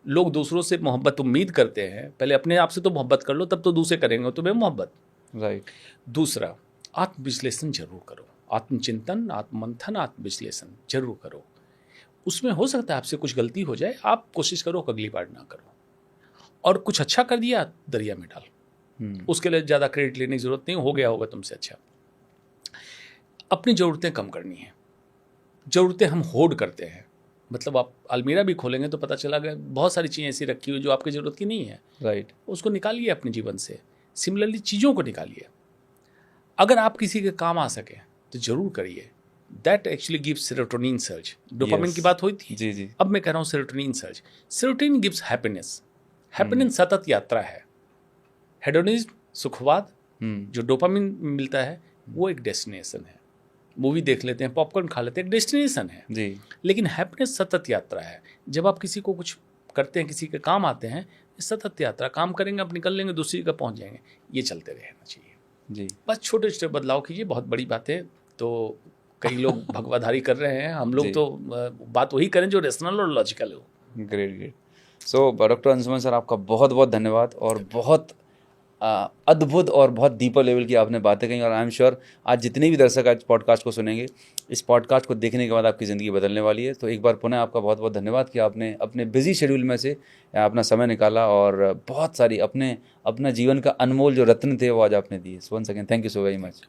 लोग दूसरों से मोहब्बत उम्मीद करते हैं, पहले अपने आप से तो मोहब्बत कर लो, तब तो दूसरे करेंगे तुम्हें मोहब्बत। राइट। दूसरा, आत्मविश्लेषण जरूर करो, आत्मचिंतन, आत्ममंथन, आत्मविश्लेषण जरूर करो। उसमें हो सकता है आपसे कुछ गलती हो जाए, आप कोशिश करो अगली बार ना करो। और कुछ अच्छा कर दिया, दरिया में डालो, उसके लिए ज़्यादा क्रेडिट लेने की जरूरत नहीं, हो गया होगा तुमसे अच्छा। अपनी ज़रूरतें कम करनी है। ज़रूरतें हम होर्ड करते हैं, मतलब आप अलमीरा भी खोलेंगे तो पता चला गया बहुत सारी चीज़ें ऐसी रखी हुई जो आपकी ज़रूरत की नहीं है। राइट। उसको निकालिए अपने जीवन से। सिमिलरली चीज़ों को निकालिए। अगर आप किसी के काम आ सके तो जरूर करिए। That actually gives serotonin surge. Dopamine की बात हुई थी, जी जी। अब मैं कह रहा हूँ serotonin surge. Serotonin gives happiness. Happiness सतत यात्रा है। हेडोनिज्म, सुखवाद, जो डोपामिन मिलता है वो एक डेस्टिनेशन है। मूवी देख लेते हैं, पॉपकॉर्न खा लेते हैं, एक डेस्टिनेशन है जी। लेकिन हैप्पीनेस सतत यात्रा है। जब आप किसी को कुछ करते हैं, किसी के काम आते हैं, सतत यात्रा, काम करेंगे आप निकल लेंगे, दूसरी जगह पहुंच जाएंगे। ये चलते रहना चाहिए जी। बस छोटे छोटे बदलाव कीजिए, बहुत बड़ी बातें तो कई लोग भगवाधारी कर रहे हैं, हम लोग तो बात वही करें जो रेशनल और लॉजिकल हो। Great great. So doctor Anshuman sir, आपका बहुत बहुत धन्यवाद, और बहुत अद्भुत और बहुत डीपर लेवल की आपने बातें कही। और आई एम श्योर आज जितने भी दर्शक आज पॉडकास्ट को सुनेंगे, इस पॉडकास्ट को देखने के बाद आपकी ज़िंदगी बदलने वाली है। तो एक बार पुनः आपका बहुत बहुत धन्यवाद कि आपने अपने बिजी शेड्यूल में से अपना समय निकाला और बहुत सारी अपना जीवन का अनमोल जो रत्न थे वो आज आपने दिए। Once again thank you so very much.